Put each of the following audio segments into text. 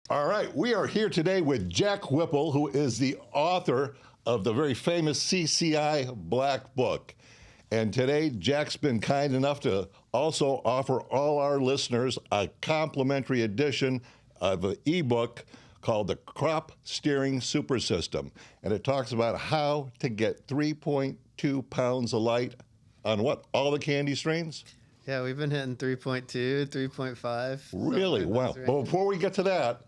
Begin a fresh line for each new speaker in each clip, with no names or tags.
All right, we are here today with Jack Whipple, who is the author of the very famous CCI Black Book. And today, Jack's been kind enough to also offer all our listeners a complimentary edition of an ebook called the Crop Steering Super System. And it talks about how to get 3.2 pounds of light on what? All the candy strains?
Yeah, we've been hitting 3.2, 3.5.
Really? Wow. But before we get to that,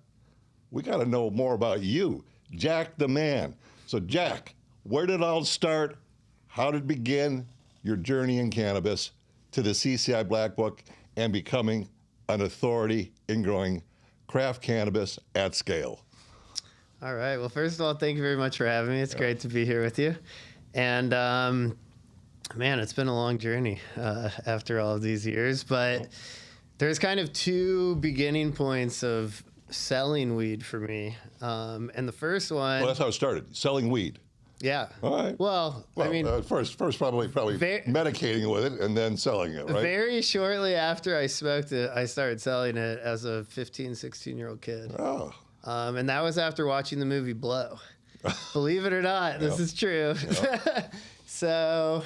we got to know more about you, Jack the man. So, Jack, where did it all start? How did it begin, your journey in cannabis to the CCI Black Book and becoming an authority in growing craft cannabis at scale?
All right. Well, first of all, thank you very much for having me. It's great to be here with you. And, man, it's been a long journey after all of these years. But there's kind of two beginning points of selling weed for me. And the first one...
Well, that's how it started, selling weed.
Yeah.
All right.
Well, I mean...
first probably medicating with it and then selling it, right?
Very shortly after I smoked it, I started selling it as a 15, 16-year-old kid.
Oh.
And that was after watching the movie Blow. Believe it or not, this is true. Yep. So...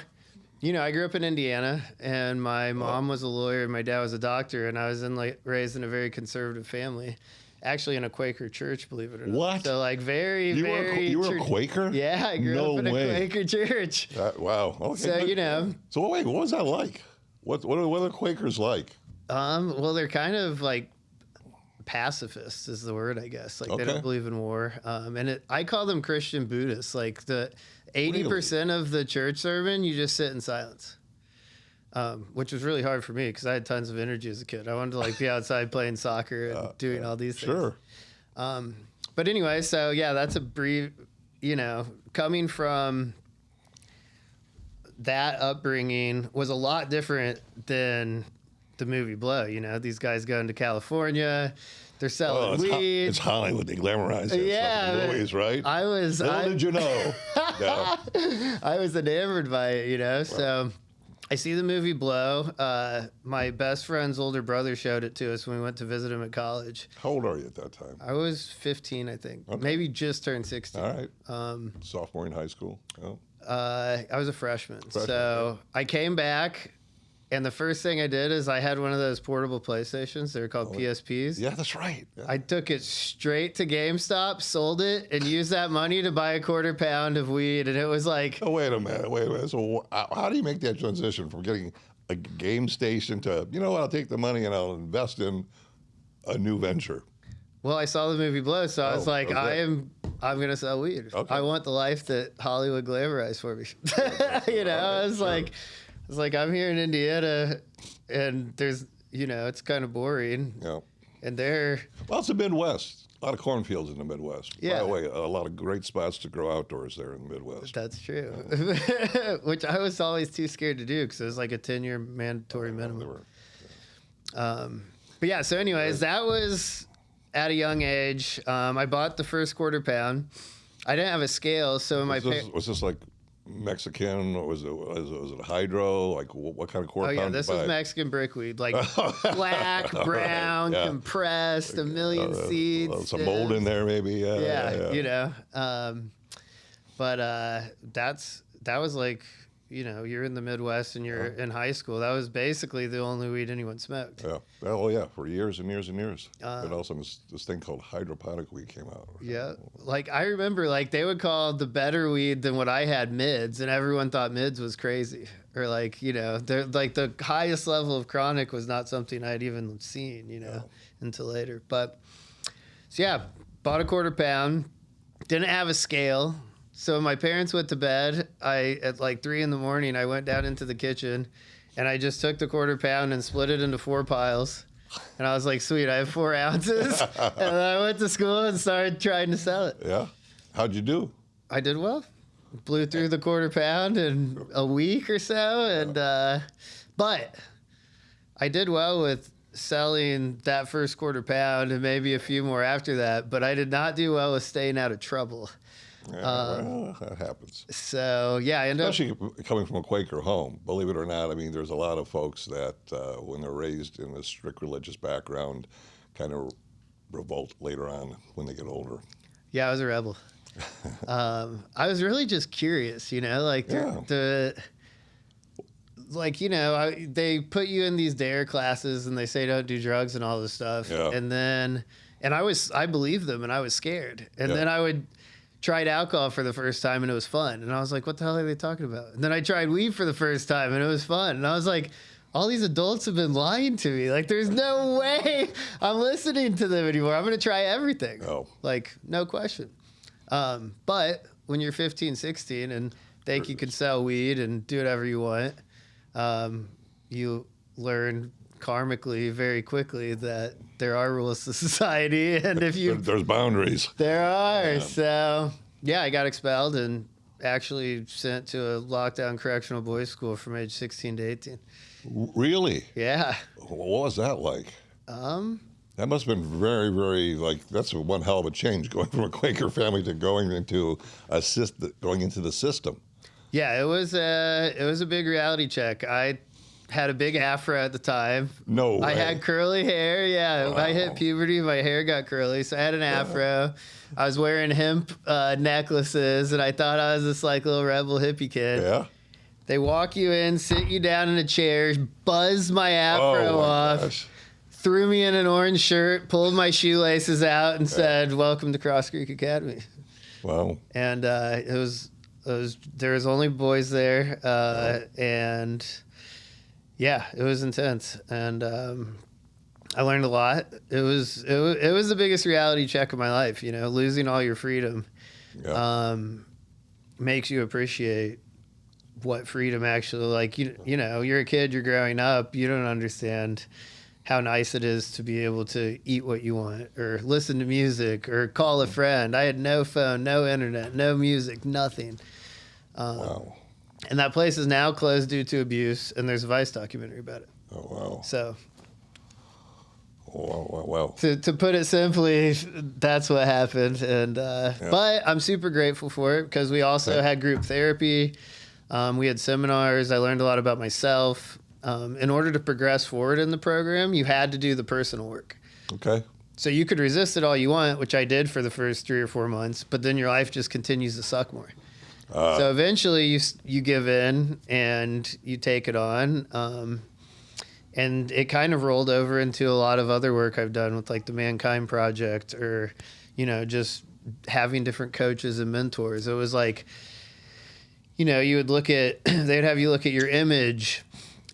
You know, I grew up in Indiana, and my mom was a lawyer, and my dad was a doctor, and I was raised in a very conservative family, actually in a Quaker church, believe it or not.
What?
So, like, you
were a Quaker?
Yeah, I grew up in a Quaker church.
Wow. Okay,
so, you know.
So, wait, what was that like? What are the Quakers like?
Well, they're kind of like pacifists is the word, I guess. Like, they don't believe in war. I call them Christian Buddhists. Like, the 80% of the church sermon, you just sit in silence, which was really hard for me because I had tons of energy as a kid. I wanted to like be outside playing soccer and doing all these things.
Sure.
But anyway, so yeah, that's a brief, you know, coming from that upbringing was a lot different than the movie Blow. You know, these guys going to California. They're selling weed.
It's Hollywood. They glamorize it.
Yeah.
Movies, right?
Little
did you know. Yeah.
I was enamored by it, you know. Wow. So I see the movie Blow. My best friend's older brother showed it to us when we went to visit him at college.
How old are you at that time?
I was 15, I think. Okay. Maybe just turned 16.
All right. Sophomore in high school? Oh.
I was a freshman. So I came back. And the first thing I did is I had one of those portable PlayStations. They're called PSPs.
Yeah, that's right. Yeah.
I took it straight to GameStop, sold it, and used that money to buy a quarter pound of weed. And it was like...
Oh, wait a minute. So how do you make that transition from getting a game station to, you know what, I'll take the money and I'll invest in a new venture?
Well, I saw the movie Blow, so I was like, I'm going to sell weed. Okay. I want the life that Hollywood glamorized for me. You know, I was like... It's like I'm here in Indiana, and there's, you know, it's kind of boring.
Yeah.
And
well, it's the Midwest. A lot of cornfields in the Midwest.
Yeah.
By the way, a lot of great spots to grow outdoors there in the Midwest.
That's true. Which I was always too scared to do because it was like a 10-year mandatory minimum. But yeah, so anyways, that was at a young age. I bought the first quarter pound. I didn't have a scale, so
was this like Mexican? Was it hydro? Like what kind of quarter pound?
Oh yeah, this was Mexican brickweed, like black, brown, compressed, a million seeds.
Some mold in there, maybe. Yeah.
You know. But that was like, you know, you're in the Midwest and you're in high school. That was basically the only weed anyone smoked.
Yeah. Oh yeah, for years and years and years. And also this thing called hydroponic weed came out.
Yeah. Like I remember, like they would call the better weed than what I had mids, and everyone thought mids was crazy. Or like, you know, they're like the highest level of chronic was not something I'd even seen, you know, until later. But so yeah, bought a quarter pound, didn't have a scale. So my parents went to bed. At like 3 a.m, I went down into the kitchen and I just took the quarter pound and split it into 4 piles. And I was like, sweet, I have 4 ounces. And then I went to school and started trying to sell it.
Yeah. How'd you do?
I did well. Blew through the quarter pound in a week or so. And, but I did well with selling that first quarter pound and maybe a few more after that. But I did not do well with staying out of trouble.
Yeah, well, that happens.
So, yeah, I ended
Especially coming from a Quaker home, believe it or not. I mean, there's a lot of folks that when they're raised in a strict religious background kind of revolt later on when they get older?
Yeah, I was a rebel. I was really just curious, like they put you in these DARE classes and they say don't do drugs and all this stuff.
Yeah.
And I believed them and I was scared. And
Yeah.
then I would tried alcohol for the first time and it was fun. And I was like, what the hell are they talking about? And then I tried weed for the first time and it was fun. And I was like, all these adults have been lying to me. Like, there's no way I'm listening to them anymore. I'm going to try everything.
Oh.
Like, no question. But when you're 15, 16 and think you can sell weed and do whatever you want, you learn karmically very quickly that there are rules to society. And if you...
There's boundaries.
There are.
Yeah.
So, yeah, I got expelled and actually sent to a lockdown correctional boys school from age 16 to 18.
Really?
Yeah.
What was that like? That must have been very, very, that's one hell of a change, going from a Quaker family to going into the system.
Yeah, it was a big reality check. I had a big afro at the time.
No way.
I had curly hair. Yeah,
Wow.
I hit puberty, my hair got curly, so I had an afro. I was wearing hemp necklaces, and I thought I was this little rebel hippie kid.
Yeah?
They walk you in, sit you down in a chair, buzz my afro off,
gosh.
threw me in an orange shirt, pulled my shoelaces out, and said, "Welcome to Cross Creek Academy."
Wow.
And there was only boys there, and yeah, it was intense, and I learned a lot. It was the biggest reality check of my life. Losing all your freedom makes you appreciate what freedom actually you're a kid, you're growing up, you don't understand how nice it is to be able to eat what you want or listen to music or call a friend. I had no phone, no internet, no music, nothing.
Wow.
And that place is now closed due to abuse, and there's a Vice documentary about it.
Oh, wow.
So
Wow.
to put it simply, that's what happened. And but I'm super grateful for it because we also had group therapy. We had seminars. I learned a lot about myself. In order to progress forward in the program, you had to do the personal work.
Okay.
So you could resist it all you want, which I did for the first 3 or 4 months, but then your life just continues to suck more. So eventually you give in and you take it on. And it kind of rolled over into a lot of other work I've done with the Mankind Project or, just having different coaches and mentors. It was you would they'd have you look at your image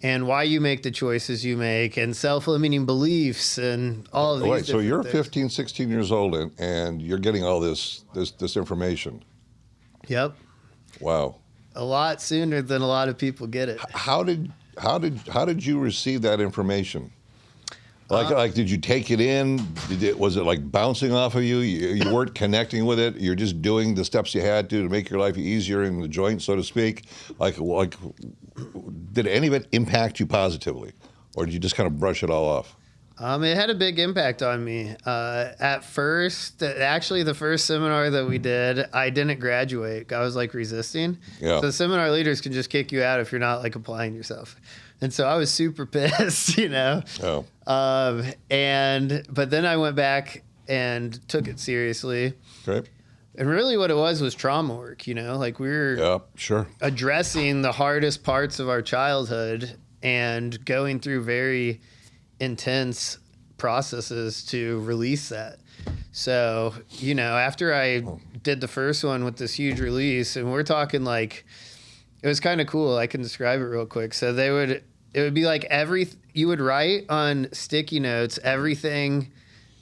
and why you make the choices you make and self-limiting beliefs and all of these
Wait, so you're
things.
15, 16 years old and you're getting all this information.
Yep.
Wow.
A lot sooner than a lot of people get it.
How did you receive that information? Did you take it in? Was it bouncing off of you? You weren't connecting with it. You're just doing the steps you had to make your life easier in the joint, so to speak. Did any of it impact you positively, or did you just kind of brush it all off?
It had a big impact on me. At first, actually, the first seminar that we did, I didn't graduate. I was resisting.
Yeah.
So the seminar leaders can just kick you out if you're not applying yourself. And so I was super pissed,
Oh.
But then I went back and took it seriously.
Okay.
And really what it was trauma work, we were
Yeah, sure.
addressing the hardest parts of our childhood and going through very intense processes to release that. So, after I did the first one with this huge release, and we're talking it was kind of cool. I can describe it real quick. So it would be you would write on sticky notes everything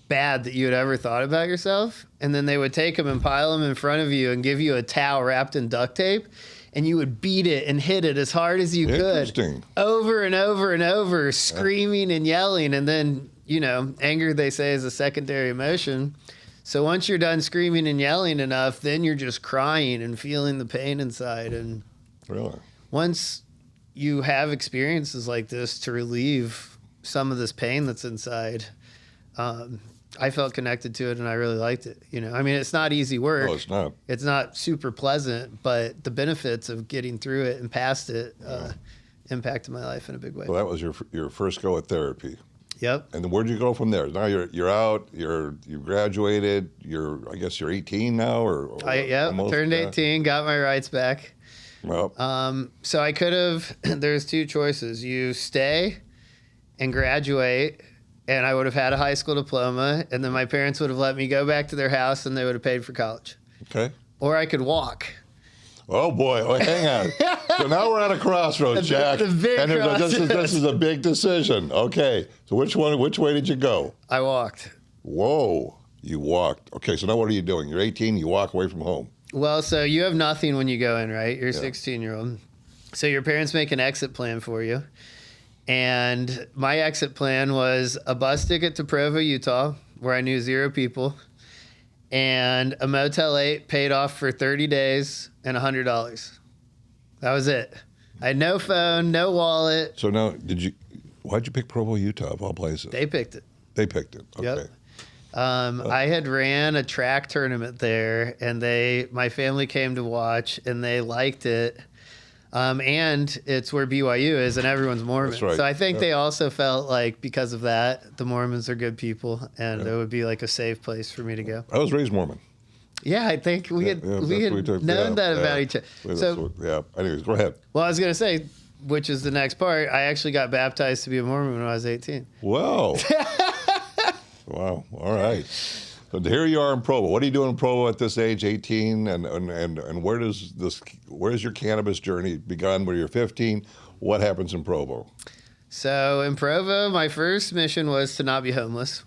bad that you had ever thought about yourself. And then they would take them and pile them in front of you and give you a towel wrapped in duct tape. And you would beat it and hit it as hard as you could. Over and over and over, screaming and yelling. And then, anger, they say, is a secondary emotion. So once you're done screaming and yelling enough, then you're just crying and feeling the pain inside. And
Really?
once you have experiences like this to relieve some of this pain that's inside, I felt connected to it and I really liked it. It's not easy work.
No, it's not.
It's not super pleasant, but the benefits of getting through it and past it impacted my life in a big way.
Well, that was your first go at therapy.
Yep.
And then where'd you go from there? Now you're out. You graduated. I guess you're 18 now, or almost,
turned 18, got my rights back.
Well,
So I could have. There's two choices: you stay and graduate, and I would have had a high school diploma, and then my parents would have let me go back to their house, and they would have paid for college.
Okay.
Or I could walk.
Oh boy! Oh, hang on. So now we're at a crossroads, Jack.
The big
and
crossroads.
This is a big decision. Okay. So which way did you go?
I walked.
Whoa! You walked. Okay. So now what are you doing? You're 18. You walk away from home.
Well, so you have nothing when you go in, right? You're a 16-year-old. So your parents make an exit plan for you. And my exit plan was a bus ticket to Provo, Utah, where I knew 0 people, and a Motel 8 paid off for 30 days and $100. That was it. I had no phone, no wallet.
So now, why'd you pick Provo, Utah, of all places?
They picked it.
They picked it. Okay.
Yep. I had ran a track tournament there, and my family came to watch, and they liked it. And it's where BYU is, and everyone's Mormon.
That's right.
So I think they also felt like because of that, the Mormons are good people, and it would be like a safe place for me to go.
I was raised Mormon.
Yeah, I think we had known that about each other. So
anyways, go ahead.
Well, I was going to say, which is the next part, I actually got baptized to be a Mormon when I was 18.
Whoa. Wow. All right. So here you are in Provo. What are you doing in Provo at this age, 18? And where's your cannabis journey begun when you're 15? What happens in Provo?
So in Provo, my first mission was to not be homeless.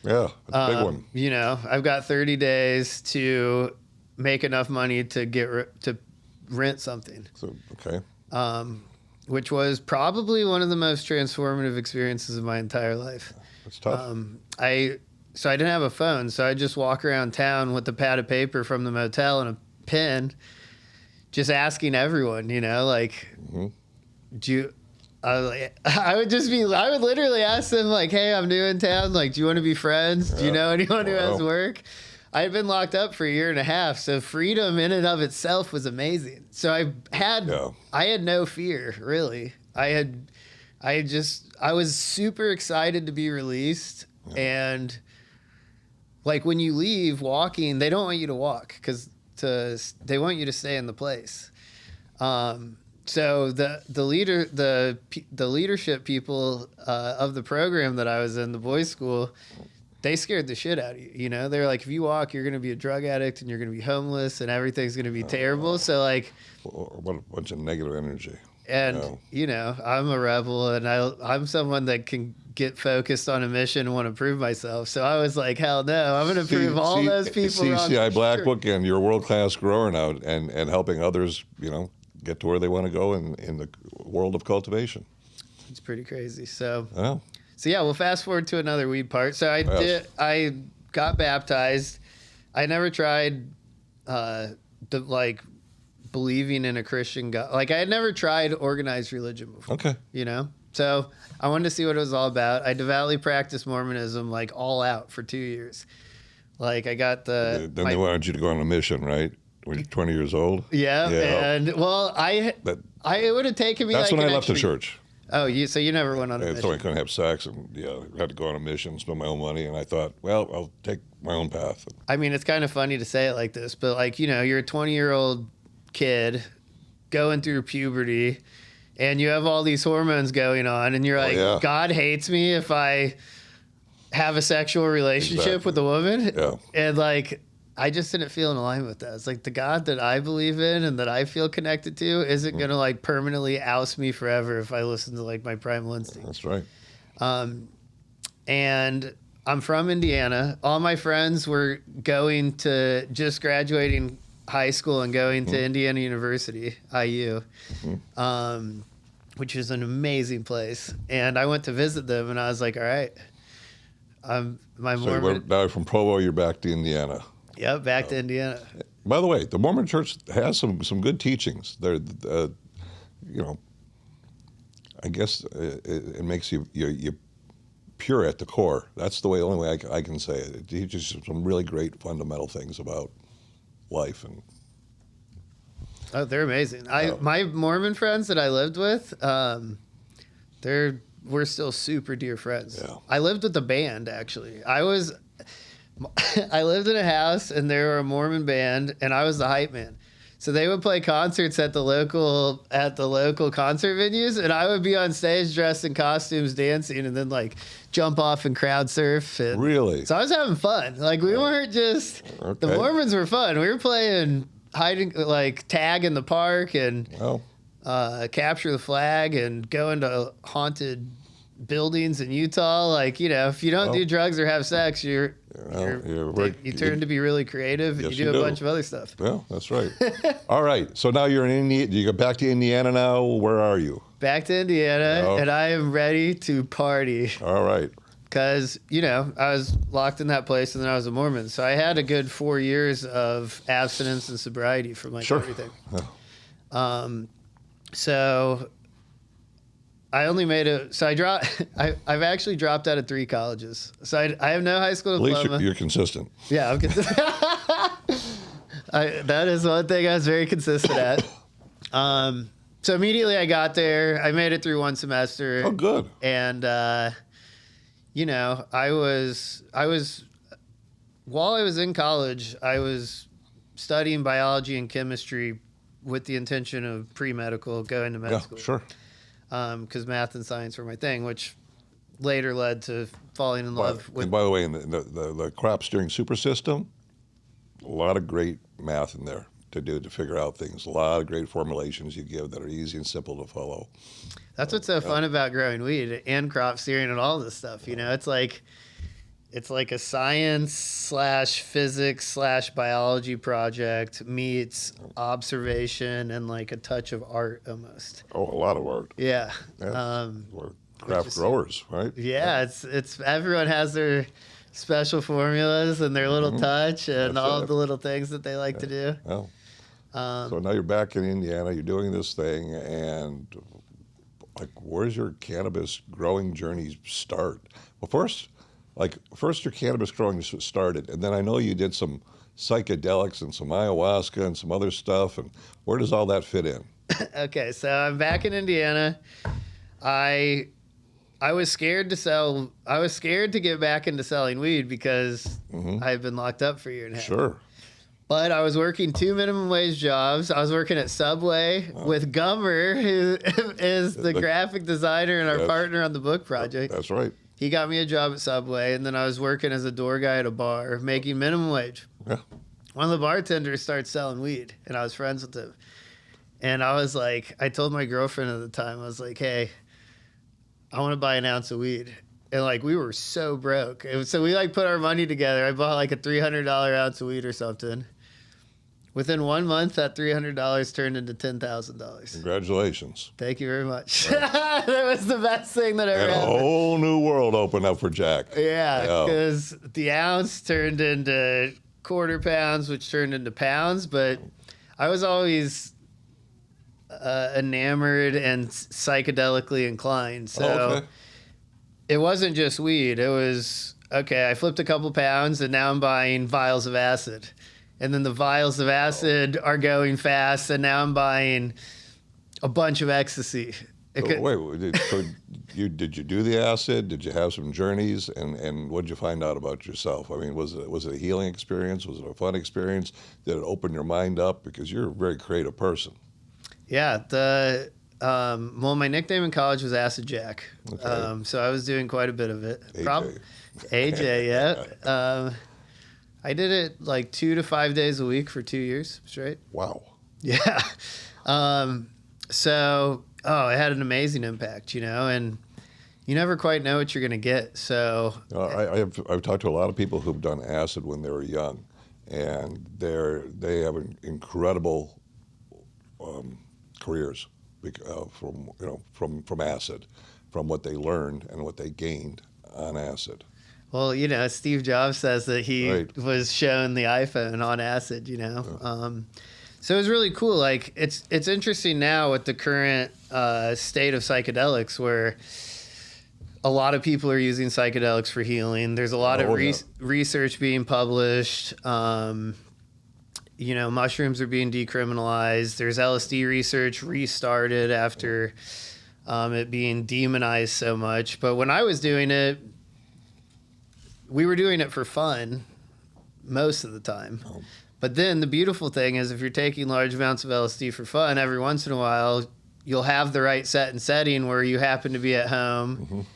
Yeah, that's a big one.
You know, I've got 30 days to make enough money to rent something.
So, okay.
Which was probably one of the most transformative experiences of my entire life.
That's tough.
So I didn't have a phone, so I just walk around town with a pad of paper from the motel and a pen, just asking everyone, you know, like, I would literally ask them, like, hey, I'm new in town. Like, do you want to be friends? Do you know anyone who has work? I had been locked up for 1.5 years, so freedom in and of itself was amazing. So I had no fear, really. I was super excited to be released. And like when you leave walking, they don't want you to walk because they want you to stay in the place. So the leadership people of the program that I was in, the boys' school, they scared the shit out of you. You know, they're like, if you walk, you're going to be a drug addict and you're going to be homeless and everything's going to be terrible. So like,
what a bunch of negative energy.
And you know, I'm a rebel, and I'm someone that can get focused on a mission and want to prove myself. So I was like, hell no, I'm going to prove all those people wrong.
CCI Black Book, and you're a world-class grower now, and helping others, you know, get to where they want to go in the world of cultivation.
It's pretty crazy. So
yeah,
we'll fast forward to another weed part. So I got baptized. I never tried believing in a Christian God. Like I had never tried organized religion before. Okay. You know? So I wanted to see what it was all about. I devoutly practiced Mormonism like all out for 2 years. Like I got Then
they wanted you to go on a mission, right? When you're 20 years old?
Yeah. And well, it would have taken me
That's when I left the church.
Oh, so you never went on a mission?
So I couldn't have sex, and had to go on a mission, spend my own money, and I thought, well, I'll take my own path.
I mean, it's kind of funny to say it like this, but like, you know, you're a 20-year-old kid going through puberty, and you have all these hormones going on, and you're like, God hates me if I have a sexual relationship with a woman. Yeah. And like, I just didn't feel in alignment with that. It's like the God that I believe in and that I feel connected to isn't going to like permanently oust me forever if I listen to like my primal instinct.
That's right.
And I'm from Indiana. All my friends were going to just graduating high school and going to Indiana University, IU, which is an amazing place. And I went to visit them, and I was like, all right,
now from Provo, you're back to Indiana.
Yep, back to Indiana.
By the way, the Mormon Church has some good teachings. They're, you know, I guess it makes you pure at the core. That's the only way I can say it. It teaches some really great fundamental things about life. And
they're amazing. My Mormon friends that I lived with, they're we're still super dear friends.
Yeah.
I lived with the band, actually. I lived in a house, and they were a Mormon band, and I was the hype man. So they would play concerts at the local concert venues, and I would be on stage dressed in costumes, dancing, and then like jump off and crowd surf. And
Really?
so I was having fun. Like we weren't just the Mormons were fun. We were playing hiding, like tag in the park, and capture the flag, and go into haunted buildings in Utah. Like, you know, if you don't do drugs or have sex, you turn to be really creative, and you do a bunch of other stuff.
Well, that's right. All right. So now you're in Indiana. You go back to Indiana now. Where are you?
Back to Indiana, and I am ready to party.
All right.
Because, you know, I was locked in that place, and then I was a Mormon. So I had a good 4 years of abstinence and sobriety from like everything. So I only made it. So I've actually dropped out of 3 colleges. So I have no high school diploma.
At least you're consistent.
Yeah, I'm consistent. That is one thing I was very consistent at. So immediately I got there. I made it through 1 semester.
Oh, good.
And you know, I was while I was in college, I was studying biology and chemistry with the intention of pre-medical, going to med school.
Sure.
Because math and science were my thing, which later led to falling in love with.
And by the way, in the crop steering super system, a lot of great math in there to figure out things. A lot of great formulations you give that are easy and simple to follow.
That's what's so fun about growing weed and crop steering and all this stuff. You know, it's like a science/physics/biology project meets observation and like a touch of art almost.
Oh, a lot of art.
Yeah.
We're craft growers, right?
Yeah, it's everyone has their special formulas and their little touch and all of the little things that they like to do.
Well, so now you're back in Indiana. You're doing this thing, and like, where's your cannabis growing journey start? Well, first your cannabis growing started, and then I know you did some psychedelics and some ayahuasca and some other stuff. And where does all that fit in?
Okay, so I'm back in Indiana. I was scared to sell. I was scared to get back into selling weed because I've been locked up for a year and a half. Sure. But I was working 2 minimum wage jobs. I was working at Subway with Gummer, who is the graphic designer and our partner on the book project.
That's right.
He got me a job at Subway, and then I was working as a door guy at a bar, making minimum wage. Yeah. One of the bartenders started selling weed, and I was friends with him. And I was like, I told my girlfriend at the time, I was like, hey, I want to buy an ounce of weed. And like, we were so broke. So we like put our money together. I bought like a $300 ounce of weed or something. Within 1 month, that $300 turned into $10,000.
Congratulations.
Thank you very much. That was the best thing that ever happened.
A whole new world opened up for Jack.
Yeah, because the ounce turned into quarter pounds, which turned into pounds. But I was always enamored and psychedelically inclined. So it wasn't just weed. It was, okay, I flipped a couple pounds, and now I'm buying vials of acid. And then the vials of acid are going fast, and now I'm buying a bunch of ecstasy.
So did you do the acid? Did you have some journeys? And what did you find out about yourself? I mean, was it a healing experience? Was it a fun experience? Did it open your mind up? Because you're a very creative person.
Yeah. Well, my nickname in college was Acid Jack. Okay. So I was doing quite a bit of it. AJ, yeah. I did it like 2 to 5 days a week for 2 years straight.
Wow.
Yeah. It had an amazing impact, you know, and you never quite know what you're going to get. So
I've talked to a lot of people who've done acid when they were young, and they have incredible careers from acid, from what they learned and what they gained on acid.
Well, you know, Steve Jobs says that he was shown the iPhone on acid, you know. Yeah. So it was really cool. Like, it's interesting now with the current state of psychedelics, where a lot of people are using psychedelics for healing. There's a lot of research being published. You know, mushrooms are being decriminalized. There's LSD research restarted after it being demonized so much. But when I was doing it, we were doing it for fun most of the time. Oh. But then the beautiful thing is if you're taking large amounts of LSD for fun, every once in a while, you'll have the right set and setting where you happen to be at home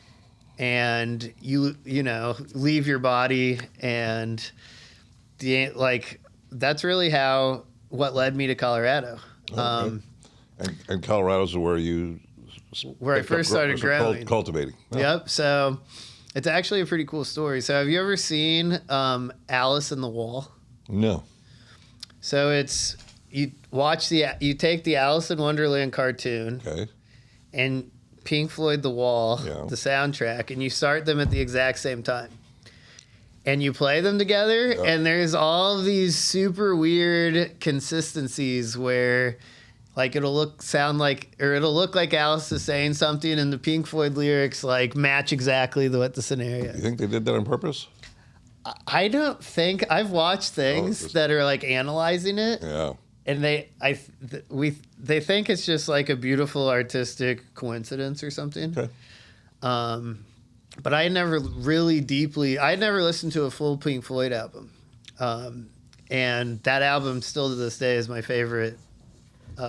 and you know, leave your body. And that's really what led me to Colorado.
Okay. And Colorado's where
I first started growing.
Cultivating. Oh.
Yep. So it's actually a pretty cool story. So have you ever seen Alice in the Wall?
No.
So you take the Alice in Wonderland cartoon,
okay,
and Pink Floyd The Wall, the soundtrack, and you start them at the exact same time. And you play them together, and there's all these super weird consistencies where like it'll look like Alice is saying something and the Pink Floyd lyrics like match exactly what the scenario is.
You think they did that on purpose?
I don't think I've watched things that are like analyzing it.
Yeah.
And they think it's just like a beautiful artistic coincidence or something.
Okay.
But I never listened to a full Pink Floyd album. And that album still to this day is my favorite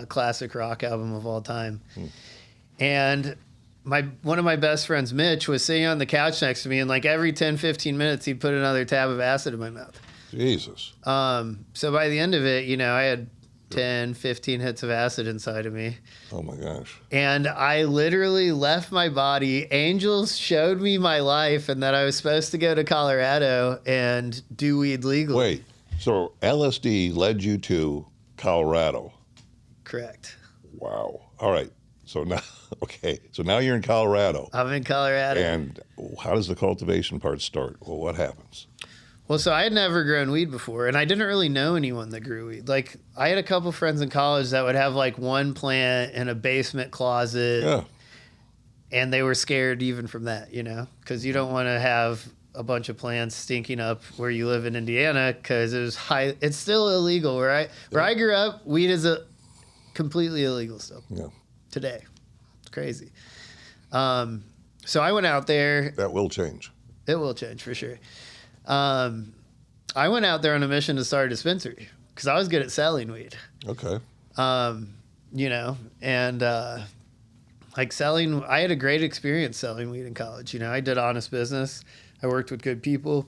classic rock album of all time. And one of my best friends, Mitch, was sitting on the couch next to me, and like every 10, 15 minutes, he'd put another tab of acid in my mouth.
Jesus.
So by the end of it, you know, I had 10, 15 hits of acid inside of me.
Oh my gosh.
And I literally left my body. Angels showed me my life and that I was supposed to go to Colorado and do weed legally.
Wait, so LSD led you to Colorado?
Correct.
Wow. All right. So now you're in Colorado.
I'm in Colorado.
And how does the cultivation part start? Well, what happens?
Well, so I had never grown weed before, and I didn't really know anyone that grew weed. Like, I had a couple friends in college that would have, like, one plant in a basement closet.
Yeah.
And they were scared even from that, you know? Because you don't want to have a bunch of plants stinking up where you live in Indiana, because it's still illegal. Where I grew up, weed is completely illegal still.
Yeah.
Today. It's crazy. So I went out there.
That will change.
It will change for sure. I went out there on a mission to start a dispensary because I was good at selling weed.
Okay.
You know, and like selling, I had a great experience selling weed in college. You know, I did honest business. I worked with good people.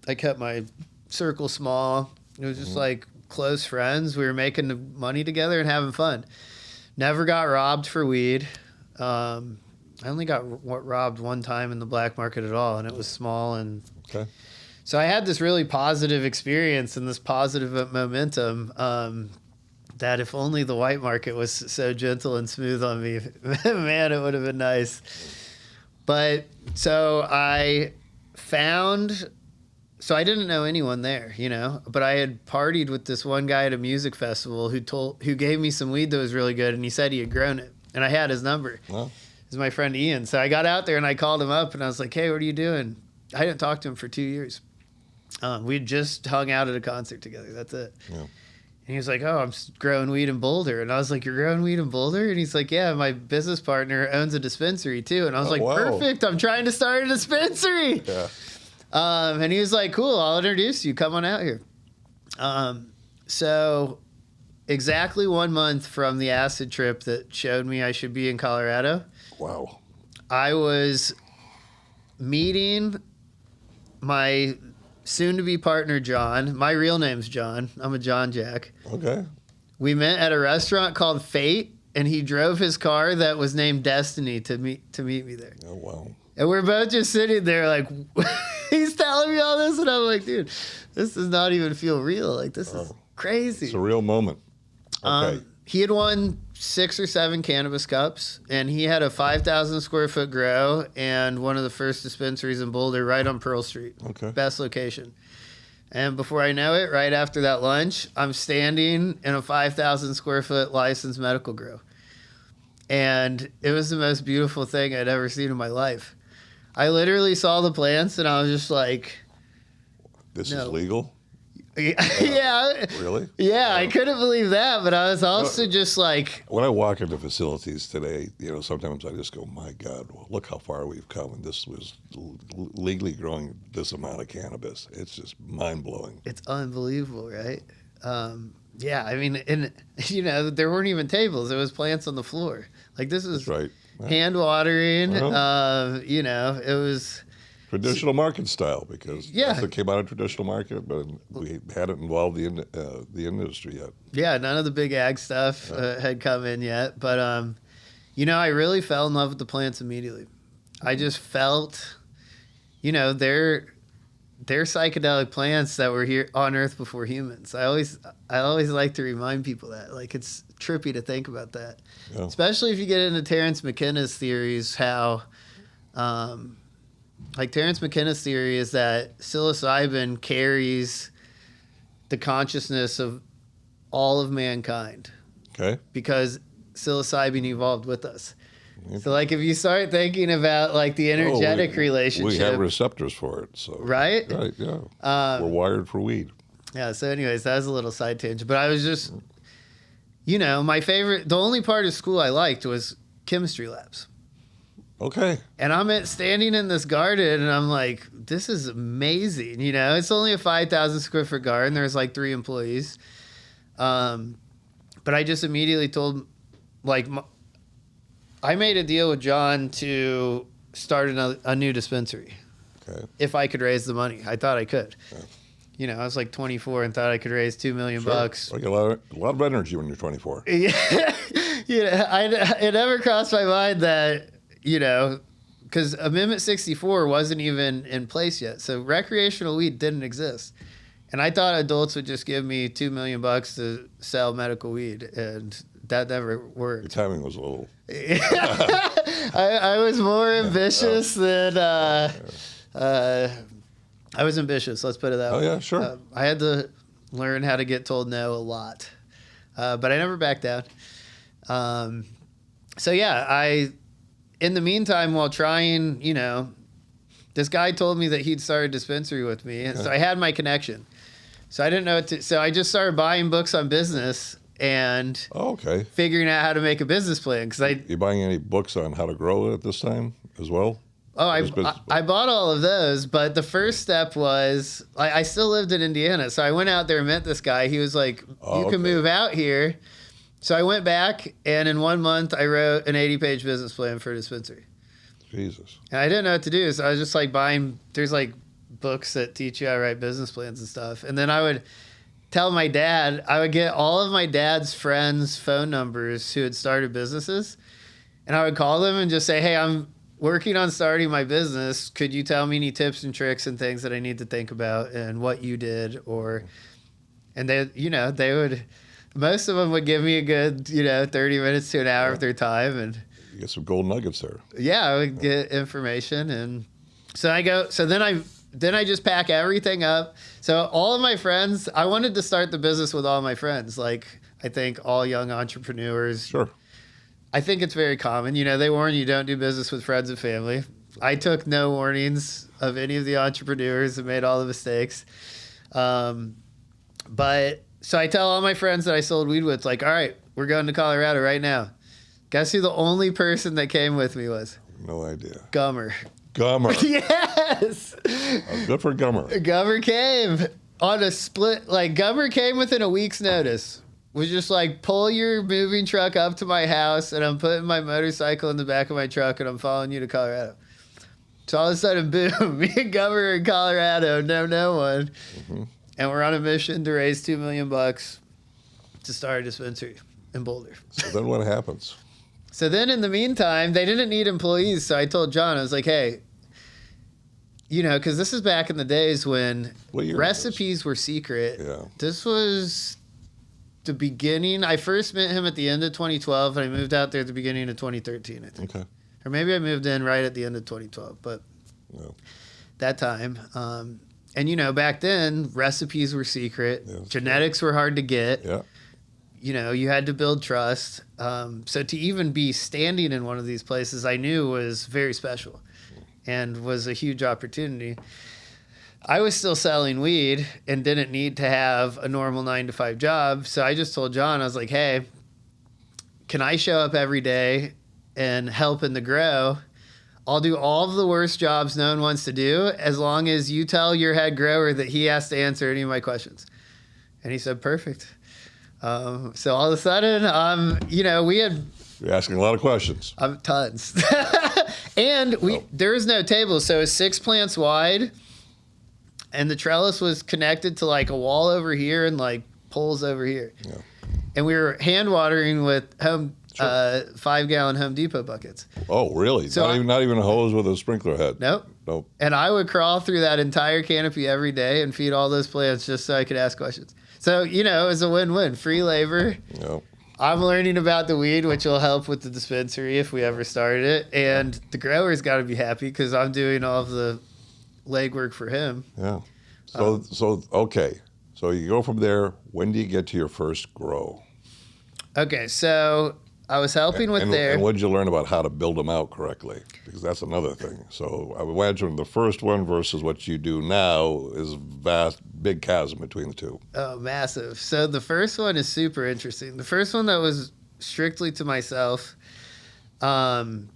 I kept my circle small. It was just like close friends. We were making the money together and having fun. Never got robbed for weed. I only got robbed one time in the black market at all, and it was small. And so I had this really positive experience and this positive momentum that if only the white market was so gentle and smooth on me, man, it would have been nice. But so I didn't know anyone there, you know, but I had partied with this one guy at a music festival who gave me some weed that was really good, and he said he had grown it, and I had his number. Wow. It was my friend Ian. So I got out there and I called him up and I was like, hey, what are you doing? I didn't talk to him for 2 years. We'd just hung out at a concert together. That's it. Yeah. And he was like, oh, I'm growing weed in Boulder. And I was like, you're growing weed in Boulder? And he's like, yeah, my business partner owns a dispensary too. And I was perfect. I'm trying to start a dispensary. Yeah. And he was like, cool, I'll introduce you. Come on out here. So exactly 1 month from the acid trip that showed me I should be in Colorado.
Wow.
I was meeting my soon-to-be partner, John. My real name's John. I'm a John Jack.
Okay.
We met at a restaurant called Fate, and he drove his car that was named Destiny to meet me there.
Oh, wow.
And we're both just sitting there like, he's telling me all this, and I'm like, dude, this does not even feel real. Like, this is crazy.
It's a real moment. Okay.
He had won 6 or 7 cannabis cups, and he had a 5,000 square foot grow and one of the first dispensaries in Boulder right on Pearl Street.
Okay.
Best location. And before I know it, right after that lunch, I'm standing in a 5,000 square foot licensed medical grow. And it was the most beautiful thing I'd ever seen in my life. I literally saw the plants, and I was just like,
this is legal?
Yeah.
Really?
Yeah, I couldn't believe that, but I was also just like,
When I walk into facilities today, sometimes I just go, my God, well, look how far we've come. And this was legally growing this amount of cannabis. It's just mind blowing.
it's unbelievable, right? Yeah, I mean, and there weren't even tables. There was plants on the floor. Like this was
That's right.
hand watering.
Well.
It was
Traditional market style, because
Yeah.
that's what came out of traditional market, but we hadn't involved the industry yet.
Yeah, none of the big ag stuff had come in yet, but I really fell in love with the plants immediately. I just felt, they're psychedelic plants that were here on Earth before humans. I always like to remind people that, like, it's trippy to think about that,
Yeah.
especially if you get into Terence McKenna's theories. How, like Terence McKenna's theory is that psilocybin carries the consciousness of all of mankind
Okay.
because psilocybin evolved with us. So, like, if you start thinking about like the energetic relationship,
We have receptors for it, so
right?
Right, yeah. We're wired for weed.
Yeah. So, anyways, that was a little side tangent, but I was just, my favorite, the only part of school I liked was chemistry labs.
Okay.
And I'm standing in this garden, and I'm like, this is amazing. It's only a 5,000 square foot garden. There's like 3 employees. But I just immediately told, like, I made a deal with John to start a new dispensary.
Okay.
If I could raise the money. I thought I could.
Yeah.
I was like 24 and thought I could raise $2 million bucks.
Like a lot of energy when you're 24.
Yeah. It never crossed my mind that, because Amendment 64 wasn't even in place yet. So recreational weed didn't exist. And I thought adults would just give me $2 million bucks to sell medical weed. And that never worked.
Your timing was a little.
I was more ambitious than. I was ambitious. Let's put it that way.
Oh, yeah, sure.
I had to learn how to get told no a lot. But I never backed down. So, yeah, in the meantime, while trying, this guy told me that he'd start a dispensary with me. And so I had my connection. So I didn't know so I just started buying books on business and figuring out how to make a business plan.
You buying any books on how to grow it at this time as well?
Oh, I bought all of those, but the first step was I still lived in Indiana. So I went out there and met this guy. He was like, you can move out here. So I went back, and in 1 month, I wrote an 80-page business plan for a dispensary.
Jesus.
And I didn't know what to do, so I was just like buying, there's like books that teach you how to write business plans and stuff. And then I would tell my dad, I would get all of my dad's friends' phone numbers who had started businesses, and I would call them and just say, hey, I'm working on starting my business. Could you tell me any tips and tricks and things that I need to think about and what you did? And they would... Most of them would give me a good, 30 minutes to an hour of their time. And
you get some gold nuggets there.
Yeah, I would get information. And so then I just pack everything up. So all of my friends, I wanted to start the business with all my friends. Like, I think all young entrepreneurs.
Sure.
I think it's very common. They warn you don't do business with friends and family. I took no warnings of any of the entrepreneurs and made all the mistakes. So I tell all my friends that I sold weed with, like, all right, we're going to Colorado right now. Guess who the only person that came with me was?
No idea.
Gummer.
Gummer.
Yes.
Good for Gummer.
Gummer came on a split. Like, Gummer came within a week's notice. Was just like, pull your moving truck up to my house, and I'm putting my motorcycle in the back of my truck, and I'm following you to Colorado. So all of a sudden, boom, me and Gummer are in Colorado, no one. Mm-hmm. And we're on a mission to raise $2 million to start a dispensary in Boulder.
So then what happens?
So then in the meantime, they didn't need employees. So I told John, I was like, hey, because this is back in the days when recipes were secret.
Yeah.
This was the beginning. I first met him at the end of 2012, and I moved out there at the beginning of 2013, I think.
Okay.
Or maybe I moved in right at the end of 2012, but that time. And, back then, recipes were secret. Yeah, genetics were hard to get.
Yeah.
You had to build trust. So to even be standing in one of these places, I knew was very special and was a huge opportunity. I was still selling weed and didn't need to have a normal 9-to-5 job. So I just told John, I was like, hey, can I show up every day and help in the grow? I'll do all of the worst jobs no one wants to do as long as you tell your head grower that he has to answer any of my questions. And he said, perfect. So all of a sudden, we had...
You're asking a lot of questions.
Tons. And there was no table, so it was 6 plants wide, and the trellis was connected to like a wall over here and like poles over here. Yeah. And we were hand watering with 5-gallon Home Depot buckets.
Oh, really? So not even a hose with a sprinkler head?
Nope. And I would crawl through that entire canopy every day and feed all those plants just so I could ask questions. So, it was a win-win. Free labor.
Yep.
I'm learning about the weed, which will help with the dispensary if we ever started it. And the grower's got to be happy because I'm doing all of the legwork for him.
Yeah. Okay. So you go from there. When do you get to your first grow?
Okay. So I was helping with there.
And what did you learn about how to build them out correctly? Because that's another thing. So I imagine the first one versus what you do now is big chasm between the two.
Oh, massive. So the first one is super interesting. The first one that was strictly to myself. And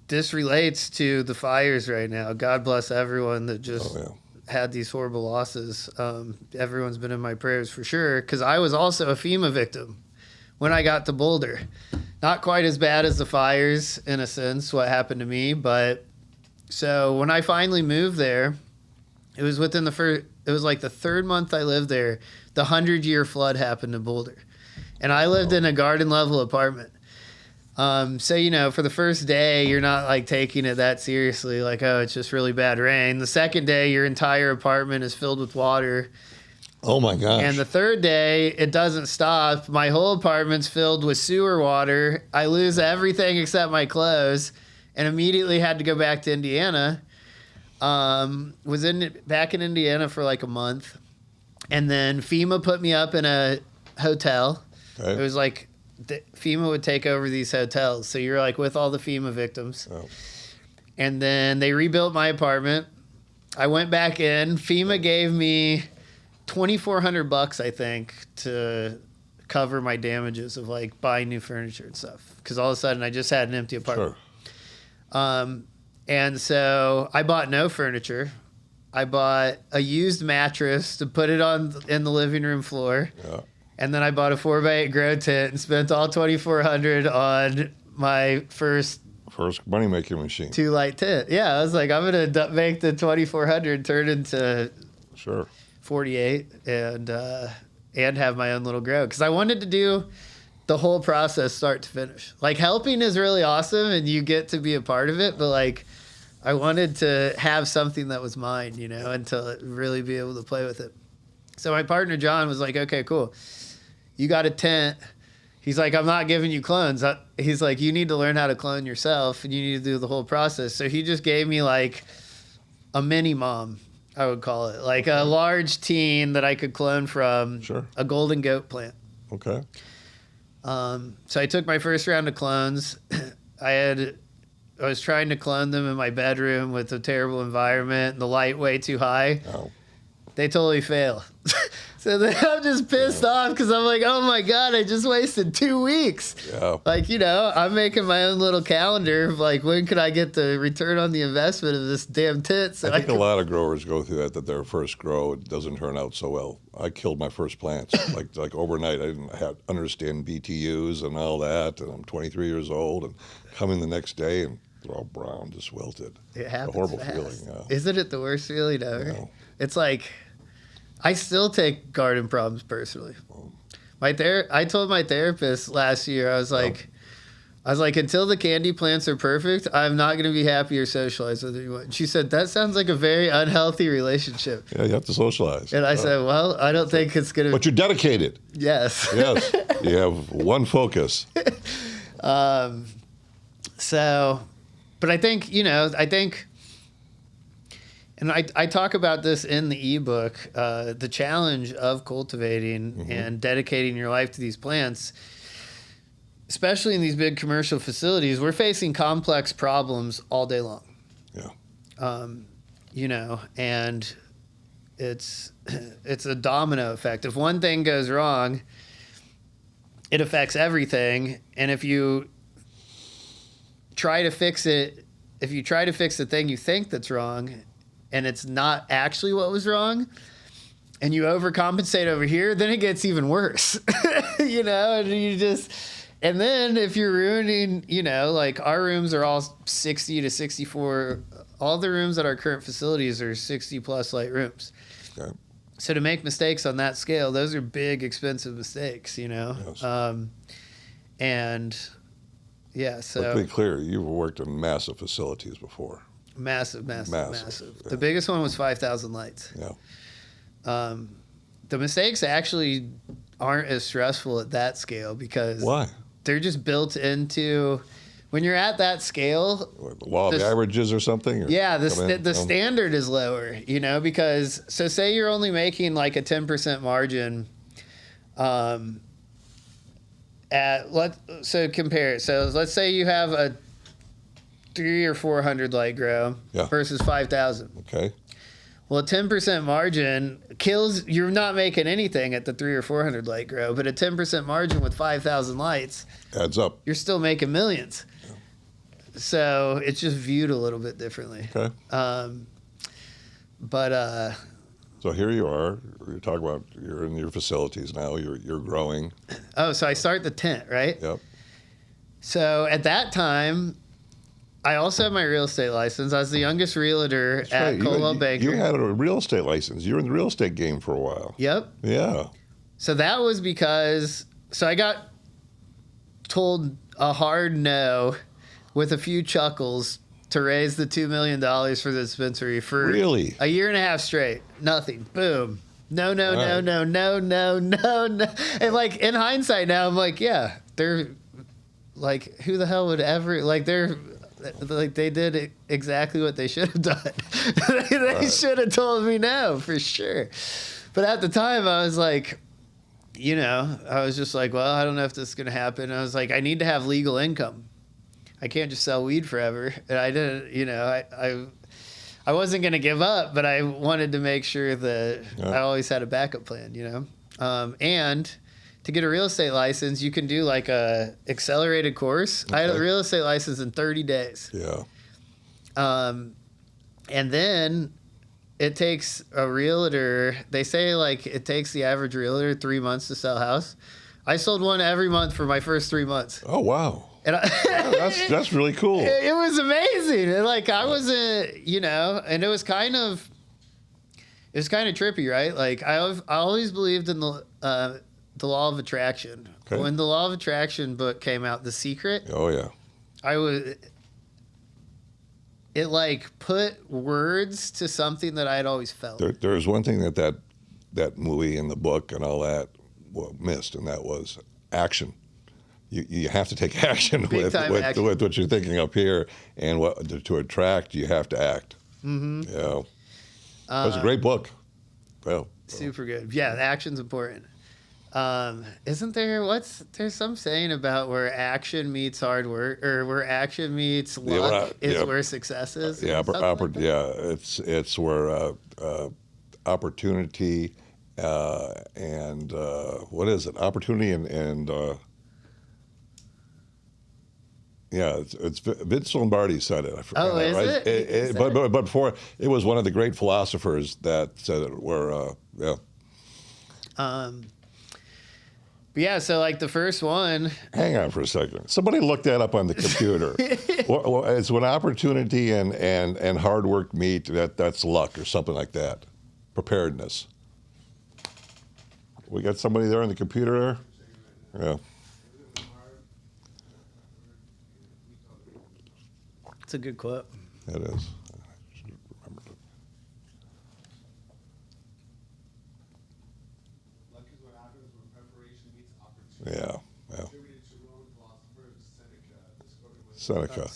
this relates to the fires right now. God bless everyone that just had these horrible losses. Everyone's been in my prayers for sure, because I was also a FEMA victim when I got to Boulder. Not quite as bad as the fires, in a sense, what happened to me. But so when I finally moved there, it was it was like the third month I lived there, the 100-year flood happened in Boulder. And I lived in a garden level apartment. So, for the first day, you're not like taking it that seriously, like, oh, it's just really bad rain. The second day, your entire apartment is filled with water.
Oh my gosh.
And the third day, it doesn't stop. My whole apartment's filled with sewer water. I lose everything except my clothes and immediately had to go back to Indiana. Was back in Indiana for like a month. And then FEMA put me up in a hotel. Okay. It was like FEMA would take over these hotels. So you're like with all the FEMA victims. Oh. And then they rebuilt my apartment. I went back in. FEMA gave me $2,400, I think, to cover my damages of like buying new furniture and stuff. Because all of a sudden I just had an empty apartment. Sure. And so I bought no furniture. I bought a used mattress to put it in the living room floor. Yeah. And then I bought a 4x8 grow tent and spent all $2,400 on my first
money-making machine.
2-light tent. Yeah, I was like, I'm going to make the $2,400 turn into 48 and have my own little grow. Because I wanted to do the whole process start to finish. Like, helping is really awesome and you get to be a part of it, but like, I wanted to have something that was mine, and to really be able to play with it. So my partner, John, was like, okay, cool. You got a tent. He's like, I'm not giving you clones. He's like, you need to learn how to clone yourself and you need to do the whole process. So he just gave me like a mini mom, I would call it, like a large teen that I could clone from a golden goat plant.
Okay.
So I took my first round of clones. I was trying to clone them in my bedroom with a terrible environment and the light way too high. Oh. They totally fail. So then I'm just pissed off because I'm like, oh my God, I just wasted 2 weeks. Yeah. Like, I'm making my own little calendar of like, when could I get the return on the investment of this damn tit? So
I think a lot of growers go through that their first grow doesn't turn out so well. I killed my first plants. like overnight, I didn't understand BTUs and all that. And I'm 23 years old and coming the next day and they're all brown, just wilted.
It happens.
A horrible
fast.
feeling. Yeah.
Isn't it the worst feeling ever?
No.
It's like, I still take garden problems personally. I told my therapist last year, I was like, until the candy plants are perfect, I'm not going to be happy or socialize with anyone. She said, that sounds like a very unhealthy relationship.
Yeah, you have to socialize.
And I said, well, I don't think it's going to.
But you're dedicated.
Yes.
Yes. You have one focus.
So, but I think, and I talk about this in the ebook, the challenge of cultivating and dedicating your life to these plants, especially in these big commercial facilities. We're facing complex problems all day long.
Yeah.
You know, and it's a domino effect. If one thing goes wrong, it affects everything. And if you try to fix it, if you try to fix the thing you think that's wrong, and it's not actually what was wrong, and you overcompensate over here, then it gets even worse. You know, and then if you're ruining, you know, like our rooms are all 60 to 64. All the rooms at our current facilities are 60 plus light rooms.
Okay.
So to make mistakes on that scale, those are big, expensive mistakes, you know?
Yes.
And yeah, so.
But to be clear, you've worked in massive facilities before.
Massive.
Yeah.
The biggest one was 5,000 lights.
Yeah.
The mistakes actually aren't as stressful at that scale because
Why?
they're just built into, when you're at that scale.
The law of averages or something? Or
yeah, the standard is lower, you know, because, so say you're only making like a 10% margin so compare it. So let's say you have a 300 or 400 light grow versus 5,000.
Okay.
Well, a 10% margin kills, you're not making anything at the 300 or 400 light grow, but a 10% margin with 5,000 lights
adds up.
You're still making millions. Yeah. So it's just viewed a little bit differently.
Okay. So here you are. You're talking about you're in your facilities now. You're growing.
Oh, so I start the tent, right?
Yep.
So at that time, I also have my real estate license. I was the youngest realtor at Coldwell Banker.
You had a real estate license. You were in the real estate game for a while.
Yep.
Yeah.
So that was because, so I got told a hard no with a few chuckles to raise the $2 million for the dispensary for
really
a year and a half straight. Nothing. Boom. No. And like in hindsight now, I'm like, yeah, they're like, who the hell would ever, like they did exactly what they should have done. They should have told me no, for sure. But at the time, I was like, you know, I was just like, well, I don't know if this is going to happen. I was like, I need to have legal income. I can't just sell weed forever. And I didn't, you know, I wasn't going to give up, but I wanted to make sure that I always had a backup plan, you know. And to get a real estate license, you can do like a accelerated course. Okay. I had a real estate license in 30 days.
Yeah.
And then it takes a realtor, they say like it takes the average realtor 3 months to sell a house. I sold one every month for my first 3 months.
Oh, wow. And that's really cool.
It was amazing. And like I wasn't, you know, and it was kind of trippy, right? Like I always believed in the law of attraction. Okay. When the law of attraction book came out, The Secret.
Oh yeah.
It like put words to something that I had always felt.
There's one thing that movie and the book and all that missed, and that was action. You have to take action with what you're thinking up here, and to attract, you have to act. Mm-hmm. Yeah. It was a great book. Well,
super good. Yeah, action's important. Isn't there, there's some saying about where action meets hard work, or where action meets luck where success is?
Yeah, it's where opportunity and what is it? Opportunity and yeah, it's Vince Lombardi said it. I forgot.
Oh, is
right?
it?
But before, it was one of the great philosophers that said it. Yeah.
Yeah, so like the first one.
Hang on for a second. Somebody looked that up on the computer. It's when opportunity and hard work meet. That's luck or something like that. Preparedness. We got somebody there on the computer there? Yeah.
It's a good quote.
It is. I should have remembered it. Yeah. Seneca.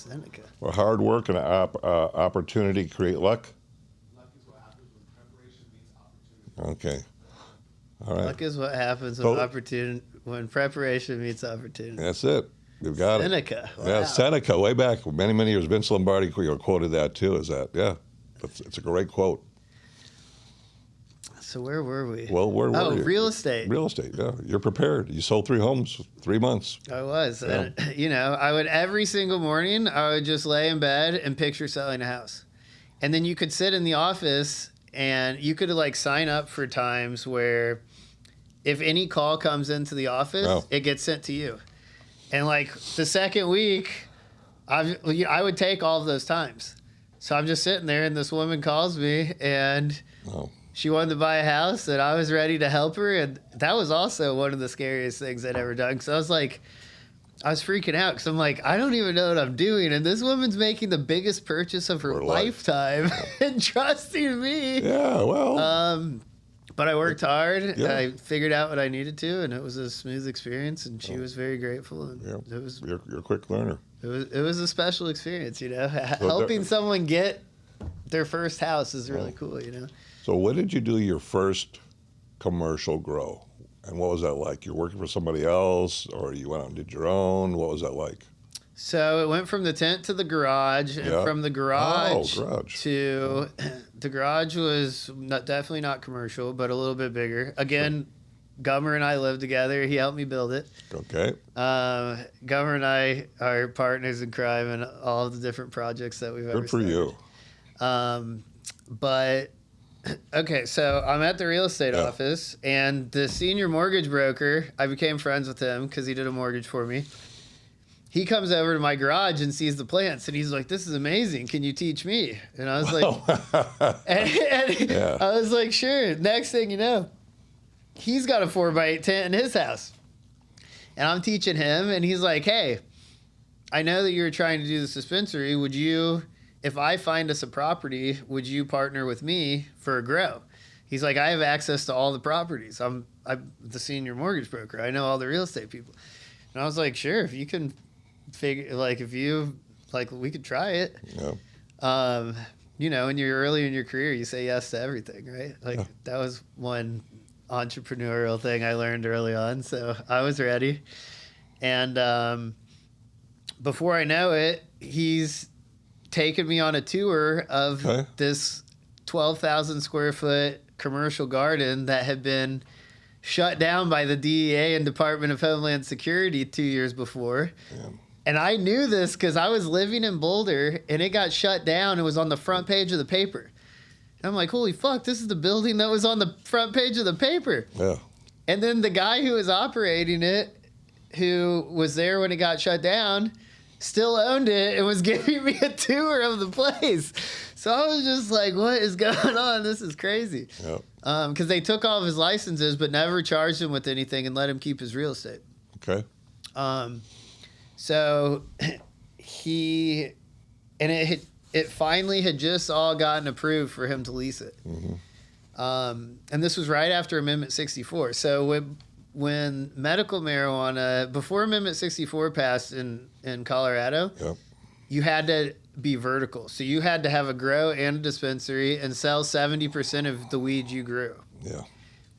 Well, hard work and opportunity create luck. Okay. All right.
Luck is what happens when preparation meets opportunity.
That's it. You've got
Seneca.
it. Wow. Yeah, Seneca, way back many years. Vince Lombardi quoted that too. Is that? Yeah. It's a great quote.
So where were we?
Well, where were you?
Real estate.
Real estate, yeah. You're prepared. You sold 3 homes, 3 months.
I was.
Yeah.
And, you know, I would every single morning, I would just lay in bed and picture selling a house. And then you could sit in the office and you could like sign up for times where if any call comes into the office, it gets sent to you. And like the second week, I would take all of those times. So I'm just sitting there and this woman calls me and she wanted to buy a house and I was ready to help her. And that was also one of the scariest things I'd ever done. Because I was like, I was freaking out because I'm like, I don't even know what I'm doing. And this woman's making the biggest purchase of her lifetime and trusting me.
Yeah, well.
But I worked hard.
Yeah.
I figured out what I needed to, and it was a smooth experience. And she was very grateful. And it was
you're a quick learner.
It was a special experience, you know. Helping someone get their first house is really cool, you know.
So when did you do your first commercial grow? And what was that like? You're working for somebody else, or you went out and did your own? What was that like?
So it went from the tent to the garage, and from the garage, to the garage was definitely not commercial, but a little bit bigger. Again, Gummer and I lived together. He helped me build it.
Okay.
Gummer and I are partners in crime in all of the different projects that we've ever started.
Good for you.
But okay, so I'm at the real estate office, and the senior mortgage broker, I became friends with him because he did a mortgage for me. He comes over to my garage and sees the plants, and he's like, "This is amazing. Can you teach me?" And I was like, I was like, "Sure." Next thing you know, he's got a 4x8 tent in his house, and I'm teaching him, and he's like, "Hey, I know that you're trying to do this dispensary. Would you, if I find us a property, would you partner with me for a grow?" He's like, "I have access to all the properties. I'm the senior mortgage broker. I know all the real estate people." And I was like, "Sure, if you can figure, like, if you, like, we could try it."
Yeah.
You know, when you're early in your career, you say yes to everything, right? Like, that was one entrepreneurial thing I learned early on. So I was ready. And before I know it, he's taken me on a tour of this 12,000 square foot commercial garden that had been shut down by the DEA and Department of Homeland Security 2 years before.
Yeah.
And I knew this because I was living in Boulder and it got shut down. It was on the front page of the paper. And I'm like, holy fuck, this is the building that was on the front page of the paper.
Yeah.
And then the guy who was operating it, who was there when it got shut down, still owned it and was giving me a tour of the place. So I was just like, what is going on? This is crazy.
Yeah.
Because they took all of his licenses but never charged him with anything and let him keep his real estate.
Okay.
So it finally had just all gotten approved for him to lease it.
Mm-hmm.
And this was right after Amendment 64. So when medical marijuana, before Amendment 64 passed in Colorado, you had to be vertical. So you had to have a grow and a dispensary and sell 70% of the weed you grew.
Yeah.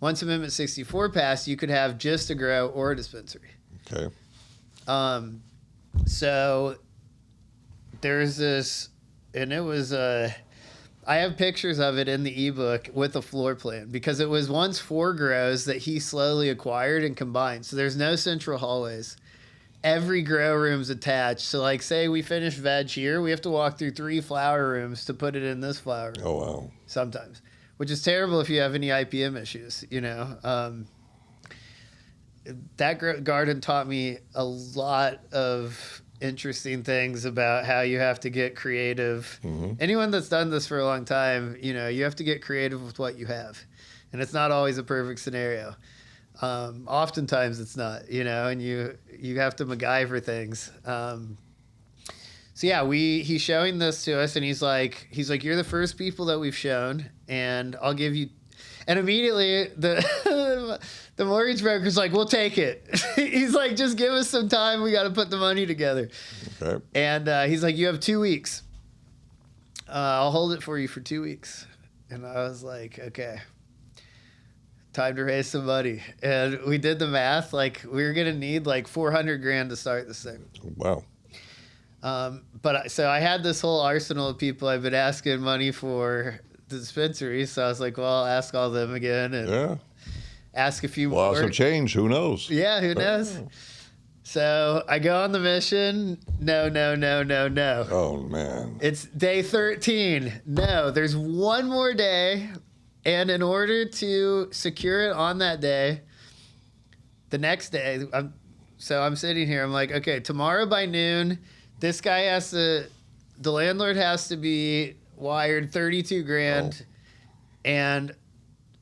Once Amendment 64 passed, you could have just a grow or a dispensary.
Okay.
So there's this, and it was I have pictures of it in the ebook with a floor plan because it was once 4 grows that he slowly acquired and combined. So there's no central hallways. Every grow room's attached. So like say we finish veg here, we have to walk through 3 flower rooms to put it in this flower room.
Oh, wow.
Sometimes, which is terrible if you have any IPM issues, you know. That garden taught me a lot of interesting things about how you have to get creative. Mm-hmm. Anyone that's done this for a long time, you know, you have to get creative with what you have. And it's not always a perfect scenario. Oftentimes it's not, you know, and you have to MacGyver things. So yeah, he's showing this to us and he's like, you're the first people that we've shown and I'll give you. And immediately the mortgage broker's like, we'll take it. He's like, just give us some time. We got to put the money together.
Okay.
And he's like, you have 2 weeks. I'll hold it for you for 2 weeks. And I was like, okay, time to raise some money. And we did the math. Like we were going to need like $400,000 to start this thing.
Wow.
So I had this whole arsenal of people I've been asking money for the dispensary. So I was like, well, I'll ask all them again and ask a few more.
Lots of change. Who knows?
Yeah, who knows? So I go on the mission. No.
Oh, man.
It's day 13. No, there's one more day. And in order to secure it on that day, the next day, I'm sitting here. I'm like, okay, tomorrow by noon, this guy the landlord has to be wired 32 grand and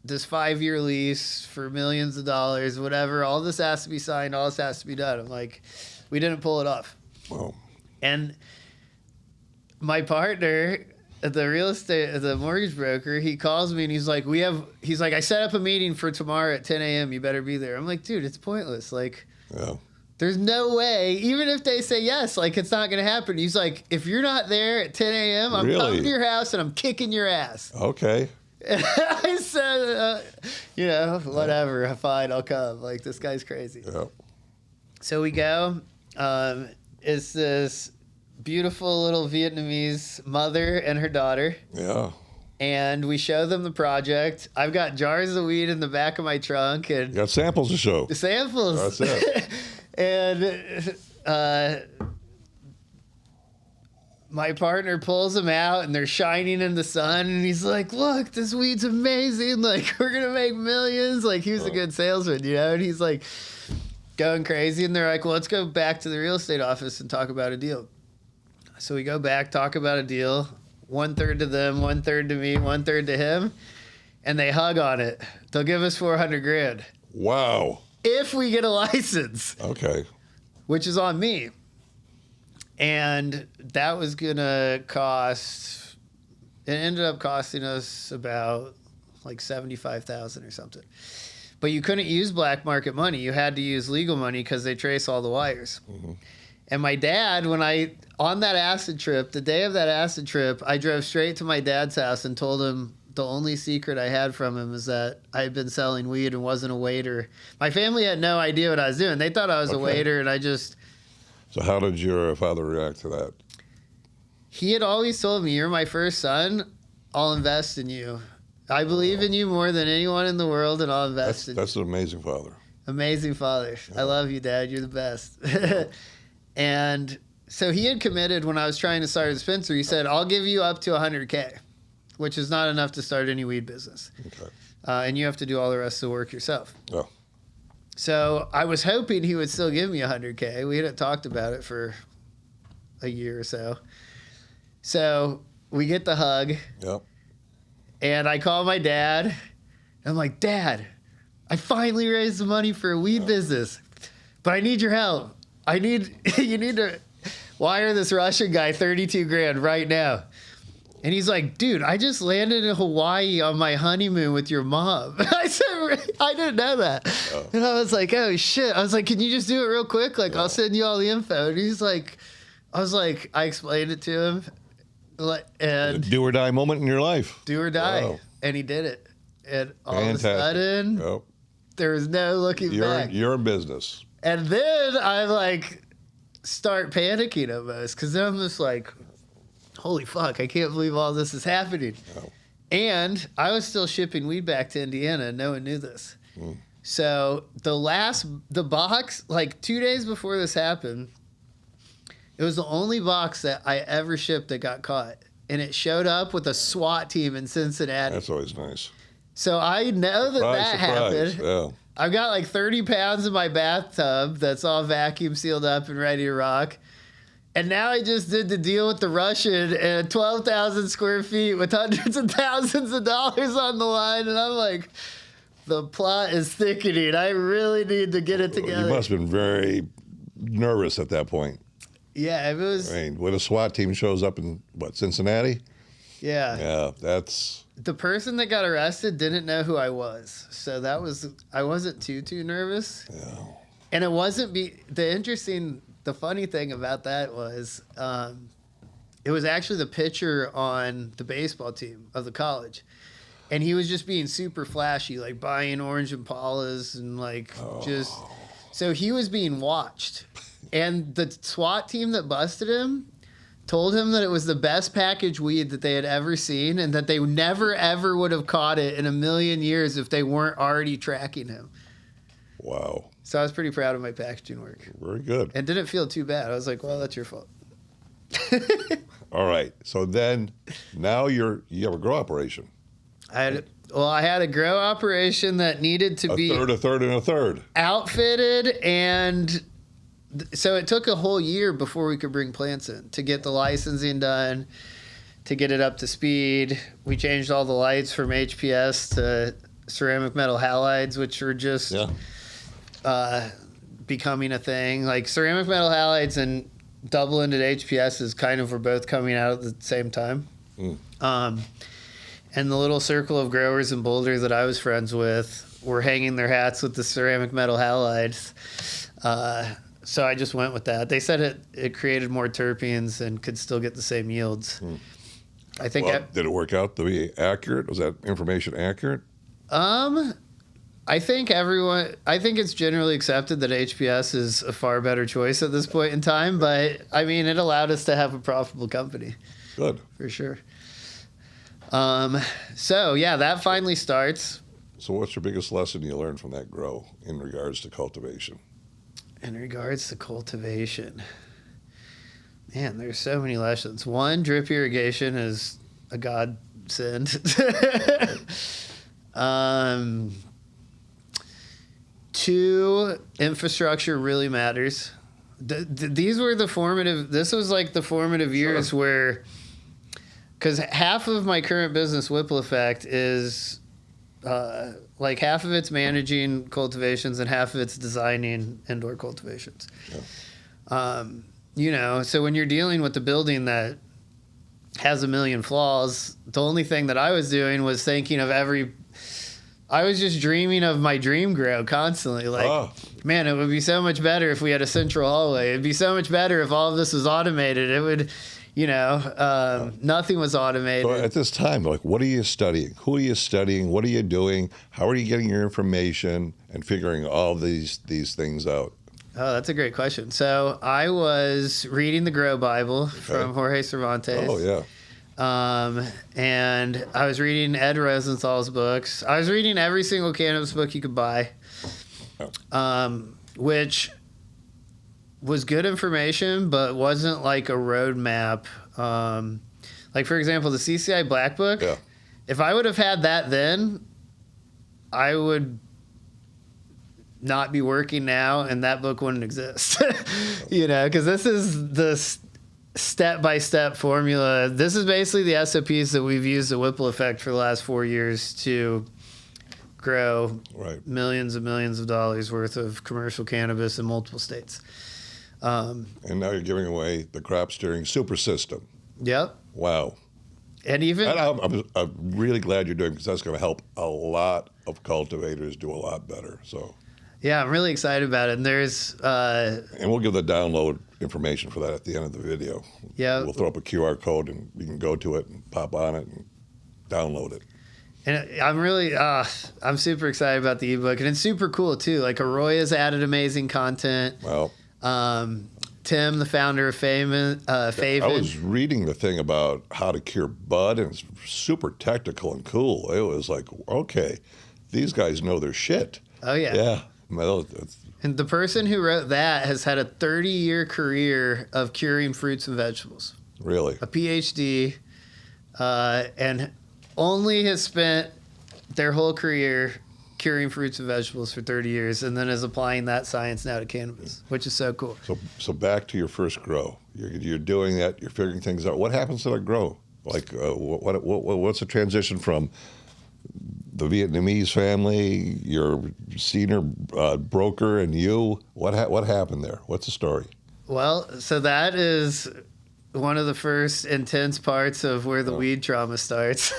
this 5-year lease for millions of dollars, whatever. All this has to be signed. All this has to be done. I'm like, we didn't pull it off.
Oh.
And my partner, the mortgage broker, he calls me and he's like, I set up a meeting for tomorrow at 10 a.m. You better be there. I'm like, dude, it's pointless. Like, there's no way, even if they say yes, like it's not going to happen. He's like, if you're not there at 10 a.m., I'm coming to your house and I'm kicking your ass.
Okay.
I said, whatever, fine, I'll come. Like, this guy's crazy.
Yeah.
So we go. It's this beautiful little Vietnamese mother and her daughter.
Yeah.
And we show them the project. I've got jars of weed in the back of my trunk. And
you got samples to show.
The samples.
That's it.
And my partner pulls them out and they're shining in the sun. And he's like, look, this weed's amazing. Like, we're going to make millions. Like, he was a good salesman, And he's like going crazy. And they're like, well, let's go back to the real estate office and talk about a deal. So we go back, talk about a deal. 1/3 to them, 1/3 to me, 1/3 to him. And they hug on it. They'll give us 400 grand.
Wow.
If we get a license.
Okay.
Which is on me. And that was going to it ended up costing us about like $75,000 or something. But you couldn't use black market money. You had to use legal money because they trace all the wires. Mm-hmm. And my dad, on that acid trip, the day of that acid trip, I drove straight to my dad's house and told him the only secret I had from him is that I had been selling weed and wasn't a waiter. My family had no idea what I was doing. They thought I was a waiter, and I just...
So how did your father react to that?
He had always told me, you're my first son, I'll invest in you. I believe in you more than anyone in the world, and I'll invest in you.
That's an amazing father.
Amazing father. Yeah. I love you, Dad. You're the best. And so he had committed when I was trying to start a dispensary. He said, I'll give you up to $100K, which is not enough to start any weed business. Okay. And you have to do all the rest of the work yourself. Oh. So I was hoping he would still give me $100K. We hadn't talked about it for a year or so. So we get the hug. Yep. And I call my dad. I'm like, Dad, I finally raised the money for a weed business, but I need your help. You need to wire this Russian guy 32 grand right now. And he's like, dude, I just landed in Hawaii on my honeymoon with your mom. I said, I didn't know that. Oh. And I was like, oh shit. I was like, can you just do it real quick? Like, I'll send you all the info. And he's like, I explained it to him. And
do or die moment in your life.
Do or die. Wow. And he did it. And all of a sudden, there was no looking back.
You're in business.
And then I like start panicking almost because then I'm just like, holy fuck, I can't believe all this is happening. Oh. And I was still shipping weed back to Indiana and no one knew this. Mm. So the box, like 2 days before this happened, it was the only box that I ever shipped that got caught. And it showed up with a SWAT team in Cincinnati.
That's always nice.
So I know that happened. Yeah. I've got like 30 pounds in my bathtub that's all vacuum sealed up and ready to rock. And now I just did the deal with the Russian and 12,000 square feet with hundreds of thousands of dollars on the line. And I'm like, the plot is thickening. I really need to get it together.
You must have been very nervous at that point.
Yeah, it was.
I mean, when a SWAT team shows up in, Cincinnati?
Yeah.
Yeah, that's...
The person that got arrested didn't know who I was. So I wasn't too nervous. Yeah. And it wasn't the funny thing about that was it was actually the pitcher on the baseball team of the college. And he was just being super flashy, like buying orange Impalas and like just... So he was being watched. And the SWAT team that busted him told him that it was the best packaged weed that they had ever seen and that they never, ever would have caught it in a million years if they weren't already tracking him.
Wow.
So I was pretty proud of my packaging work.
Very good.
And didn't feel too bad. I was like, well, that's your fault.
All right. So then now you have a grow operation.
I had a grow operation that needed to be
a third, and a third.
Outfitted, and so it took a whole year before we could bring plants in to get the licensing done, to get it up to speed. We changed all the lights from HPS to ceramic metal halides, which are just becoming a thing. Like ceramic metal halides and double-ended HPSs kind of were both coming out at the same time. And the little circle of growers in Boulder that I was friends with were hanging their hats with the ceramic metal halides. So I just went with that. They said it created more terpenes and could still get the same yields. I think.
Did it work out to be accurate? Was that information accurate?
I think it's generally accepted that HPS is a far better choice at this point in time, but I mean, it allowed us to have a profitable company.
Good.
For sure. So yeah, that finally starts.
So what's your biggest lesson you learned from that grow in regards to cultivation?
In regards to cultivation, man, there's so many lessons. One, drip irrigation is a godsend. Two, infrastructure really matters. These were this was like the formative years where, because half of my current business, Whipple Effect, is like half of it's managing cultivations and half of it's designing indoor cultivations. Yeah. So when you're dealing with the building that has a million flaws, the only thing that I was doing was thinking of I was just dreaming of my dream grow constantly. Like, man, it would be so much better if we had a central hallway. It'd be so much better if all of this was automated. It would, nothing was automated.
So at this time, like, what are you studying? Who are you studying? What are you doing? How are you getting your information and figuring all these things out?
Oh, that's a great question. So I was reading the Grow Bible from Jorge Cervantes.
Oh, yeah.
And I was reading Ed Rosenthal's books. I was reading every single cannabis book you could buy, which was good information, but wasn't like a roadmap. Like, for example, the CCI Black Book, if I would have had that then, I would not be working now, and that book wouldn't exist. Because this is the step-by-step formula. This is basically the SOPs that we've used at Whipple Effect for the last 4 years to grow millions and millions of dollars worth of commercial cannabis in multiple states.
And now you're giving away the crop steering super system.
Yep.
Wow.
And even
I'm really glad you're doing it, because that's going to help a lot of cultivators do a lot better. So.
Yeah, I'm really excited about it. And there's
and we'll give the download information for that at the end of the video.
Yeah.
We'll throw up a QR code and you can go to it and pop on it and download it.
And I'm super excited about the ebook, and it's super cool too. Like, Arroyo's added amazing content.
Well,
Tim, the founder of Faven.
I was reading the thing about how to cure bud, and it's super technical and cool. It was like, okay, these guys know their shit.
Oh yeah.
Yeah.
And the person who wrote that has had a 30-year career of curing fruits and vegetables.
Really?
A PhD, and only has spent their whole career curing fruits and vegetables for 30 years, and then is applying that science now to cannabis, which is so cool.
So back to your first grow. You're doing that. You're figuring things out. What happens to that grow? Like, what's the transition from the Vietnamese family, your senior broker, and you? What happened there? What's the story?
Well, so that is one of the first intense parts of where the weed trauma starts.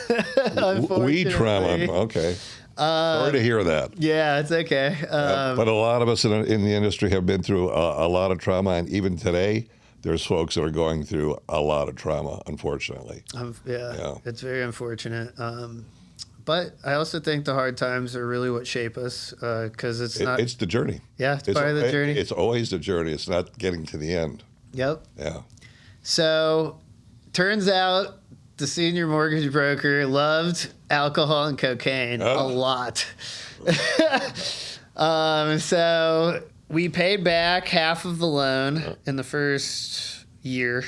Weed trauma, okay. Sorry to hear that.
Yeah, it's okay.
But a lot of us in the industry have been through a lot of trauma, and even today, there's folks that are going through a lot of trauma, unfortunately.
Yeah, it's very unfortunate. But I also think the hard times are really what shape us, because it's
the journey.
Yeah, it's part of the journey.
It's always the journey. It's not getting to the end.
Yep.
Yeah.
So, turns out the senior mortgage broker loved alcohol and cocaine a lot. So we paid back half of the loan in the first year.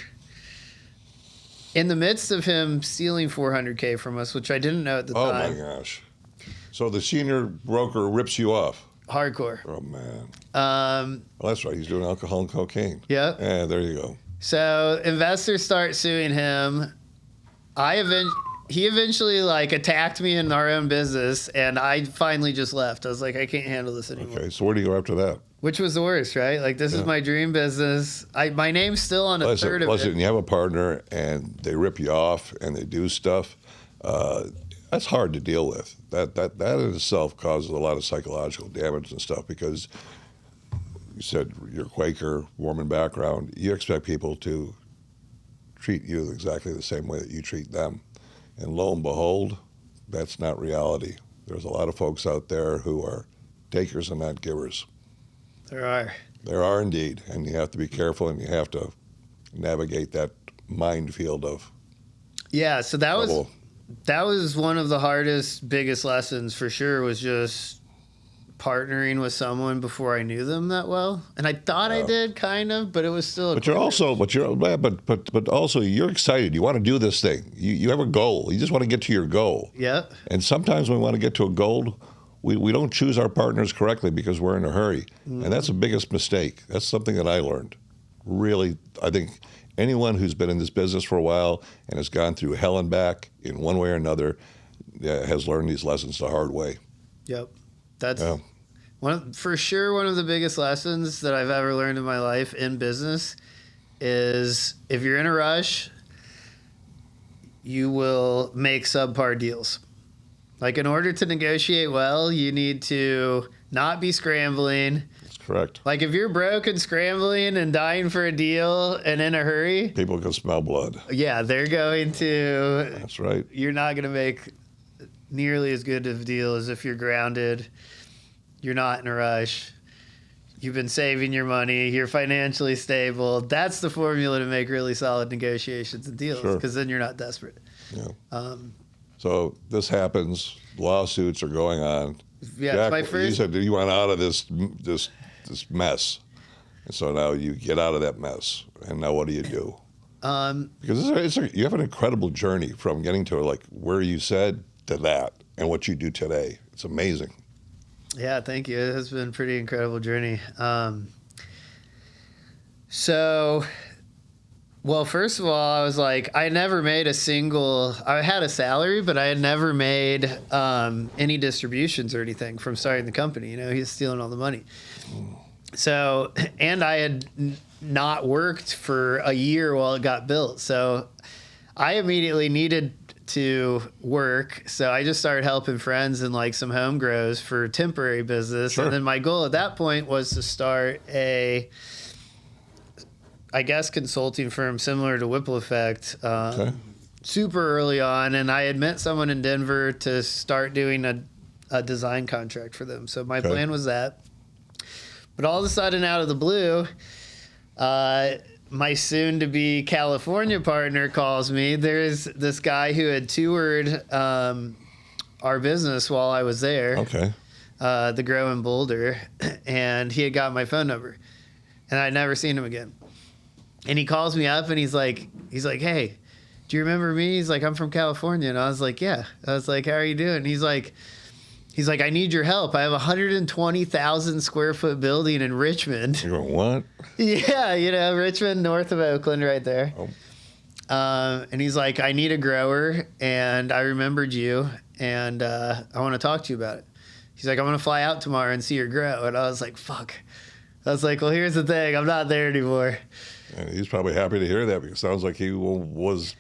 In the midst of him stealing $400K from us, which I didn't know at the time.
Oh my gosh! So the senior broker rips you off.
Hardcore.
Oh man. Well, that's right. He's doing alcohol and cocaine.
Yeah.
Yeah. There you go.
So investors start suing him. He eventually like attacked me in our own business, and I finally just left. I was like, I can't handle this anymore.
Okay. So where do you go after that?
Which was the worst, right? Like, this is my dream business. My name's still on a third of it.
Listen, you have a partner and they rip you off and they do stuff. That's hard to deal with. That in itself causes a lot of psychological damage and stuff, because you said you're Quaker, Mormon background. You expect people to treat you exactly the same way that you treat them. And lo and behold, that's not reality. There's a lot of folks out there who are takers and not givers.
There are.
There are indeed, and you have to be careful, and you have to navigate that minefield of.
Yeah, so that was one of the hardest, biggest lessons for sure. Was just partnering with someone before I knew them that well, and I thought I did kind of, but it was still. But
also you're excited. You want to do this thing. You have a goal. You just want to get to your goal.
Yeah.
And sometimes when we want to get to a goal, we don't choose our partners correctly because we're in a hurry. Mm-hmm. And that's the biggest mistake. That's something that I learned. Really, I think anyone who's been in this business for a while and has gone through hell and back in one way or another has learned these lessons the hard way.
Yep. That's for sure one of the biggest lessons that I've ever learned in my life in business is if you're in a rush, you will make subpar deals. Like, in order to negotiate well, you need to not be scrambling.
That's correct.
Like, if you're broke and scrambling and dying for a deal and in a hurry,
people can smell blood.
Yeah, they're going to.
That's right.
You're not going to make nearly as good of a deal as if you're grounded. You're not in a rush. You've been saving your money. You're financially stable. That's the formula to make really solid negotiations and deals, because then you're not desperate.
Yeah. So this happens. Lawsuits are going on.
Yeah,
Jack,
my first.
You said you want out of this mess, and so now you get out of that mess. And now what do you do? Because you have an incredible journey from getting to like where you said to that, and what you do today. It's amazing.
Yeah, thank you. It has been a pretty incredible journey. Well, first of all, I was like, I never made I had a salary, but I had never made any distributions or anything from starting the company. You know, he's stealing all the money. So, and I had not worked for a year while it got built. So I immediately needed to work. So I just started helping friends and like some home grows for temporary business.
Sure.
And then my goal at that point was to start I guess consulting firm similar to Whipple Effect, super early on. And I had met someone in Denver to start doing a design contract for them. So my plan was that. But all of a sudden, out of the blue, my soon-to-be California partner calls me. There's this guy who had toured our business while I was there, the Grow in Boulder, and he had got my phone number. And I'd never seen him again. And he calls me up and he's like, hey, do you remember me? He's like, I'm from California. And I was like, yeah. I was like, how are you doing? He's like, I need your help. I have a 120,000 square foot building in Richmond.
You're going, what?
Yeah, Richmond, north of Oakland, right there. Oh. And he's like, I need a grower, and I remembered you, and I want to talk to you about it. He's like, I'm going to fly out tomorrow and see your grow. And I was like, fuck. I was like, well, here's the thing. I'm not there anymore.
And he's probably happy to hear that, because it sounds like he was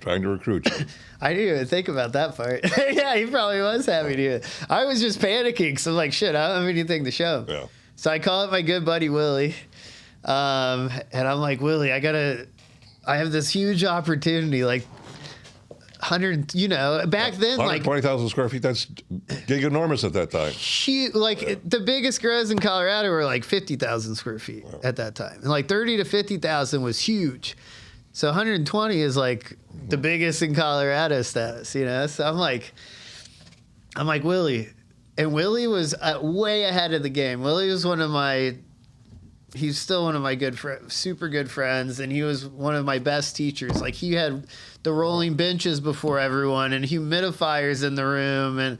trying to recruit you.
I didn't even think about that part. Yeah, he probably was happy to hear it. I was just panicking, so I'm like, shit, I don't have anything to show.
Yeah.
So I call up my good buddy Willie, and I'm like, Willie, I have this huge opportunity. Like, 100, you know, back then, like
120,000 square feet, that's giganormous at that time.
huge, like the biggest grows in Colorado were like 50,000 square feet at that time. And like 30 to 50,000 was huge. So 120 is like the biggest in Colorado status, you know? So I'm like Willie. And Willie was way ahead of the game. Willie was he's still one of my super good friends, and he was one of my best teachers. Like, he had the rolling benches before everyone, and humidifiers in the room, and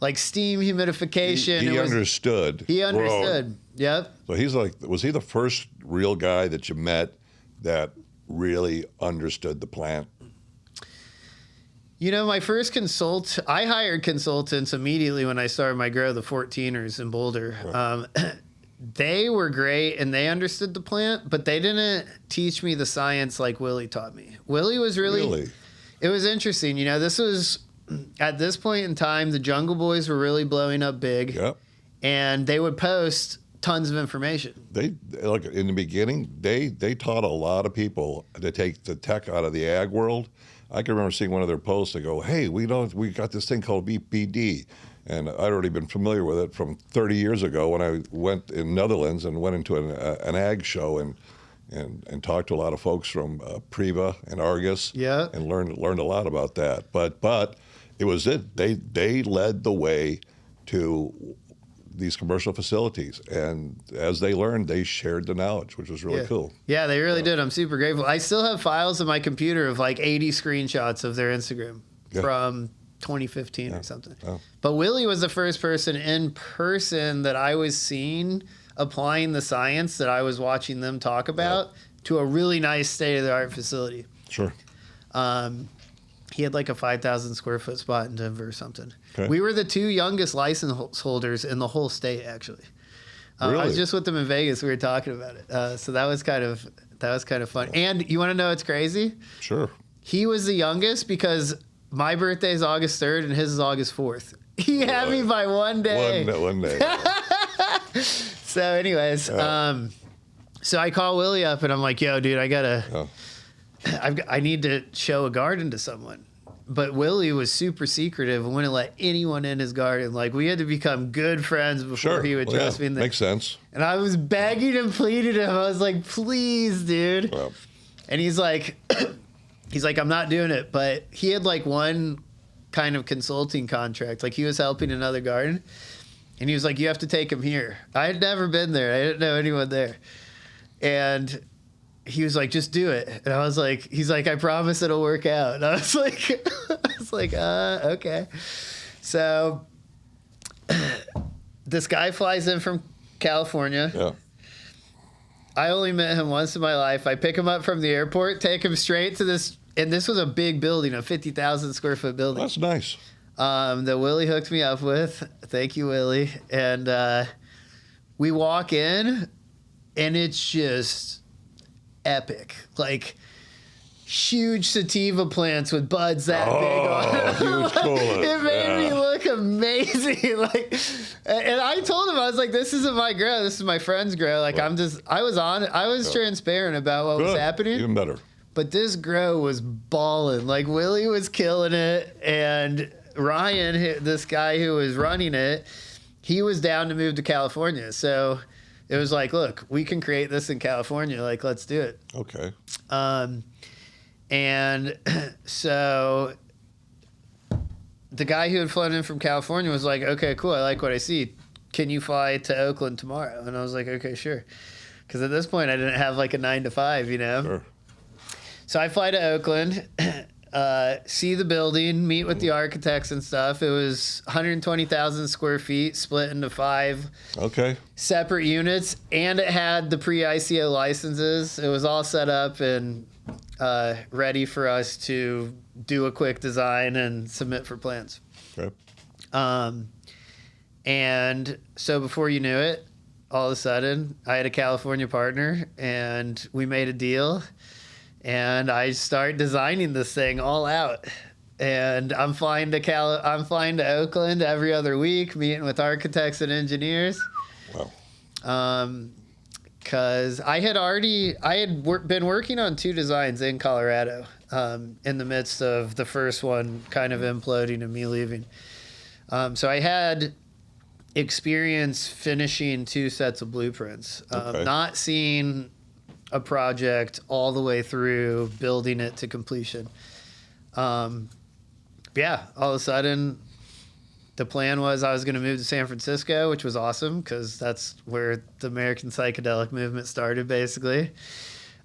like steam humidification.
He understood.
He understood. Yep.
So he's like, was he the first real guy that you met that really understood the plant?
You know, my first I hired consultants immediately when I started my grow, the 14ers in Boulder. Right. They were great and they understood the plant, but they didn't teach me the science like Willie taught me. Willie was really? It was interesting. You know, this was, at this point in time, the Jungle Boys were really blowing up big.
Yep.
And they would post tons of information.
They, like, in the beginning, they taught a lot of people to take the tech out of the ag world. I can remember seeing one of their posts and go, hey, we got this thing called BPD. And I'd already been familiar with it from 30 years ago when I went in Netherlands and went into an ag show and talked to a lot of folks from Priva and Argus.
Yeah.
And learned a lot about that. But it was it. They led the way to these commercial facilities, and as they learned, they shared the knowledge, which was really cool.
Yeah, they really did. I'm super grateful. I still have files in my computer of like 80 screenshots of their Instagram from 2015 or something. Oh. But Willie was the first person in person that I was seeing applying the science that I was watching them talk about to a really nice state-of-the-art facility.
Sure.
He had like a 5,000 square foot spot in Denver or something. Okay. We were the 2 youngest license holders in the whole state, actually.
Really?
I was just with them in Vegas. We were talking about it. So that was kind of fun. And you want to know what's crazy?
Sure.
He was the youngest because my birthday is August 3rd and his is August 4th. He had me by one day.
One day.
So anyways, so I call Willie up and I'm like, yo, dude, I need to show a garden to someone. But Willie was super secretive and wouldn't let anyone in his garden. Like, we had to become good friends before he would trust me in there.
Makes sense.
And I was begging and pleading him. I was like, please, dude. Well. And he's like, I'm not doing it. But he had like one kind of consulting contract. Like, he was helping another garden. And he was like, you have to take him here. I had never been there. I didn't know anyone there. And he was like, just do it. And I was like, he's like, I promise it'll work out. And I was like, okay. So this guy flies in from California. Yeah. I only met him once in my life. I pick him up from the airport, take him straight to this, and this was a big building, a 50,000 square foot building.
That's nice.
That Willie hooked me up with. Thank you, Willie. And we walk in, and it's just epic. Like, huge sativa plants with buds that big on them.
Huge coolers.
It made me look amazing. Like, and I told him, I was like, this isn't my grow, this is my friend's grow. Like, I was transparent about what was happening.
Even better.
But this grow was balling. Like, Willie was killing it, and Ryan, this guy who was running it, he was down to move to California. So it was like, look, we can create this in California. Like, let's do it.
Okay.
And so the guy who had flown in from California was like, okay, cool. I like what I see. Can you fly to Oakland tomorrow? And I was like, okay, sure. Because at this point, I didn't have like a 9 to 5, you know?
Sure.
So I fly to Oakland, see the building, meet with the architects and stuff. It was 120,000 square feet, split into 5 separate units, and it had the pre-ICO licenses. It was all set up and ready for us to do a quick design and submit for plans.
Okay.
And so before you knew it, all of a sudden, I had a California partner, and we made a deal. And I start designing this thing all out. And I'm flying to Oakland every other week, meeting with architects and engineers.
Wow.
Because I had been working on 2 designs in Colorado. in the midst of the first one kind of imploding and me leaving. So I had experience finishing 2 sets of blueprints, not seeing a project all the way through, building it to completion. Yeah, all of a sudden, the plan was I was going to move to San Francisco, which was awesome because that's where the American psychedelic movement started, basically.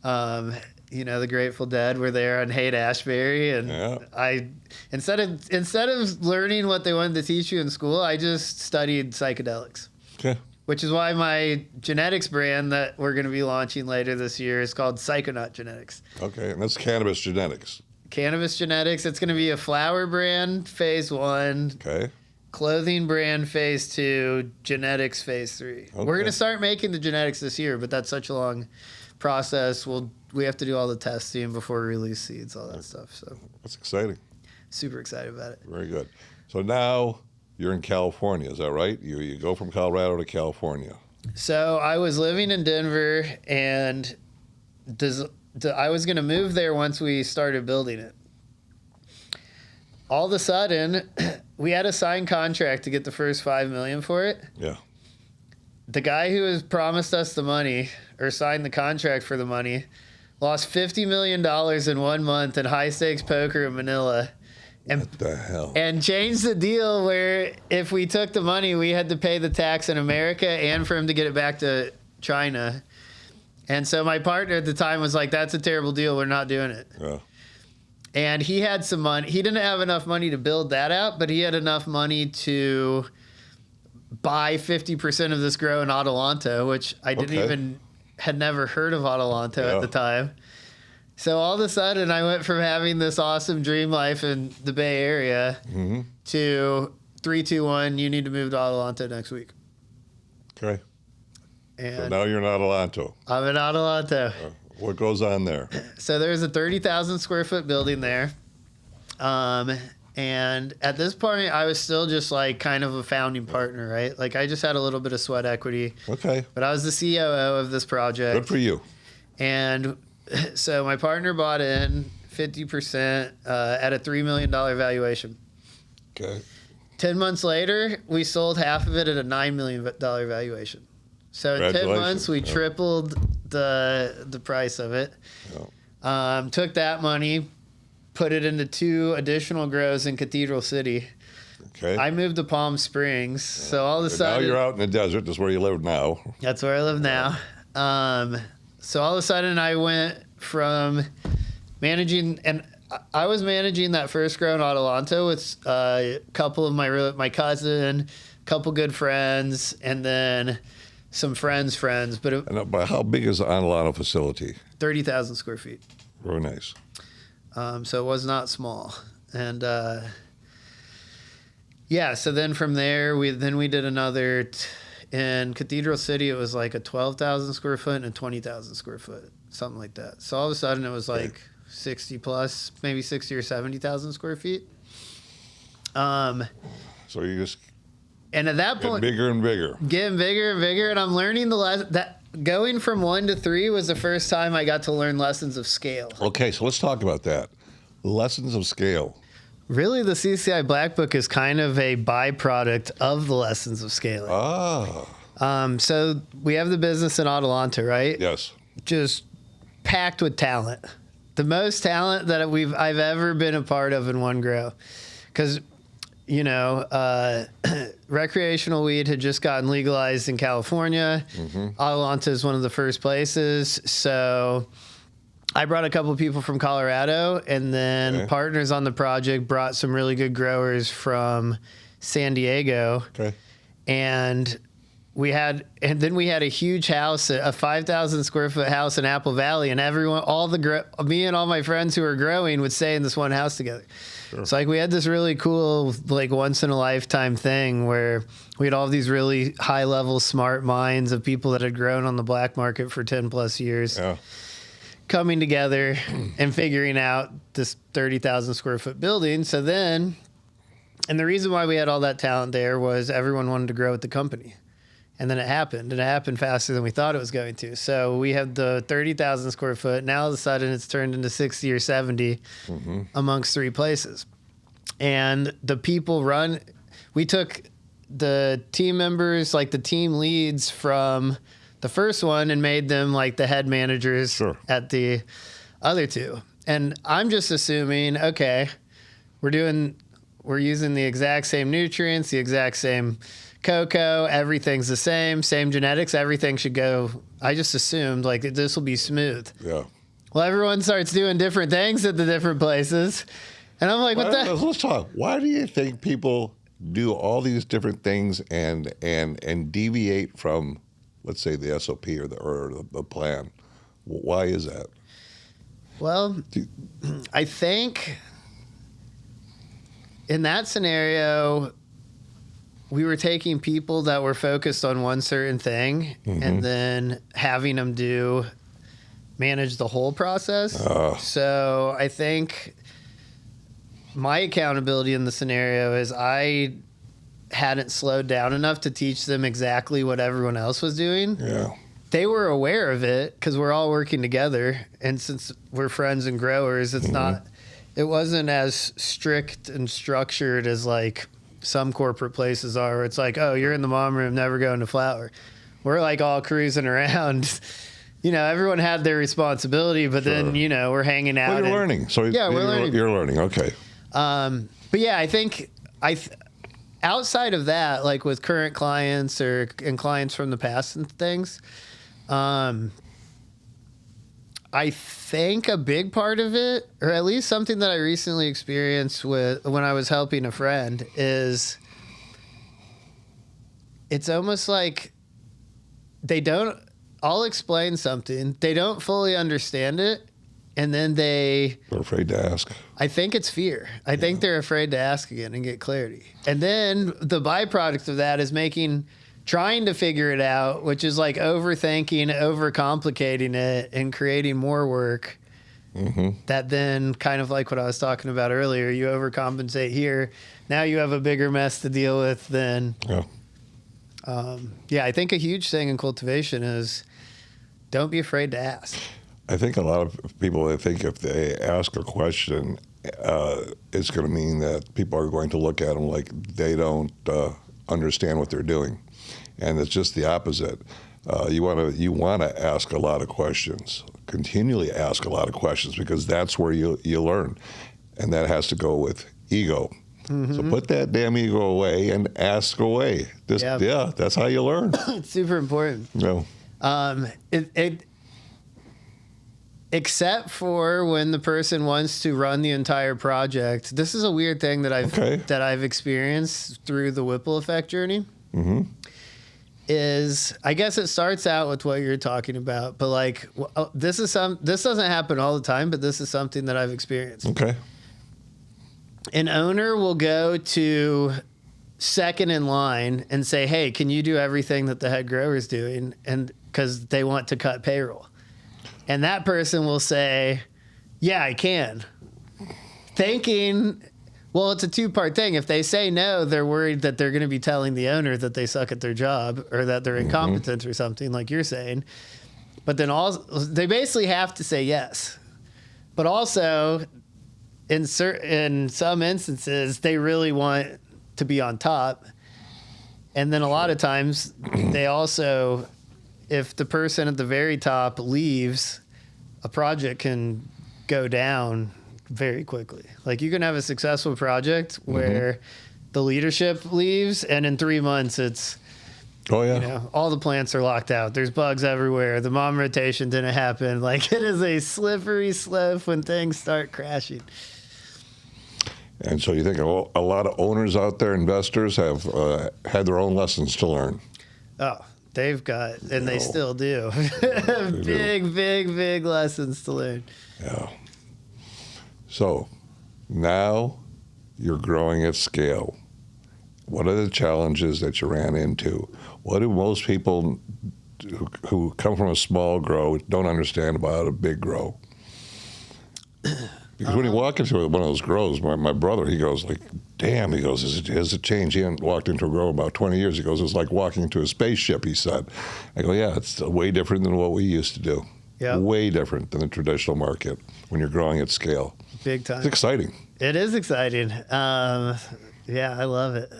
The Grateful Dead were there on Haight-Ashbury, and I instead of learning what they wanted to teach you in school, I just studied psychedelics.
Okay.
Which is why my genetics brand that we're going to be launching later this year is called Psychonaut Genetics.
Okay, and that's Cannabis Genetics.
Cannabis Genetics. It's going to be a flower brand, phase 1.
Okay.
Clothing brand, phase 2. Genetics, phase 3. Okay. We're going to start making the genetics this year, but that's such a long process. We have to do all the testing before we release seeds, all that stuff. So
that's exciting.
Super excited about it.
Very good. So now you're in California, is that right? You go from Colorado to California.
So I was living in Denver, and I was going to move there once we started building it. All of a sudden, we had a signed contract to get the first $5 million for it.
Yeah.
The guy who has promised us the money or signed the contract for the money lost $50 million in 1 month in high stakes poker in Manila. And,
what the hell? And
changed the deal where if we took the money, we had to pay the tax in America and for him to get it back to China. And so my partner at the time was like, that's a terrible deal. We're not doing it.
Yeah.
And he had some money. He didn't have enough money to build that out, but he had enough money to buy 50% of this grow in Adelanto, which I had never heard of Adelanto at the time. So all of a sudden, I went from having this awesome dream life in the Bay Area to 3, 2, 1, you need to move to Adelanto next week.
Okay.
And
so now you're in Adelanto.
I'm in Adelanto.
What goes on there?
So there's a 30,000 square foot building there. And at this point, I was still just like kind of a founding partner, right? Like I just had a little bit of sweat equity.
Okay.
But I was the COO of this project.
Good for you.
And so my partner bought in 50% at a $3 million valuation.
Okay.
10 months later, we sold half of it at a $9 million valuation. So in 10 months, we tripled the price of it. Yeah. Took that money, put it into 2 additional grows in Cathedral City.
Okay.
I moved to Palm Springs. So all of a sudden...
Now you're out in the desert. That's where you live now.
That's where I live now. So all of a sudden, I went from managing... And I was managing that first grow in Adelanto with a couple of my cousin, a couple good friends, and then some friends. But
how big is the Adelanto facility?
30,000 square feet.
Very nice.
So it was not small. And so then from there, we did another... In Cathedral City, it was like a 12,000 square foot and a 20,000 square foot, something like that. So all of a sudden, it was like 60 plus, maybe 60 or 70,000 square feet. So
you just
and at that point,
bigger and bigger,
getting bigger and bigger, and I'm learning that going from 1 to 3 was the first time I got to learn lessons of scale.
Okay, so let's talk about that. Lessons of scale.
Really, the CCI Black Book is kind of a byproduct of the lessons of scaling. So we have the business in Adelanto, right?
Yes. Just
packed with talent. The most talent that I've ever been a part of in one grow. Because, recreational weed had just gotten legalized in California. Adelanto is one of the first places. So I brought a couple of people from Colorado, and then partners on the project brought some really good growers from San Diego.
Okay.
And then we had a huge house, a 5,000 square foot house in Apple Valley, and me and all my friends who were growing would stay in this one house together. Sure. So we had this really cool, once in a lifetime thing where we had all these really high level, smart minds of people that had grown on the black market for 10 plus years.
Yeah.
Coming together and figuring out this 30,000 square foot building. So then, and the reason why we had all that talent there was everyone wanted to grow with the company. And then it happened, and it happened faster than we thought it was going to. So we have the 30,000 square foot. Now all of a sudden it's turned into 60 or 70 amongst 3 places. And the people we took the team members, like the team leads from the first one, and made them like the head managers at the other 2. And I'm just assuming, okay, we're using the exact same nutrients, the exact same cocoa, everything's the same genetics, everything should go. I just assumed like this will be smooth.
Yeah.
Well, everyone starts doing different things at the different places. And I'm like,
Let's talk. Why do you think people do all these different things and deviate from, let's say, the SOP or the plan? Why is that?
Well, I think in that scenario, we were taking people that were focused on one certain thing and then having them manage the whole process. So I think my accountability in the scenario is I hadn't slowed down enough to teach them exactly what everyone else was doing.
Yeah.
They were aware of it because we're all working together. And since we're friends and growers, it wasn't as strict and structured as like some corporate places are, where it's like, oh, you're in the mom room, never going to flower. We're like all cruising around. Everyone had their responsibility, but then, we're hanging out.
Well, you're learning. So
yeah, we're learning.
You're learning. Okay.
But yeah, I think outside of that, like with current clients and clients from the past and things, I think a big part of it, or at least something that I recently experienced when I was helping a friend, is it's almost like I'll explain something, they don't fully understand it, and then they're
afraid to ask.
I think it's fear. I think they're afraid to ask again and get clarity. And then the byproduct of that is trying to figure it out, which is like overthinking, overcomplicating it, and creating more work. That then, kind of like what I was talking about earlier, you overcompensate here. Now you have a bigger mess to deal with than. I think a huge thing in cultivation is don't be afraid to ask.
I think a lot of people think if they ask a question, it's going to mean that people are going to look at them like they don't understand what they're doing. And it's just the opposite. You want to ask a lot of questions, continually ask a lot of questions, because that's where you learn, and that has to go with ego. So put that damn ego away and ask away. That's how you learn.
It's super important.
No.
Except for when the person wants to run the entire project. This is a weird thing that I've experienced through the Whipple effect journey. Is I guess it starts out with what you're talking about, but like this doesn't happen all the time, but this is something that I've experienced.
Okay.
An owner will go to second in line and say, "Hey, can you do everything that the head grower is doing?" And because they want to cut payroll, and that person will say, "Yeah, I can," thinking. Well, it's a 2-part thing. If they say no, they're worried that they're going to be telling the owner that they suck at their job or that they're incompetent or something, like you're saying. But then they basically have to say yes. But also, in some instances, they really want to be on top. And then a lot of times, they also, if the person at the very top leaves, a project can go down very quickly. Like you can have a successful project where the leadership leaves, and in 3 months it's all the plants are locked out. There's bugs everywhere. The mom rotation didn't happen. Like it is a slippery slope when things start crashing.
And so you think a lot of owners out there, investors, have had their own lessons to learn.
Oh, they've got, and they still do. Big lessons to learn.
Yeah. So now you're growing at scale. What are the challenges that you ran into? What do most people who come from a small grow don't understand about a big grow? Because when you walk into one of those grows, my brother, he goes like, damn, he goes, has it changed? He hadn't walked into a grow about 20 years. He goes, it's like walking into a spaceship, he said. I go, yeah, it's way different than what we used to do.
Yeah.
Way different than the traditional market when you're growing at scale.
Big time.
It's exciting.
It is exciting. Yeah, I love it.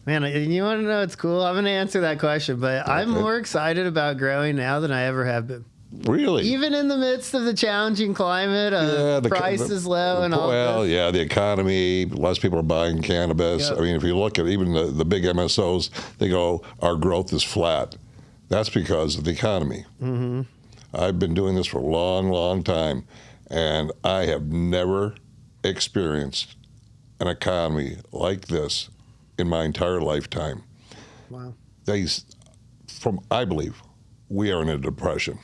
Man, you want to know what's cool? I'm going to answer that question, but I'm more excited about growing now than I ever have been.
Really?
Even in the midst of the challenging climate, prices low and all
well,
this.
yeah, the economy, less people are buying cannabis.
Yep.
I mean, if you look at even the big MSOs, they go, our growth is flat. That's because of the economy.
Mm-hmm.
I've been doing this for a long, long time, and I have never experienced an economy like this in my entire lifetime.
Wow.
I believe we are in a depression.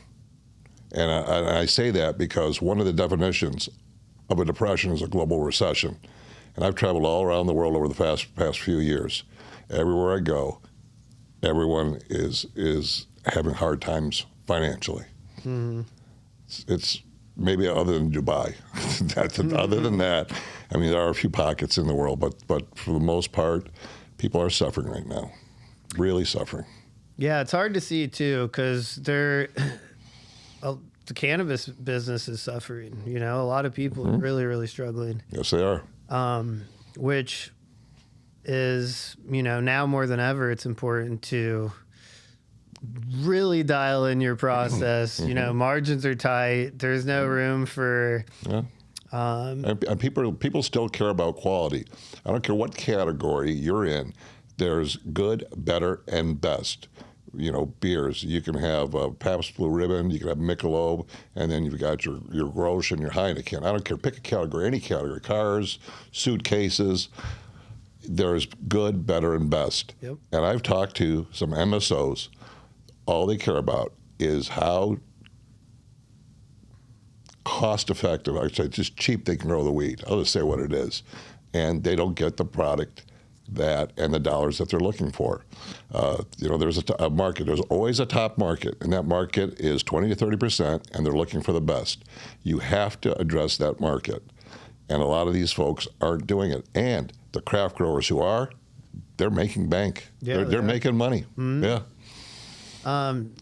And I say that because one of the definitions of a depression is a global recession. And I've traveled all around the world over the past few years. Everywhere I go, everyone is having hard times financially. Mm-hmm. It's maybe other than Dubai. Other than that, I mean, there are a few pockets in the world, but for the most part, people are suffering right now, really suffering.
Yeah, it's hard to see too, because the cannabis business is suffering. You know, a lot of people are really, really struggling.
Yes, they are.
Which is, you know, now more than ever, it's important to really dial in your process. You know, margins are tight. There's no room for.
Yeah. And people still care about quality. I don't care what category you're in. There's good, better, and best. You know, beers. You can have Pabst Blue Ribbon, you can have Michelob, and then you've got your Grolsch and your Heineken. I don't care. Pick a category, any category. Cars, suitcases. There's good, better, and best.
Yep.
And I've talked to some MSOs. All they care about is how cost-effective, I'd say just cheap they can grow the weed. I'll just say what it is. And they don't get the product and the dollars that they're looking for. You know, there's a market. There's always a top market, and that market is 20 to 30%, and they're looking for the best. You have to address that market, and a lot of these folks aren't doing it. And the craft growers who are, they're making bank.
Yeah,
they're making money. Mm-hmm. Yeah.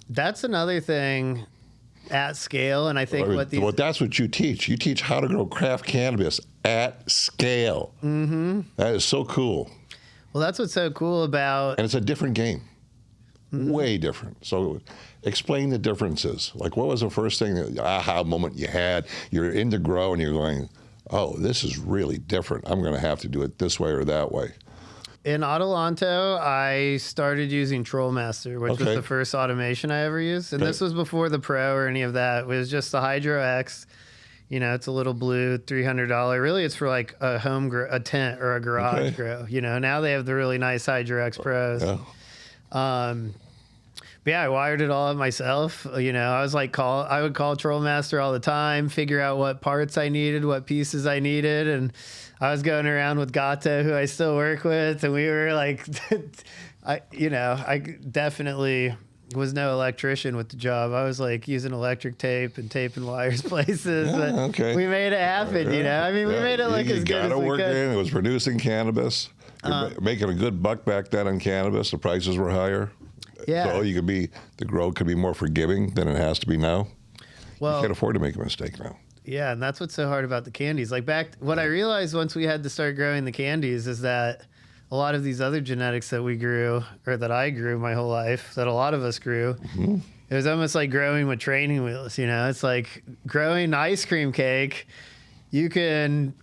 That's another thing at scale, and I think
that's what you teach. You teach how to grow craft cannabis at scale. Mm-hmm. That is so cool.
Well, that's what's so cool about...
And it's a different game. Mm-hmm. Way different. So explain the differences. Like, what was the first thing, the aha moment you had? You're in the grow and you're going, oh, this is really different. I'm going to have to do it this way or that way.
In Adelanto, I started using Trollmaster, which was the first automation I ever used. And this was before the Pro or any of that. It was just the Hydro X. You know, it's a little blue, $300. Really, it's for like a home a tent or a garage grow. You know, now they have the really nice Hydro X Pros. Yeah. But yeah, I wired it all up myself. You know, I would call Trollmaster all the time, figure out what parts I needed, what pieces I needed, and I was going around with Gato, who I still work with, and we were like, I definitely was no electrician with the job. I was like using electric tape and taping wires places.
Yeah,
we made it happen, you know? I mean, we made it look as good as we could.
It was producing cannabis. You're making a good buck back then on cannabis. The prices were higher.
Yeah.
So the grow could be more forgiving than it has to be now. Well, you can't afford to make a mistake now.
Yeah, and that's what's so hard about the candies. Like what I realized once we had to start growing the candies is that a lot of these other genetics that we grew, or that I grew my whole life, that a lot of us grew, it was almost like growing with training wheels, you know? It's like growing ice cream cake. You can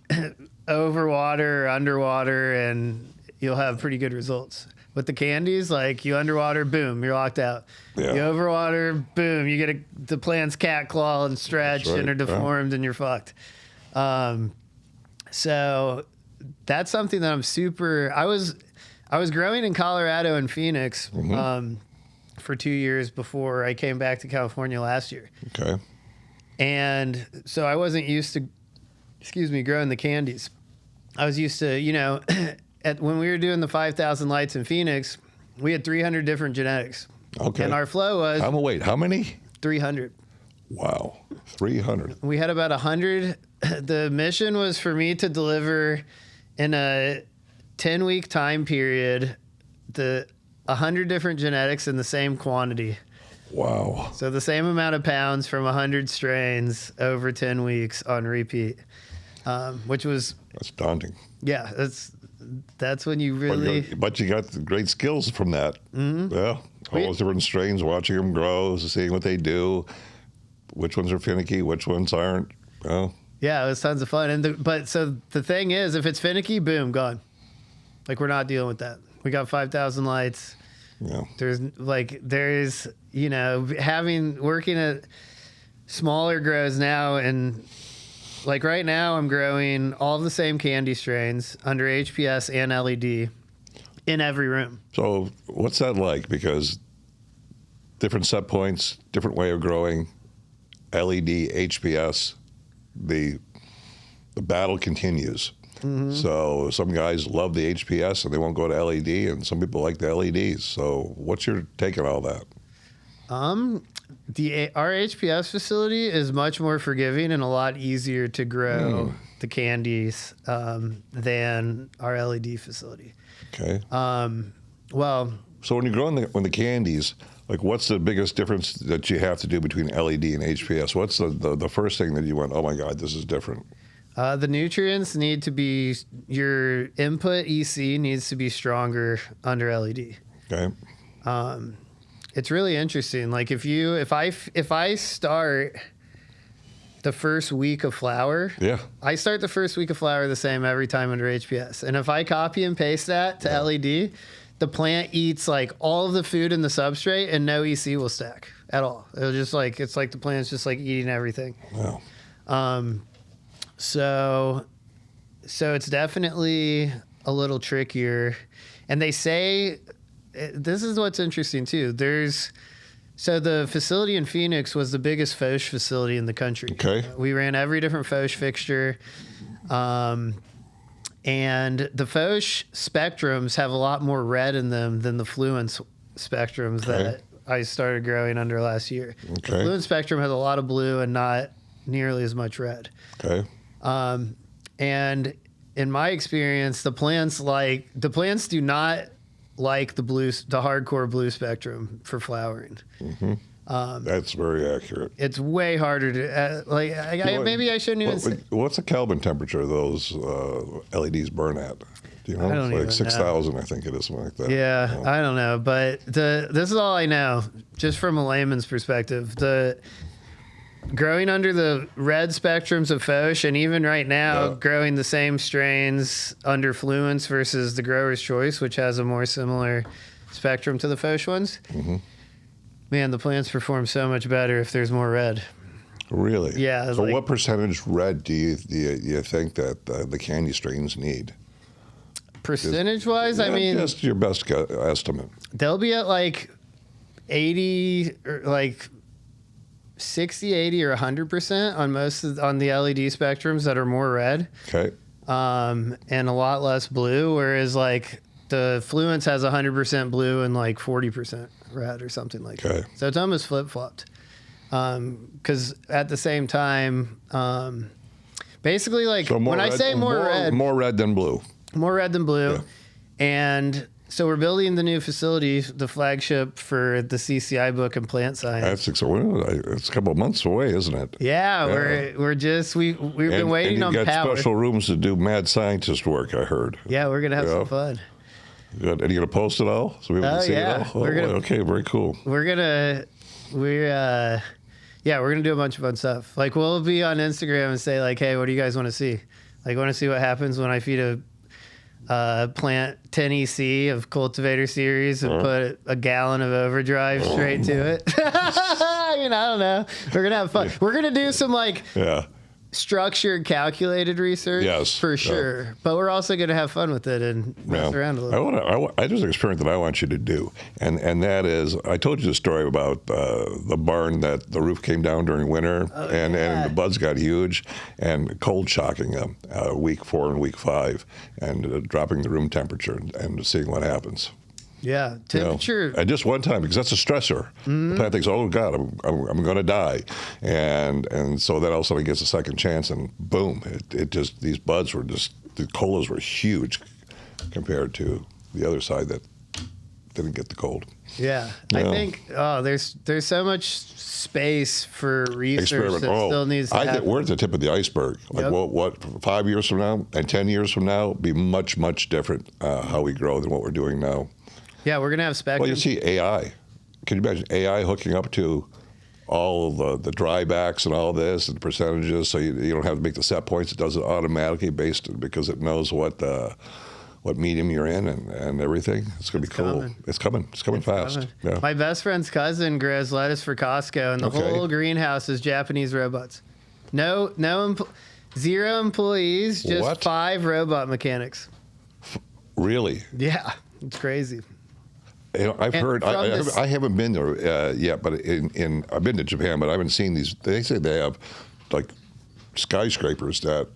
overwater or underwater, and you'll have pretty good results. With the candies, like you underwater, boom, you're locked out. Yeah. You overwater, boom, you get the plant's cat claw and stretched and are deformed, and you're fucked. So that's something that I was growing in Colorado and Phoenix for 2 years before I came back to California last year.
Okay.
And so I wasn't used to, growing the candies. I was used to, you know, when we were doing the 5,000 lights in Phoenix, we had 300 different genetics.
Okay.
And our flow was...
How many?
300.
Wow. 300.
We had about 100 the mission was for me to deliver in a 10-week time period 100 different genetics in the same quantity.
Wow.
So the same amount of pounds from 100 strains over 10 weeks on repeat, which was...
That's daunting.
Yeah, that's when you really...
But you got the great skills from that. Mm-hmm. Yeah. All those different strains, watching them grow, seeing what they do, which ones are finicky, which ones aren't. Well,
yeah, it was tons of fun. But the thing is, if it's finicky, boom, gone. Like, we're not dealing with that. We got 5,000 lights.
yeah.
There's, you know, working at smaller grows now, and like right now I'm growing all the same candy strains under HPS and LED in every room.
So what's that like? Because different set points, different way of growing, LED, HPS, the battle continues. Mm-hmm. So some guys love the HPS and they won't go to LED, and some people like the LEDs. So what's your take on all that?
Our HPS facility is much more forgiving and a lot easier to grow the candies than our LED facility.
Okay.
Well,
so when you're growing the candies, like, what's the biggest difference that you have to do between LED and HPS? What's the first thing that you went, oh my God, this is different?
The nutrients need to be, your input EC needs to be stronger under LED.
Okay.
It's really interesting. Like, if I start the first week of flower,
yeah,
I start the first week of flower the same every time under HPS. And if I copy and paste that to LED, the plant eats like all of the food in the substrate and no EC will stack at all. It'll just like, it's like the plant's just like eating everything.
Wow.
So it's definitely a little trickier. And they say, this is what's interesting too. So the facility in Phoenix was the biggest fauche facility in the country.
Okay.
We ran every different fauche fixture. And the fauche spectrums have a lot more red in them than the fluence spectrums that I started growing under last year.
Okay.
The fluence spectrum has a lot of blue and not nearly as much red.
Okay.
And in my experience, the plants do not like the hardcore blue spectrum for flowering.
Mm-hmm. That's very accurate.
It's way harder to maybe I shouldn't even say.
What's the Kelvin temperature those LEDs burn at? Do you know?
I don't
it's like
even
6,000, I think it is, something like that.
Yeah, I don't know, but this is all I know, just from a layman's perspective. The growing under the red spectrums of fauche, and even right now, growing the same strains under fluence versus the grower's choice, which has a more similar spectrum to the fauche ones. Mm-hmm. Man, the plants perform so much better if there's more red.
Really?
Yeah.
So what percentage red do you think that the candy strains need?
Percentage-wise, I mean...
Just your best estimate.
They'll be at like 80, or like 60, 80, or 100% on the LED spectrums that are more red.
Okay.
And a lot less blue, whereas like the fluence has 100% blue and like 40% red or something like that. So it's almost flip-flopped. Because at the same time, basically, like, so when I say more red...
More red than blue.
More red than blue. Yeah. And so we're building the new facility, the flagship for the CCI book and plant science.
It's a couple of months away, isn't it?
Yeah, we've been waiting on power.
And you've got special rooms to do mad scientist work, I heard.
Yeah, we're going to have some fun.
Good. And you're going to post it all so people can see it all? Okay, very cool.
We're going to do a bunch of fun stuff. Like, we'll be on Instagram and say, like, hey, what do you guys want to see? Like, want to see what happens when I feed a plant 10 EC of cultivator series and put a gallon of overdrive straight to it? I mean, I don't know. We're going to have fun. We're going to do some, like... structured, calculated research, for sure. But we're also going to have fun with it and mess around a little.
There's an experiment that I want you to do, and that is, I told you the story about the barn that the roof came down during winter, and the buds got huge, and cold shocking them week 4 and week 5, and dropping the room temperature and seeing what happens.
Yeah, temperature.
And just one time, because that's a stressor. The plant thinks, "Oh God, I'm going to die," and so then all of a sudden it gets a second chance, and boom! It just, these buds were just, the colas were huge compared to the other side that didn't get the cold.
Yeah, I think there's so much space for research that still needs to happen.
I think we're at the tip of the iceberg. Like what 5 years from now and 10 years from now, be much different how we grow than what we're doing now.
Yeah, we're gonna have spectrum.
Well, you see AI. Can you imagine AI hooking up to all the drybacks and all this and percentages, so you don't have to make the set points. It does it automatically because it knows what medium you're in and everything. It's going to be cool. It's coming fast. Yeah.
My best friend's cousin grows lettuce for Costco, and the whole greenhouse is Japanese robots. Zero employees, just 5 robot mechanics.
Really?
Yeah, it's crazy.
You know, I've heard. I haven't been there yet, but I've been to Japan, but I haven't seen these. They say they have like skyscrapers that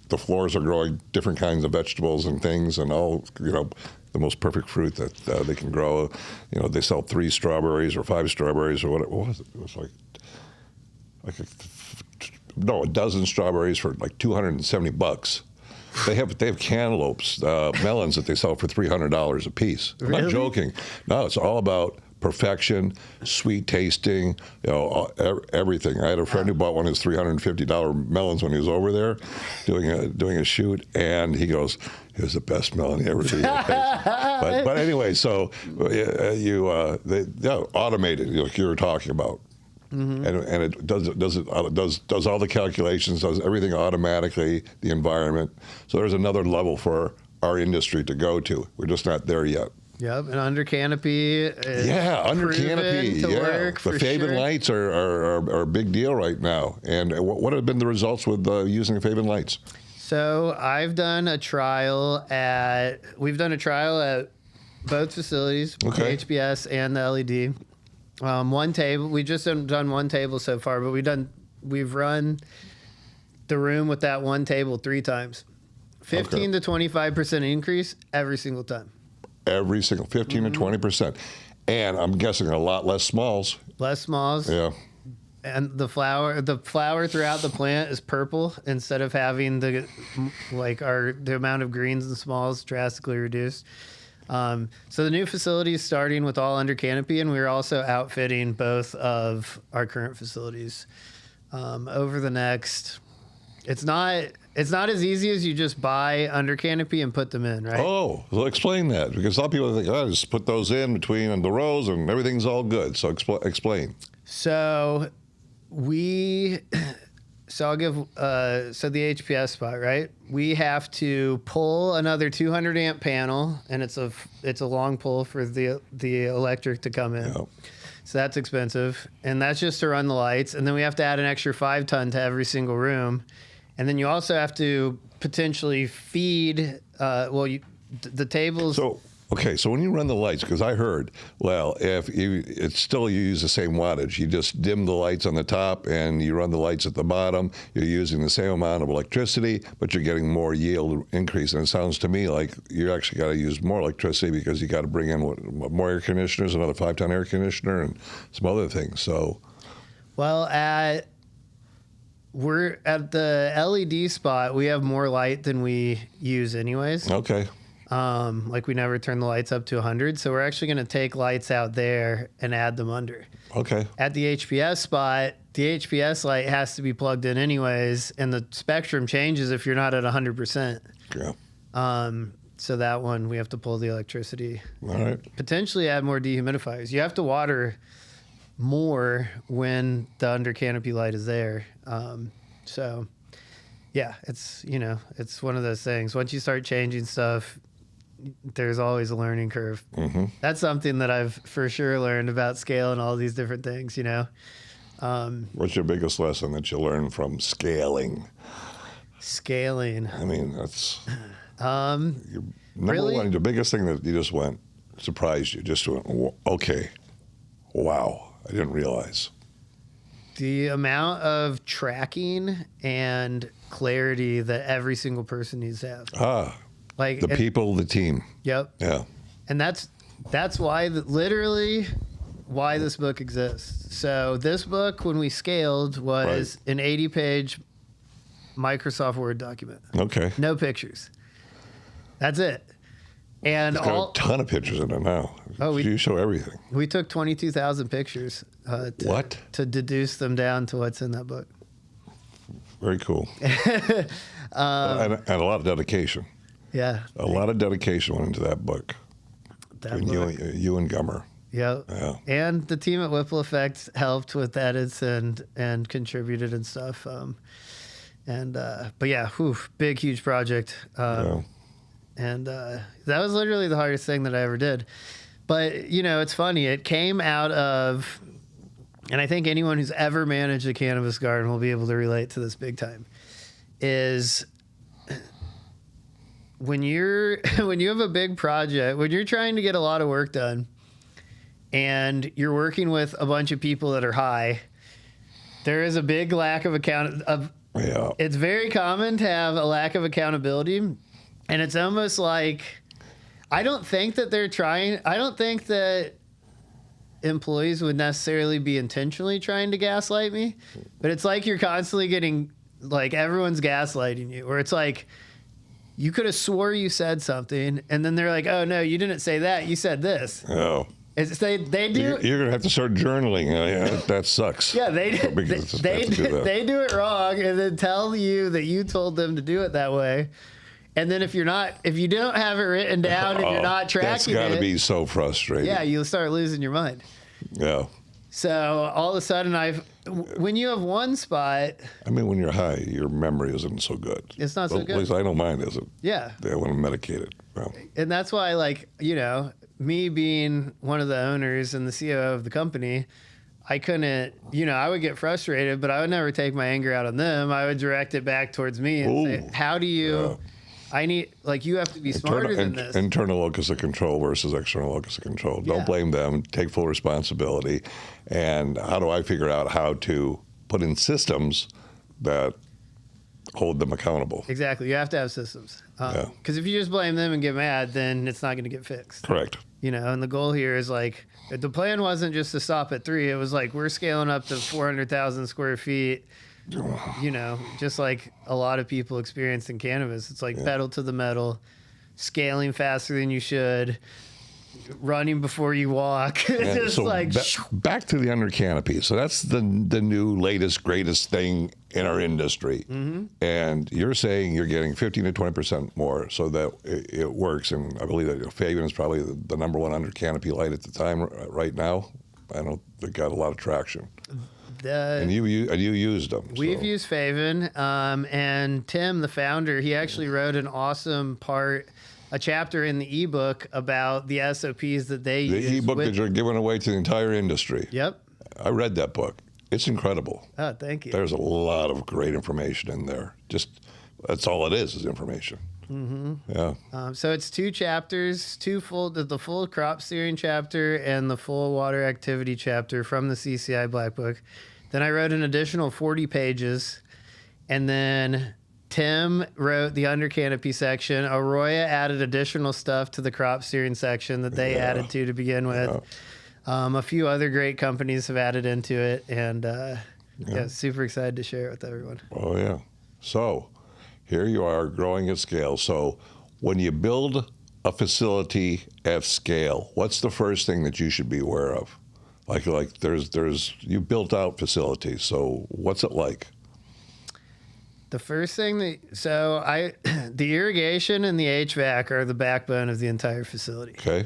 the floors are growing different kinds of vegetables and things, and all, the most perfect fruit that they can grow. They sell 3 strawberries or 5 strawberries or what was it? It was like a dozen strawberries for like $270. They have cantaloupes, melons that they sell for $300 a piece. I'm not joking. No, it's all about perfection, sweet tasting, everything. I had a friend who bought one of his $350 melons when he was over there doing a shoot, and he goes, "It was the best melon he ever did." But anyway, so they automated, like you were talking about. Mm-hmm. And it does all the calculations, does everything automatically, the environment. So there's another level for our industry to go to. We're just not there yet.
Yep, and under canopy.
Under canopy.
Work
the Faven lights are a big deal right now. And what have been the results with using the Faven lights?
So we've done a trial at both facilities, the HBS and the LED. One table. We just done one table so far, but we've run the room with that one table 3 times. 15 to 25% increase every single time.
Every single 15 to 20%, and I'm guessing a lot less smalls.
Less smalls.
Yeah.
And the flower throughout the plant is purple instead of having the amount of greens and smalls drastically reduced. So the new facility is starting with all under canopy, and we're also outfitting both of our current facilities over the next. It's not as easy as you just buy under canopy and put them in, right? Oh,
well, explain that, because a lot of people think, just put those in between the rows and everything's all good. So explain.
So I'll give the HPS spot, right? We have to pull another 200 amp panel, and it's a long pull for the electric to come in. Yep. So that's expensive, and that's just to run the lights. And then we have to add an extra 5 ton to every single room, and then you also have to potentially feed. The tables.
So when you run the lights, because I heard, if you use the same wattage. You just dim the lights on the top and you run the lights at the bottom. You're using the same amount of electricity, but you're getting more yield increase. And it sounds to me like you actually got to use more electricity because you got to bring in more air conditioners, another 5-ton air conditioner, and some other things. So,
we're at the LED spot. We have more light than we use anyways.
Okay.
We never turn the lights up to 100, so we're actually going to take lights out there and add them under. Okay. At the HPS spot, the HPS light has to be plugged in anyways, and the spectrum changes if you're not at 100%. Yeah. So that one, we have to pull the electricity. All right. Potentially add more dehumidifiers. You have to water more when the under canopy light is there. Yeah, it's one of those things. Once you start changing stuff, there's always a learning curve. Mm-hmm. That's something that I've for sure learned about scale and all these different things,
What's your biggest lesson that you learned from scaling?
Scaling.
I mean, that's number one, the biggest thing that you just surprised you, just went, okay, wow, I didn't realize.
The amount of tracking and clarity that every single person needs to have.
The people, the team.
Yep.
Yeah.
And that's That's why, literally, why this book exists. So this book, when we scaled, was an 80-page Microsoft Word document.
Okay.
No pictures. That's it. And
It's got a ton of pictures in it now. Oh, you show everything.
We took 22,000 pictures. To deduce them down to what's in that book.
Very cool. And a lot of dedication.
Yeah.
A lot of dedication went into that book. You and Gummer.
Yeah. And the team at Whipple Effect helped with edits and contributed and stuff. But yeah, big, huge project. And that was literally the hardest thing that I ever did. But, it's funny. It came out of, and I think anyone who's ever managed a cannabis garden will be able to relate to this big time, is when you have a big project, when you're trying to get a lot of work done and you're working with a bunch of people that are high, there is a big lack of it's very common to have a lack of accountability. And it's almost like, I don't think that employees would necessarily be intentionally trying to gaslight me, but it's like you're constantly getting, like, everyone's gaslighting you, where it's like, you could have swore you said something, and then they're like, oh, no, you didn't say that. You said this.
Oh.
They do.
You're going to have to start journaling. That sucks.
Yeah, they do it wrong and then tell you that you told them to do it that way. And then if you don't have it written down and you're not tracking
that's got to be so frustrating.
Yeah, you'll start losing your mind.
Yeah.
So all of a sudden, when you have one spot.
I mean, when you're high, your memory isn't so good.
It's not so good.
At least I know mine isn't.
Yeah.
They want to medicate it. Well.
And that's why, me being one of the owners and the CEO of the company, I couldn't, I would get frustrated, but I would never take my anger out on them. I would direct it back towards me and say, how do you, you have to be smarter than this.
Internal locus of control versus external locus of control. Don't blame them. Take full responsibility. And how do I figure out how to put in systems that hold them accountable?
Exactly. You have to have systems. Because if you just blame them and get mad, then it's not going to get fixed.
Correct.
And the goal here is the plan wasn't just to stop at 3. It was we're scaling up to 400,000 square feet. Just like a lot of people experience in cannabis. It's pedal to the metal, scaling faster than you should, running before you walk.
Back to the under canopy. So that's the new, latest, greatest thing in our industry. Mm-hmm. And you're saying you're getting 15 to 20% more so that it works. And I believe that Fabian is probably the number one under canopy light at the time right now. I know they got a lot of traction. And you used them.
We've used Faven, and Tim, the founder, he actually wrote an awesome a chapter in the ebook about the SOPs that they use.
The ebook that you're giving away to the entire industry.
Yep.
I read that book. It's incredible.
Oh, thank you.
There's a lot of great information in there. That's all it is information.
Mm-hmm.
Yeah.
So it's 2 chapters, the full crop steering chapter and the full water activity chapter from the CCI Black Book. Then I wrote an additional 40 pages, and then Tim wrote the under canopy section. Arroyo added additional stuff to the crop steering section that they added to begin with. Yeah. A few other great companies have added into it, and super excited to share it with everyone.
Oh yeah. So here you are growing at scale. So when you build a facility at scale, what's the first thing that you should be aware of? You built out facilities, so what's it like?
The first thing the irrigation and the HVAC are the backbone of the entire facility.
Okay.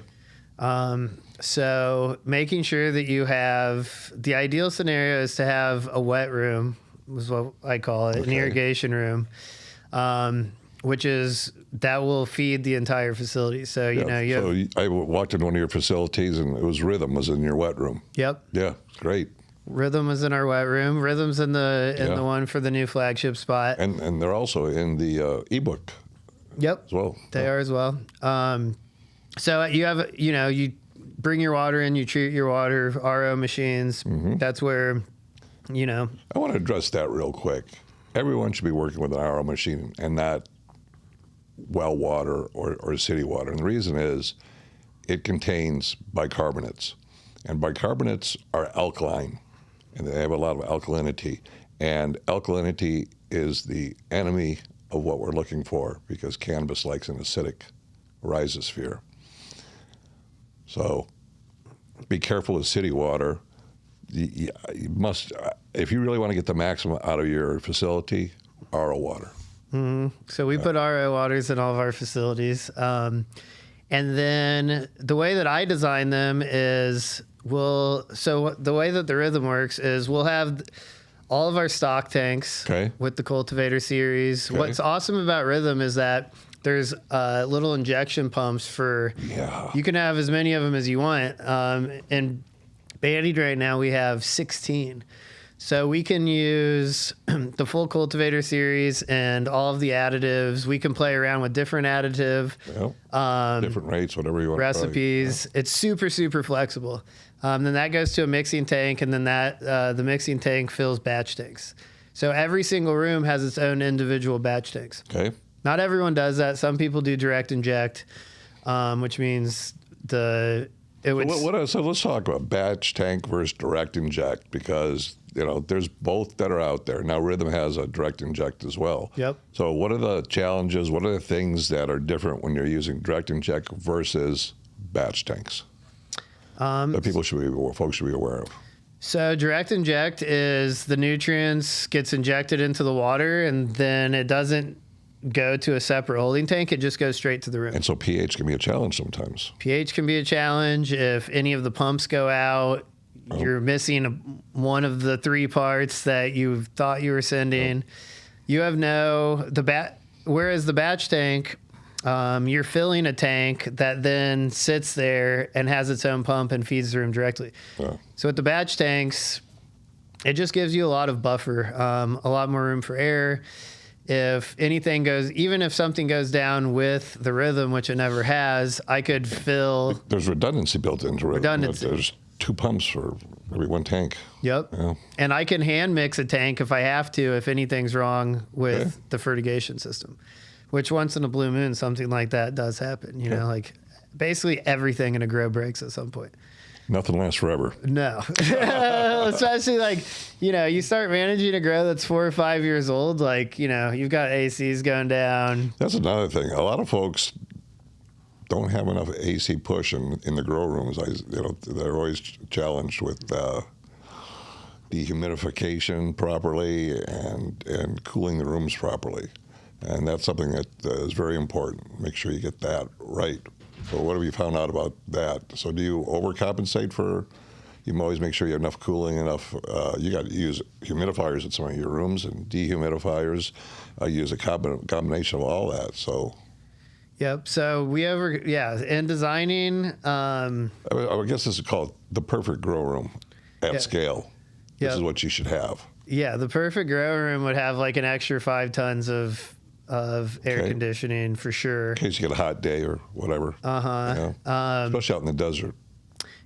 So making sure that you have, the ideal scenario is to have a wet room, is what I call it, an irrigation room, that will feed the entire facility. So,
I walked in one of your facilities and it was Rhythm was in your wet room.
Yep.
Yeah, great.
Rhythm was in our wet room. Rhythm's in the one for the new flagship spot.
And they're also in the ebook.
Yep.
As well.
They are as well. So you have, you bring your water in, you treat your water, RO machines. Mm-hmm. That's where, I
want to address that real quick. Everyone should be working with an RO machine and not well water or city water. And the reason is it contains bicarbonates. And bicarbonates are alkaline, and they have a lot of alkalinity. And alkalinity is the enemy of what we're looking for, because cannabis likes an acidic rhizosphere. So be careful with city water. You must, if you really want to get the maximum out of your facility, RO water.
Mm-hmm. So we put RO waters in all of our facilities. And then the way that I design them is the way that the Rhythm works is we'll have all of our stock tanks with the Cultivator series. Okay. What's awesome about Rhythm is that there's little injection pumps for, you can have as many of them as you want. And Bandied right now we have 16. So we can use the full Cultivator series and all of the additives. We can play around with different additive,
different rates, whatever you want.
Recipes. It's super, super flexible. Then that goes to a mixing tank, and then the mixing tank fills batch tanks. So every single room has its own individual batch tanks.
Okay.
Not everyone does that. Some people do direct inject, which means So let's talk about batch tank versus direct inject, because there's both that are out there. Now Rhythm has a direct inject as well. Yep.
So what are the challenges? What are the things that are different when you're using direct inject versus batch tanks that folks should be aware of?
So direct inject is the nutrients gets injected into the water, and then it doesn't go to a separate holding tank. It just goes straight to the room.
And so pH can be a challenge sometimes.
pH can be a challenge. If any of the pumps go out, you're missing one of the 3 parts that you thought you were sending. You have whereas the batch tank, you're filling a tank that then sits there and has its own pump and feeds the room directly. So with the batch tanks, it just gives you a lot of buffer, a lot more room for error. If anything even if something goes down with the Rhythm, which it never has, I could fill.
There's redundancy built into Rhythm. There's 2 pumps for every 1 tank.
Yep. Yeah. And I can hand mix a tank if I have to, if anything's wrong with the fertigation system, which once in a blue moon, something like that does happen. Like basically everything in a grow breaks at some point.
Nothing lasts forever.
No. Especially you start managing a grow that's 4 or 5 years old, you've got ACs going down.
That's another thing. A lot of folks don't have enough AC push in the grow rooms. They're always challenged with dehumidification properly and cooling the rooms properly. And that's something that is very important. Make sure you get that right. So what have you found out about that? So do you overcompensate for, you always make sure you have enough cooling, you got to use humidifiers in some of your rooms and dehumidifiers. Use a combination of all that. So.
Yep. So in designing. I
guess this is called the perfect grow room at scale. This is what you should have.
Yeah. The perfect grow room would have an extra 5 tons of air conditioning for sure.
In case you get a hot day or whatever. Especially out in the desert.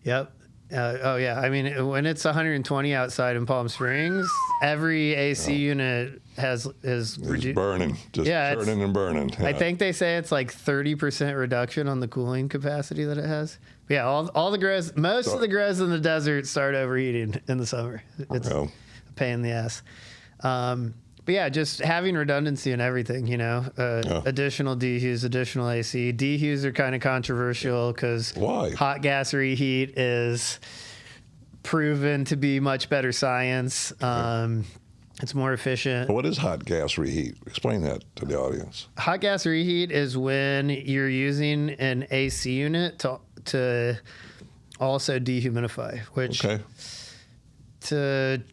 Yep. I mean, when it's 120 outside in Palm Springs, every AC unit is
burning. Burning and burning. Yeah.
I think they say it's 30% reduction on the cooling capacity that it has. But yeah, all the grows, most of the grows in the desert start overheating in the summer. It's a pain in the ass. But yeah, just having redundancy in everything, additional dehues, additional AC. Dehues are kind of controversial because hot gas reheat is proven to be much better science. It's more efficient.
What is hot gas reheat? Explain that to the audience.
Hot gas reheat is when you're using an AC unit to also dehumidify, which to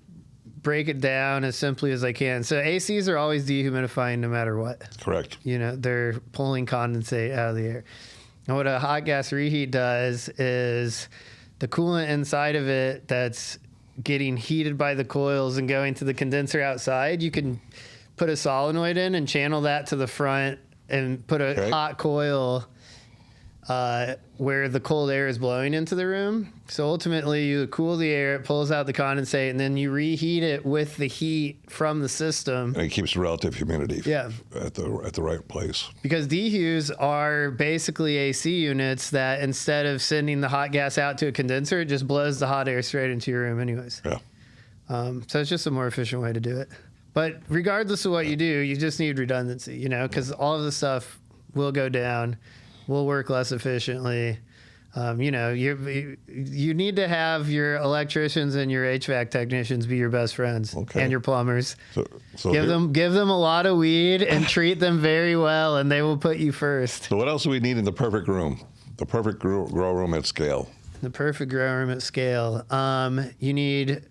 break it down as simply as I can. So ACs are always dehumidifying no matter what.
Correct.
They're pulling condensate out of the air. And what a hot gas reheat does is the coolant inside of it that's getting heated by the coils and going to the condenser outside, you can put a solenoid in and channel that to the front and put a hot coil where the cold air is blowing into the room. So ultimately, you cool the air, it pulls out the condensate, and then you reheat it with the heat from the system.
And it keeps relative humidity
Yeah.
at the right place.
Because DHUs are basically AC units that instead of sending the hot gas out to a condenser, it just blows the hot air straight into your room anyways.
Yeah.
So it's just a more efficient way to do it. But regardless of what you do, you just need redundancy, you know, because all of the stuff will go down, will work less efficiently. You know, you need to have your electricians and your HVAC technicians be your best friends, and your plumbers.
So
give them a lot of weed and treat them very well, and they will put you first.
So what else do we need in the perfect room? The perfect grow room at scale.
The perfect grow room at scale. You need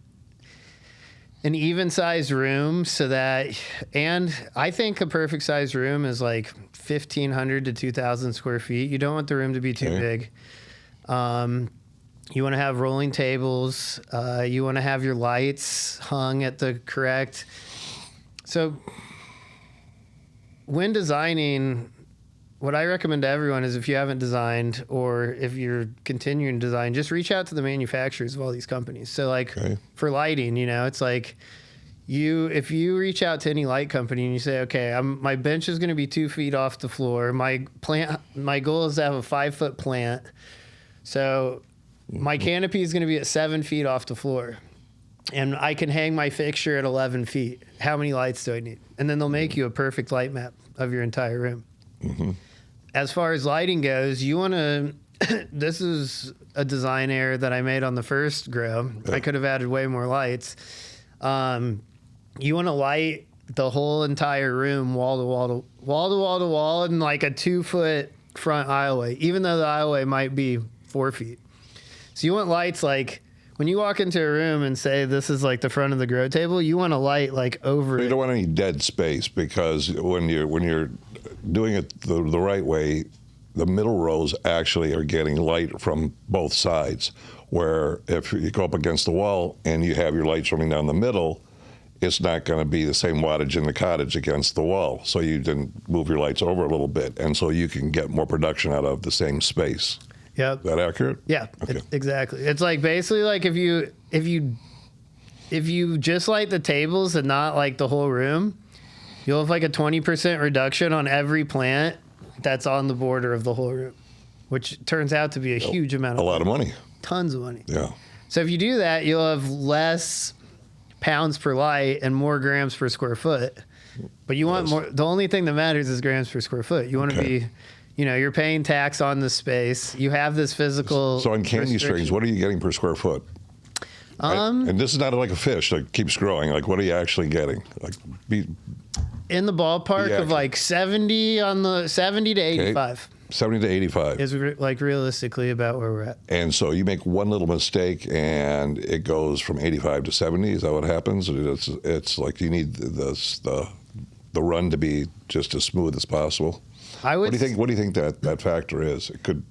an even sized room so that, and I think a perfect sized room is like 1,500 to 2,000 square feet. You don't want the room to be too big. You want to have rolling tables. You want to have your lights hung at the correct. So when designing, what I recommend to everyone is if you haven't designed or if you're continuing to design, just reach out to the manufacturers of all these companies. So like for lighting, you know, it's like if you reach out to any light company and you say, okay, my bench is going to be 2 feet off the floor. My goal is to have a 5-foot plant. So my canopy is going to be at 7 feet off the floor. And I can hang my fixture at 11 feet. How many lights do I need? And then they'll make you a perfect light map of your entire room. Mm-hmm. As far as lighting goes, you want to, this is a design error that I made on the first grow. I could have added way more lights. You want to light the whole entire room wall to wall in like a 2-foot front aisleway, even though the aisleway might be 4 feet. So you want lights like when you walk into a room and say this is like the front of the grow table, you want a light like over it.
You don't want any dead space because when you're doing it the right way, the middle rows actually are getting light from both sides. Where if you go up against the wall and you have your lights running down the middle, it's not going to be the same wattage in the cottage against the wall. So you can move your lights over a little bit, and so you can get more production out of the same space.
Yep.
Is that accurate?
Yeah,
okay.
Exactly. It's like basically like if you just light the tables and not like the whole room, you'll have like a 20% reduction on every plant that's on the border of the whole room, which turns out to be a huge amount of
money. A lot of money.
Tons of money.
Yeah.
So if you do that, you'll have less pounds per light and more grams per square foot. But you want more. The only thing that matters is grams per square foot. You want to be, you know, you're paying tax on the space. You have this physical.
So on candy strings, what are you getting per square foot? And this is not like a fish that keeps growing. Like, what are you actually getting? Like,
in the ballpark of like 70 to 85.
70 to 85
is like realistically about where we're at.
And so you make one little mistake and it goes from 85 to 70. Is that what happens? It's like you need the run to be just as smooth as possible. What do you think that factor is? It could.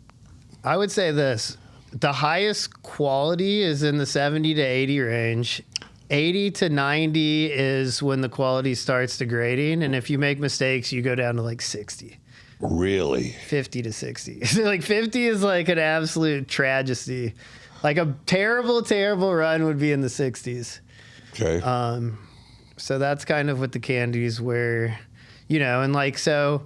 I
would say this: the highest quality is in the 70 to 80 range. 80 to 90 is when the quality starts degrading, and if you make mistakes, you go down to like 60.
Really?
50 to 60. Like 50 is like an absolute tragedy. Like a terrible, terrible run would be in the 60s.
Okay.
So that's kind of with the candies where, you know, and like so.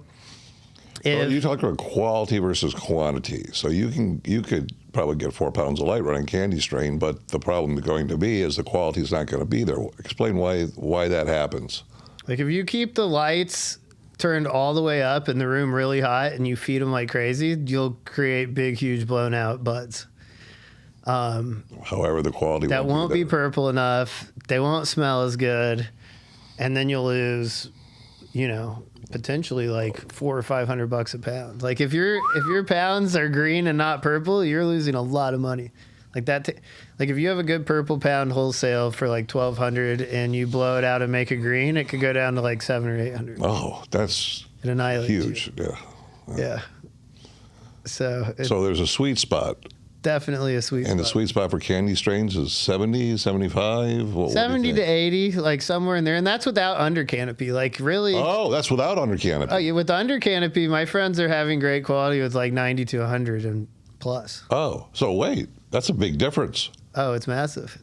Well, you talk about quality versus quantity. So you could probably get 4 pounds of light running candy strain, but the problem going to be is the quality is not going to be there. Explain why that happens.
Like if you keep the lights turned all the way up in the room really hot and you feed them like crazy, you'll create big, huge blown out buds.
However, the quality
that won't be purple enough. They won't smell as good, and then you'll lose, you know, potentially like $400 or $500 a pound. Like if your pounds are green and not purple, you're losing a lot of money. Like that. Like if you have a good purple pound wholesale for like $1,200 and you blow it out and make a green, it could go down to like $700 or $800.
Oh, that's huge.
Yeah. So
there's a sweet spot.
definitely a sweet spot.
And the sweet spot for candy strains is 70, 75? What
70 to 80, like somewhere in there. And that's without under canopy. Like really.
Oh, that's without under canopy.
Oh, yeah, with under canopy, my friends are having great quality with like 90 to 100 and plus.
Oh, so wait, that's a big difference.
Oh, it's massive.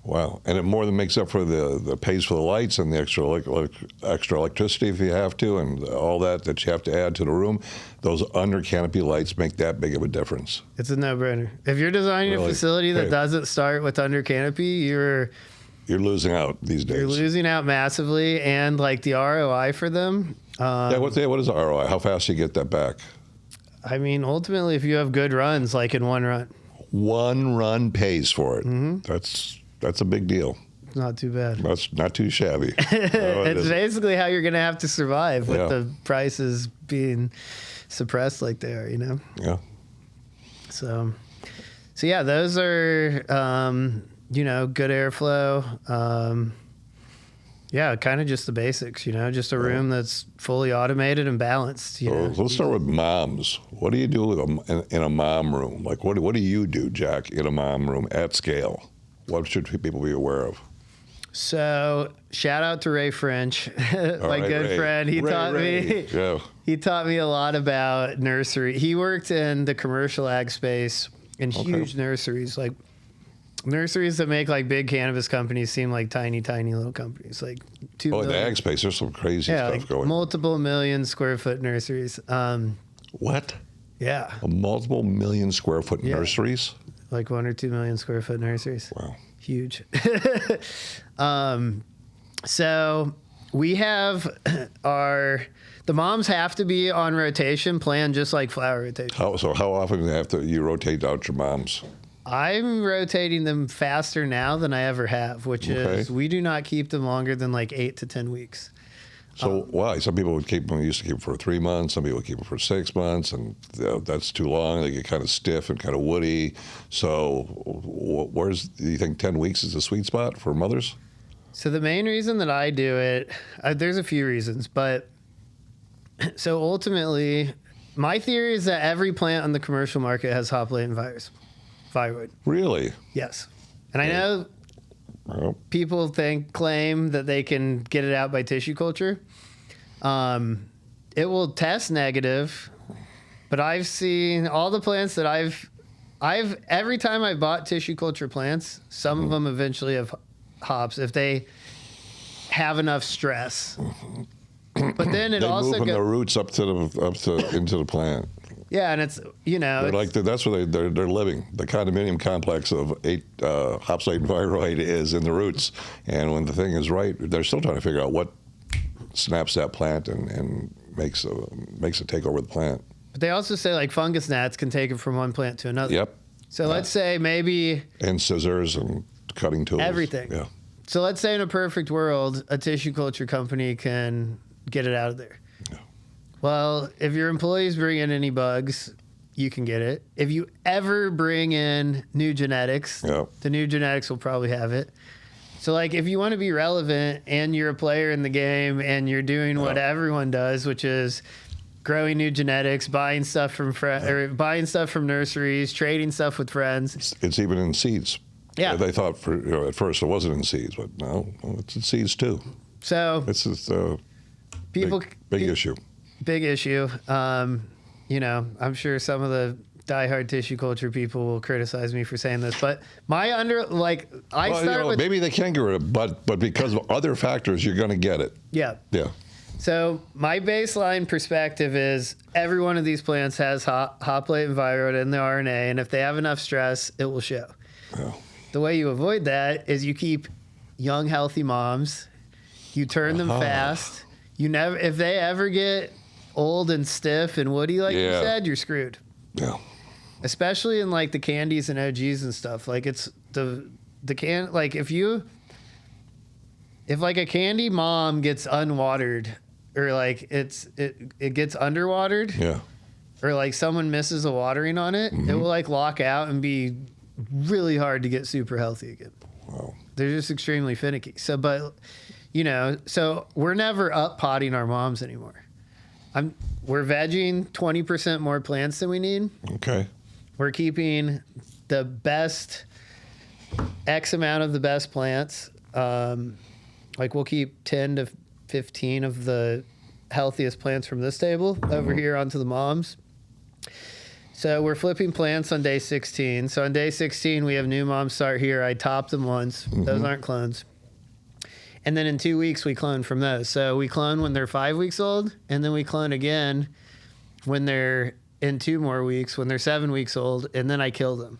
Wow, and it more than makes up for the pays for the lights and the extra electricity if you have to, and all that you have to add to the room. Those under canopy lights make that big of a difference.
It's a no-brainer. If you're designing a facility that doesn't start with under canopy, you're
losing out these days.
You're losing out massively, and like the ROI for them.
Yeah, what is the ROI? How fast do you get that back?
I mean, ultimately, if you have good runs, like in one run.
One run pays for it.
Mm-hmm.
That's a big deal.
Not too bad.
That's not too shabby.
It's basically how you're going to have to survive with the prices being suppressed like they are, you know?
Yeah.
So yeah, those are, good airflow. Yeah, kind of just the basics, just a room that's fully automated and balanced.
So let's start with moms. What do you do with them in a mom room? Like, what do you do, Jack, in a mom room at scale? What should people be aware of?
So shout out to Ray French, my good friend. He taught me a lot about nursery. He worked in the commercial ag space in huge nurseries, like nurseries that make like big cannabis companies seem like tiny little companies. Like
in the ag space, there's some crazy stuff going on.
Multiple million square foot nurseries.
What? Yeah. Multiple million square foot nurseries?
Like 1 or 2 million square foot nurseries.
Wow.
Huge. So we have the moms have to be on rotation, planned just like flower rotation.
How often you rotate out your moms?
I'm rotating them faster now than I ever have, which is we do not keep them longer than like 8 to 10 weeks.
So why? Some people used to keep them for 3 months. Some people would keep them for 6 months, and that's too long. They get kind of stiff and kind of woody. So do you think 10 weeks is the sweet spot for mothers?
So the main reason that I do it, there's a few reasons, but so ultimately, my theory is that every plant on the commercial market has hop latent virus, thyroid. Really? Yes. And I know people claim that they can get it out by tissue culture. It will test negative, but I've seen all the plants that every time I bought tissue culture plants, some of them eventually have hops if they have enough stress. But then it also
move the roots up into the plant.
Yeah, and it's
that's where they're living. The condominium complex of hops latent thyroid is in the roots, and when the thing is right, they're still trying to figure out what snaps that plant and makes it take over the plant.
But they also say like fungus gnats can take it from one plant to another.
Yep.
So let's say maybe
scissors and cutting tools.
Everything.
Yeah.
So let's say in a perfect world, a tissue culture company can get it out of there. Well, if your employees bring in any bugs, you can get it. If you ever bring in new genetics, the new genetics will probably have it. So, like, if you want to be relevant and you're a player in the game and you're doing what everyone does, which is growing new genetics, buying stuff from buying stuff from nurseries, trading stuff with friends.
It's even in seeds.
Yeah.
They thought at first it wasn't in seeds, but no, it's in seeds too.
So
it's a big issue.
Big issue. I'm sure some of the diehard tissue culture people will criticize me for saying this, but
maybe they can get rid of it, but because of other factors, you're going to get it.
Yeah.
Yeah.
So my baseline perspective is every one of these plants has hop latent thyroid in the RNA, and if they have enough stress, it will show. Yeah. The way you avoid that is you keep young, healthy moms. You turn them fast. If they ever get old and stiff and woody, like you said, you're screwed.
Yeah.
Especially in like the candies and OGs and stuff. Like it's if like a candy mom gets unwatered or like it gets underwatered.
Yeah.
Or like someone misses a watering on it, it will like lock out and be really hard to get super healthy again.
Wow.
They're just extremely finicky. So we're never up potting our moms anymore. We're vegging 20% more plants than we need.
Okay.
we're keeping the best X amount of the best plants. Like we'll keep 10 to 15 of the healthiest plants from this table over here onto the moms. So we're flipping plants on day 16. So on day 16, we have new moms start here. I top them once. Those aren't clones. And then in 2 weeks, we clone from those. So we clone when they're 5 weeks old, and then we clone again when they're in 2 more weeks, when they're 7 weeks old, and then I kill them.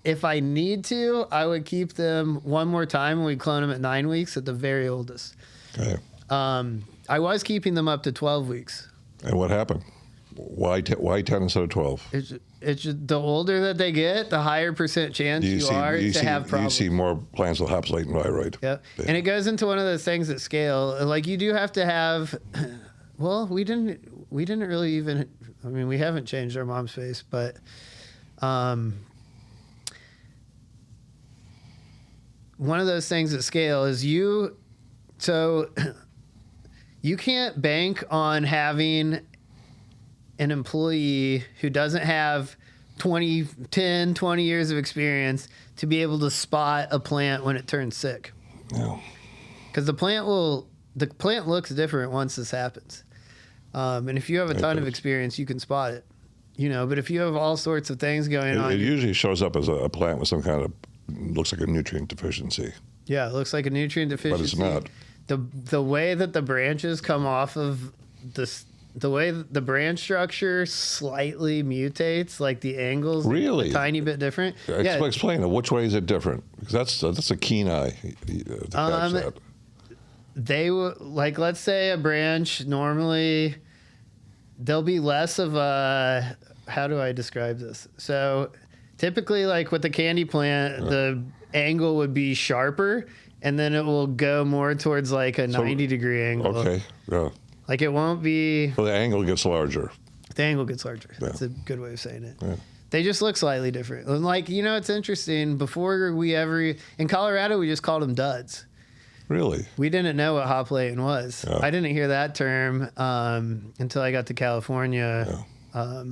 If I need to, I would keep them one more time and we'd clone them at 9 weeks at the very oldest.
Okay.
I was keeping them up to 12 weeks.
And what happened? Why 10 instead of 12?
It's just, the older that they get, the higher percent chance you are to have problems.
You see more plants with hops latent thyroid.
Yep. Yeah. And it goes into one of those things at scale. Like you do have to have, well, we didn't really even, I mean, we haven't changed our mom's face, but one of those things at scale is you can't bank on having an employee who doesn't have 20 years of experience to be able to spot a plant when it turns sick.
No.
Because the plant looks different once this happens. And if you have a ton of experience, you can spot it. But if you have all sorts of things going on.
It usually shows up as a plant with some kind of, looks like a nutrient deficiency.
Yeah, it looks like a nutrient deficiency.
But it's not.
The way that the branches come off of this, the way the branch structure slightly mutates, like the angles
really
a tiny bit different.
Explain it. Which way is it different? Because that's a keen eye to catch that.
They like, let's say a branch normally there'll be less of a, how do I describe this? So typically, like with the candy plant, the angle would be sharper, and then it will go more towards like a 90-degree angle. Okay, yeah. Like it won't be...
Well, the angle gets larger.
The angle gets larger. Yeah. That's a good way of saying it. Yeah. They just look slightly different. And like, it's interesting. Before we ever... In Colorado, we just called them duds.
Really?
We didn't know what hop latent was. Yeah. I didn't hear that term until I got to California. Yeah.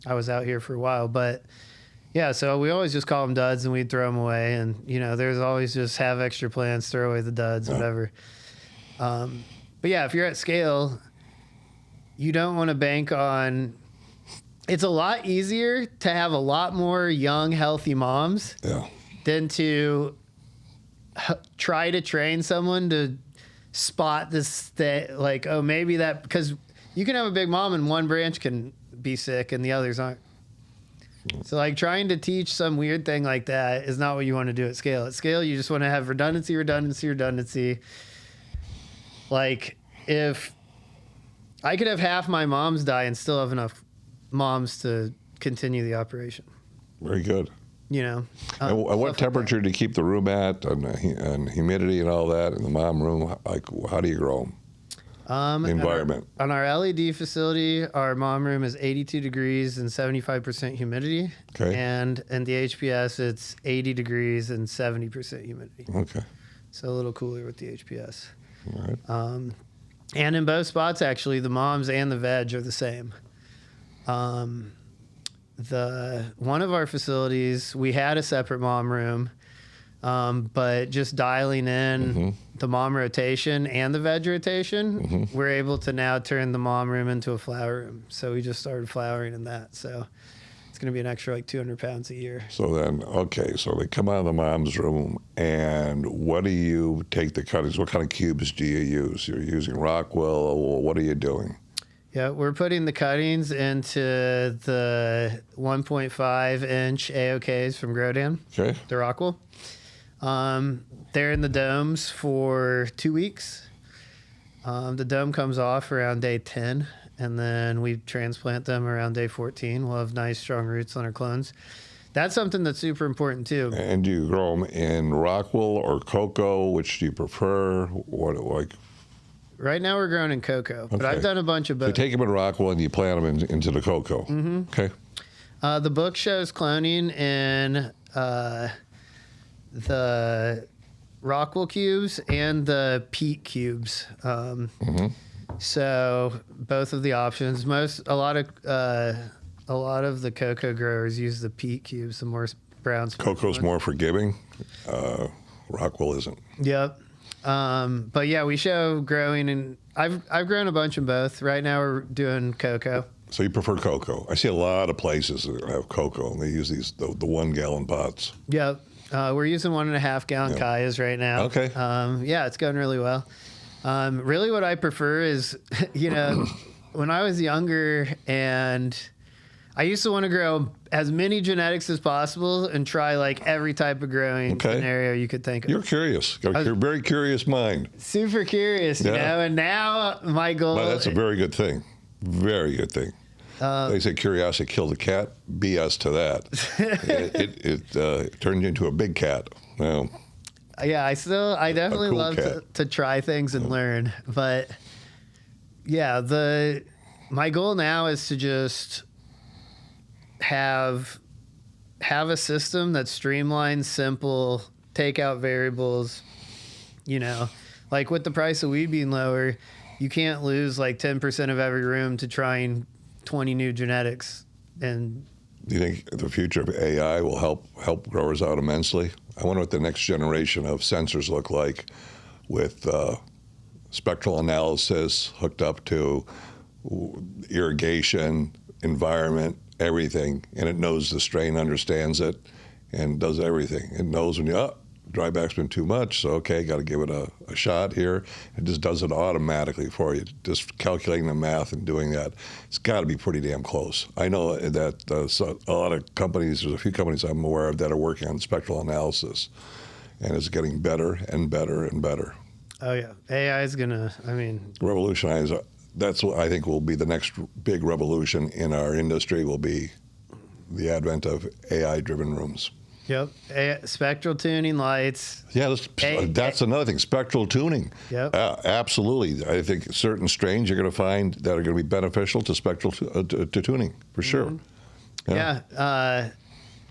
I was out here for a while. But yeah, so we always just call them duds and we'd throw them away. And, there's always just have extra plants, throw away the duds, whatever. But yeah, if you're at scale, you don't want to bank on... It's a lot easier to have a lot more young, healthy moms than to try to train someone to spot this, like, oh, maybe that... Because you can have a big mom and one branch can be sick and the others aren't. So, like, trying to teach some weird thing like that is not what you want to do at scale. At scale, you just want to have redundancy. Like, if I could have half my moms die and still have enough moms to continue the operation.
Very good.
And
what temperature do you keep the room at, and humidity and all that in the mom room? Like, how do you grow them? The environment.
On our LED facility, our mom room is 82 degrees and 75% humidity. Okay. And in the HPS, it's 80 degrees and 70% humidity. Okay. So a little cooler with the HPS. All right. And in both spots, actually, the moms and the veg are the same. One of our facilities, we had a separate mom room, but just dialing in the mom rotation and the veg rotation, we're able to now turn the mom room into a flower room. So we just started flowering in that. So it's going to be an extra like 200 pounds a year.
So then, so they come out of the mom's room, and what do you take the cuttings? What kind of cubes do you use? You're using Rockwell, or what are you doing?
Yeah, we're putting the cuttings into the 1.5-inch AOKs from Grodan, the Rockwell. They're in the domes for 2 weeks. The dome comes off around day 10. And then we transplant them around day 14. We'll have nice, strong roots on our clones. That's something that's super important, too.
And do you grow them in Rockwell or cocoa? Which do you prefer?
Right now we're growing in cocoa, but I've done a bunch of both.
So you take them in Rockwell and you plant them into the cocoa. Mm-hmm. Okay.
The book shows cloning in the Rockwell cubes and the peat cubes. So both of the options. A lot of a lot of the cocoa growers use the peat cubes, the more brown.
Cocoa's more forgiving. Rockwell isn't.
Yep. But yeah, we show growing, and I've grown a bunch in both. Right now we're doing cocoa.
So you prefer cocoa? I see a lot of places that have cocoa, and they use the 1 gallon pots.
Yep. We're using 1.5 gallon kayas right now.
Okay.
Yeah, it's going really well. Really what I prefer is, when I was younger and I used to want to grow as many genetics as possible and try like every type of growing scenario you could think of.
You're curious. You're a very curious mind.
Super curious, you know, and now my goal...
Well, that's a very good thing. Very good thing. They say curiosity killed the cat. BS to that. It turned into a big cat. Well,
yeah, I definitely
cool
love to try things and learn. But yeah, my goal now is to just have a system that's streamlined, simple, take out variables. Like with the price of weed being lower, you can't lose like 10% of every room to trying 20 new genetics. And
do you think the future of AI will help growers out immensely? I wonder what the next generation of sensors look like with spectral analysis hooked up to irrigation, environment, everything, and it knows the strain, understands it, and does everything. It knows when dryback's been too much, so okay, got to give it a shot here. It just does it automatically for you, just calculating the math and doing that. It's got to be pretty damn close. I know that so a lot of companies, there's a few companies I'm aware of that are working on spectral analysis, and it's getting better and better and better.
Oh yeah, AI is gonna,
revolutionize. That's what I think will be the next big revolution in our industry, will be the advent of AI-driven rooms.
Yep. Spectral tuning lights.
Yeah, that's another thing. Spectral tuning.
Yep.
Absolutely. I think certain strains you're going to find that are going to be beneficial to spectral to tuning, for sure.
Yeah.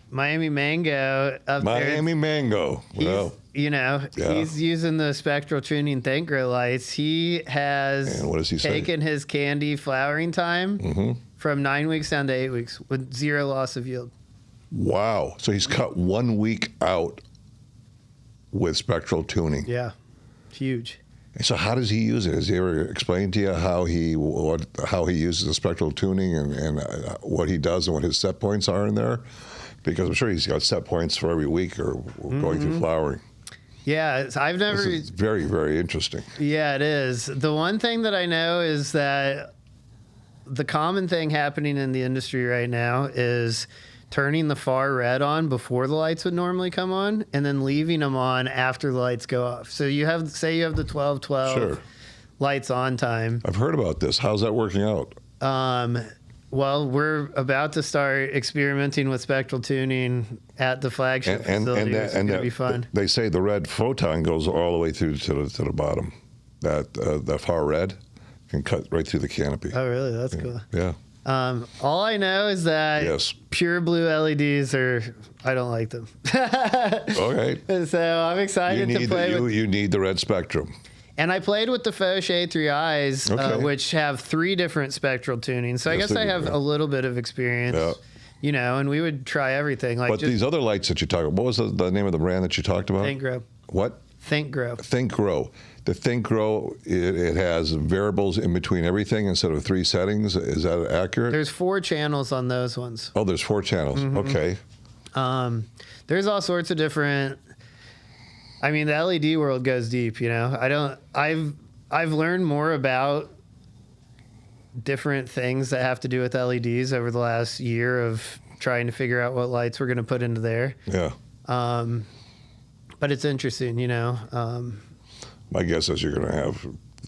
Miami Mango up
Miami
there.
Mango. Well,
he's using the spectral tuning Think Grow lights. He has taken his candy flowering time from 9 weeks down to 8 weeks with 0 loss of yield.
Wow. So he's cut 1 week out with spectral tuning.
Yeah. Huge.
So how does he use it? Has he ever explained to you how he uses the spectral tuning and what he does and what his set points are in there? Because I'm sure he's got set points for every week or going through flowering.
Yeah, I've never...
This is very, very interesting.
Yeah, it is. The one thing that I know is that the common thing happening in the industry right now is turning the far red on before the lights would normally come on and then leaving them on after the lights go off. So you have the 12-12 lights on time.
I've heard about this. How's that working out?
Well, we're about to start experimenting with spectral tuning at the flagship facility. It's going to be fun.
They say the red photon goes all the way through to the bottom. That far red can cut right through the canopy.
Oh, really? That's cool.
Yeah.
All I know is that pure blue LEDs I don't like them.
Okay.
So I'm excited to play with...
You need the red spectrum.
And I played with the Fauché 3 Eyes, which have 3 different spectral tunings. So I guess I have a little bit of experience, and we would try everything. Like,
but these other lights that you talked about, what was the name of the brand that you talked about?
Think Grow.
What?
Think Grow.
Think Grow. The Think Grow, it has variables in between everything instead of 3 settings. Is that accurate?
There's 4 channels on those ones.
Oh, there's 4 channels. Okay.
There's all sorts of different... the LED world goes deep, I've learned more about different things that have to do with LEDs over the last year of trying to figure out what lights we're going to put into there.
Yeah.
But it's interesting,
My guess is you're going to have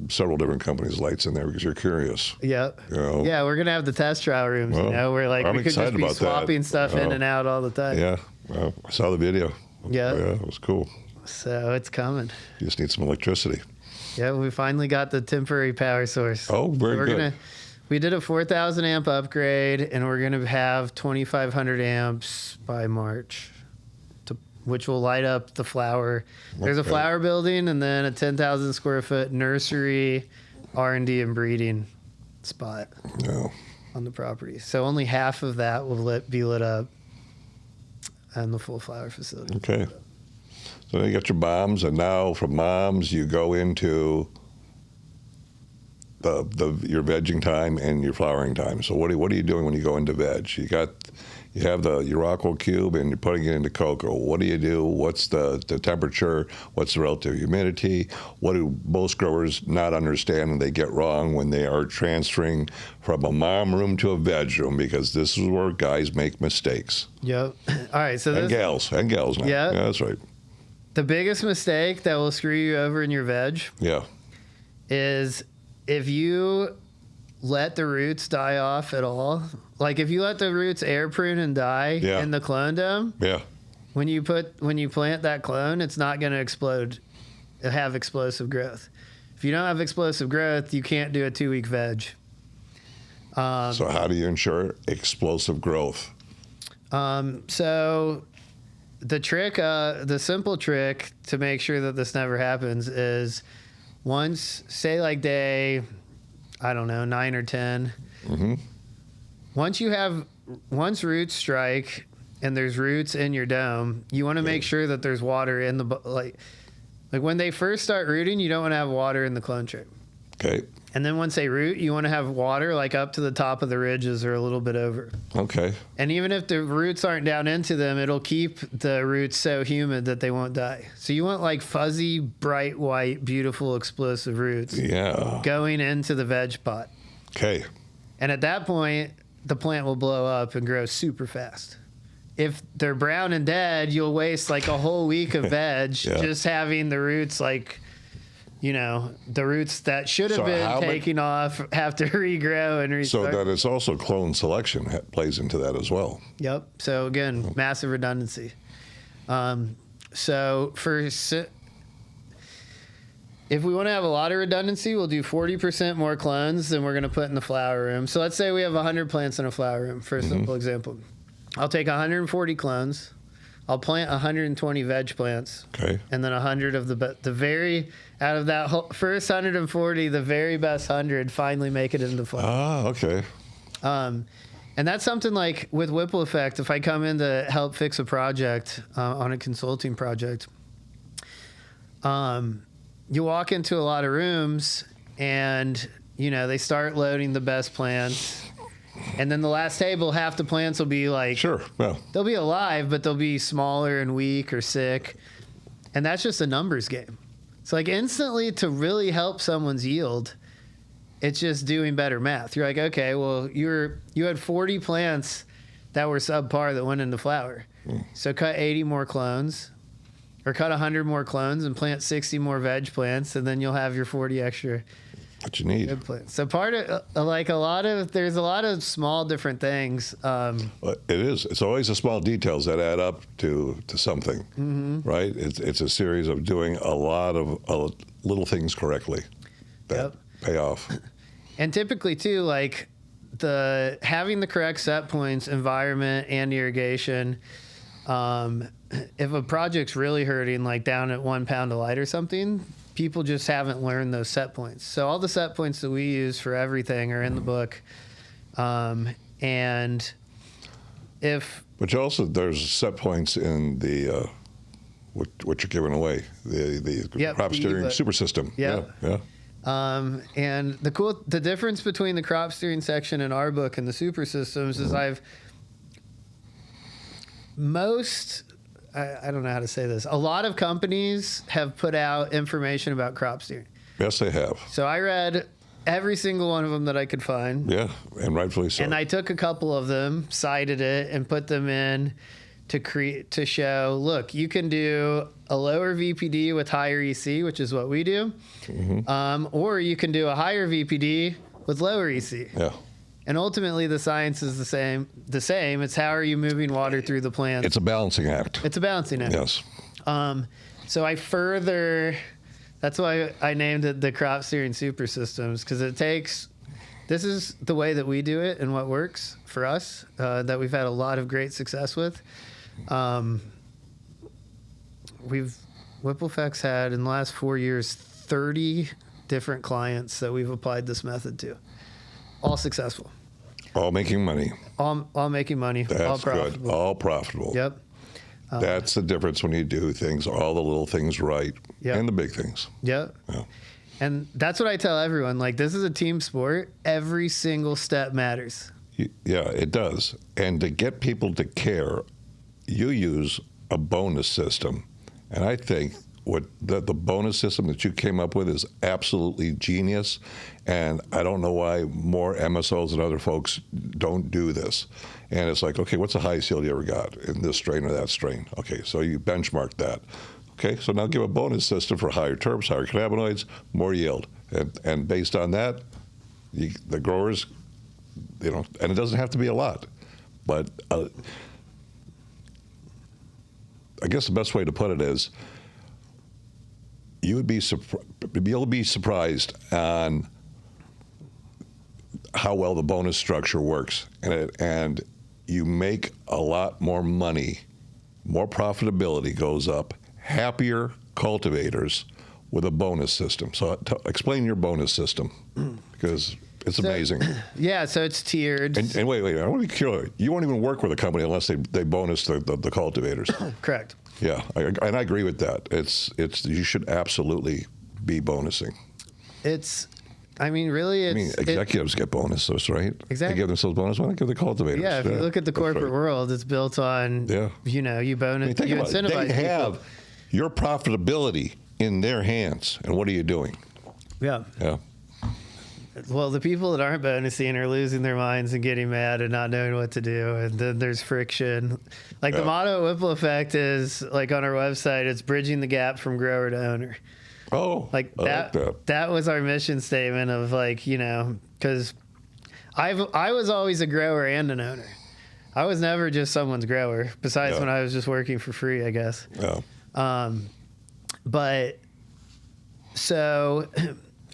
several different companies' lights in there because you're curious.
Yeah. Yeah, we're going to have the test trial rooms, where we could just be swapping stuff in and out all the time.
Yeah. Well, I saw the video.
Yeah.
Yeah, it was cool.
So it's coming.
You just need some electricity.
Yeah, we finally got the temporary power source.
Oh, very good.
We did a 4,000 amp upgrade, and we're going to have 2,500 amps by March, which will light up the flower. There's a flower building and then a 10,000 square foot nursery, R&D and breeding spot.
Yeah.
on the property. So only half of that will be lit up in the full flower facility.
Okay. So you got your bombs, and now from bombs you go into your vegging time and your flowering time. So what are you doing when you go into veg? You have your Rockwell cube and you're putting it into cocoa. What do you do? What's the temperature? What's the relative humidity? What do most growers not understand and they get wrong when they are transferring from a mom room to a veg room? Because this is where guys make mistakes.
Yep. All right. So
and gals now.
Yeah.
Yeah, that's right.
The biggest mistake that will screw you over in your veg is if you let the roots die off at all. Like if you let the roots air prune and die in the clone dome, when you plant that clone, it's not going to explode, have explosive growth. If you don't have explosive growth, you can't do a 2-week veg.
So how do you ensure explosive growth?
So the trick, the simple trick to make sure that this never happens is once, say like day, I don't know, 9 or 10.
Mm-hmm.
Once roots strike and there's roots in your dome, you want to make sure that there's water in the, like when they first start rooting, you don't want to have water in the clone tray.
Okay.
And then once they root, you want to have water like up to the top of the ridges or a little bit over.
Okay.
And even if the roots aren't down into them, it'll keep the roots so humid that they won't die. So you want like fuzzy, bright white, beautiful, explosive roots going into the veg pot.
Okay.
And at that point, the plant will blow up and grow super fast. If they're brown and dead, you'll waste like a whole week of veg just having the roots like, you know, the roots that should have been taking off have to regrow and restart.
So that it's also clone selection plays into that as well.
Yep. So again, massive redundancy. So if we want to have a lot of redundancy, we'll do 40% more clones than we're going to put in the flower room. So let's say we have 100 plants in a flower room, for a simple example. I'll take 140 clones. I'll plant 120 veg plants. Okay. And then 100 of out of that first 140, the very best 100 finally make it into the flower.
Ah, okay.
And that's something like with Whipple effect, if I come in to help fix a project on a consulting project, you walk into a lot of rooms and, you know, they start loading the best plants. And then the last table, half the plants will be like, they'll be alive, but they'll be smaller and weak or sick. And that's just a numbers game. So like instantly to really help someone's yield, it's just doing better math. You're like, okay, well, you had 40 plants that were subpar that went into flower. So cut 80 more clones or cut 100 more clones and plant 60 more veg plants, and then you'll have your 40 extra.
What you need.
Good plants. So part of there's a lot of small different things.
It is. It's always the small details that add up to something, right? It's a series of doing a lot of little things correctly that pay off.
And typically too, like having the correct set points, environment, and irrigation. If a project's really hurting, like down at 1 pound a light or something, people just haven't learned those set points. So all the set points that we use for everything are in the book. And
but also there's set points in the what you're giving away, the crop steering super system. Yeah.
And the difference between the crop steering section in our book and the super systems is I don't know how to say this. A lot of companies have put out information about crop steering.
Yes, they have.
So I read every single one of them that I could find.
Yeah, and rightfully so.
And I took a couple of them, cited it, and put them in to show, look, you can do a lower VPD with higher EC, which is what we do, or you can do a higher VPD with lower EC. Yeah. And ultimately, the science is the same. It's how are you moving water through the plant?
It's a balancing act.
It's a balancing act.
Yes.
So that's why I named it the crop steering super systems, because this is the way that we do it and what works for us, that we've had a lot of great success with. Whipplefect's had in the last 4 years, 30 different clients that we've applied this method to, all successful.
All making money.
All making money.
That's
all profitable.
good. All profitable.
Yep.
That's the difference when you do things, all the little things right, and the big things.
Yep.
Yeah.
And that's what I tell everyone. Like, this is a team sport. Every single step matters.
Yeah, it does. And to get people to care, you use a bonus system. And I think the bonus system that you came up with is absolutely genius. And I don't know why more MSOs and other folks don't do this. And it's like, okay, what's the highest yield you ever got in this strain or that strain? Okay, so you benchmark that. Okay, so now give a bonus system for higher terps, higher cannabinoids, more yield. And based on that, the growers, and it doesn't have to be a lot. But I guess the best way to put it is, you would be you'll be surprised on how well the bonus structure works, and you make a lot more money, more profitability goes up, happier cultivators with a bonus system. So explain your bonus system, because it's amazing.
Yeah, so it's tiered.
And wait, I want to be clear. You won't even work with a company unless they bonus the cultivators.
Correct.
Yeah, and I agree with that. It's you should absolutely be bonusing.
Really,
executives get bonuses, right?
Exactly.
They give themselves bonus. Why not give the cultivators?
Yeah, if you look at the corporate world, it's built on, you bonus, you incentivize
They have
people.
your profitability in their hands, and what are you doing?
Yeah.
Yeah.
Well, the people that aren't bonusing are losing their minds and getting mad and not knowing what to do, and then there's friction. Like the motto Whipple effect is, like on our website, it's bridging the gap from grower to owner.
Oh,
like that. That was our mission statement of because I was always a grower and an owner. I was never just someone's grower. Besides when I was just working for free, I guess.
Yeah.
But so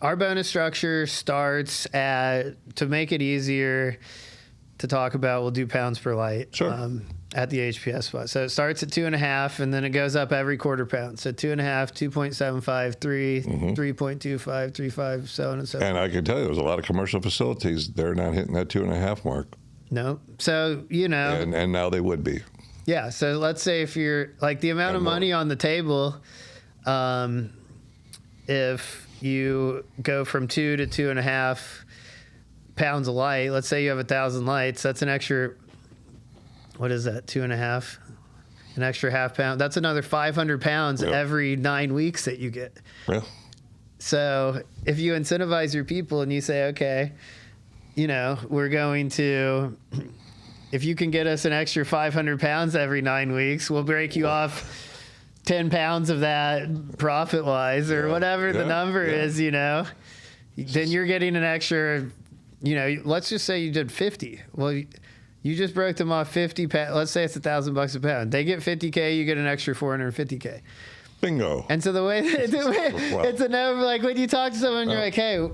our bonus structure starts to make it easier to talk about, we'll do pounds per light.
Sure.
At the HPS spot. So it starts at 2.5, and then it goes up every quarter pound. So 2.5, 2.75, 3, 3.25, 3.5, so on and so forth.
And I can tell you, there's a lot of commercial facilities, they're not hitting that 2.5 mark.
No. So,
And now they would be.
Yeah. So let's say if you're like the amount of money on the table, if you go from 2 to 2.5 pounds of light, let's say you have 1,000 lights, that's an extra, what is that, 2.5? An extra half pound. That's another 500 pounds every 9 weeks that you get.
Yeah.
So if you incentivize your people and you say, okay, we're going to, if you can get us an extra 500 pounds every 9 weeks, we'll break you off 10 pounds of that profit-wise or whatever the number is, then you're getting an extra, let's just say you did 50. Well, you just broke them off 50. Let's say it's $1,000 a pound. They get 50K, you get an extra 450K.
Bingo.
And so the way it's a no. Like when you talk to someone, you're like, hey,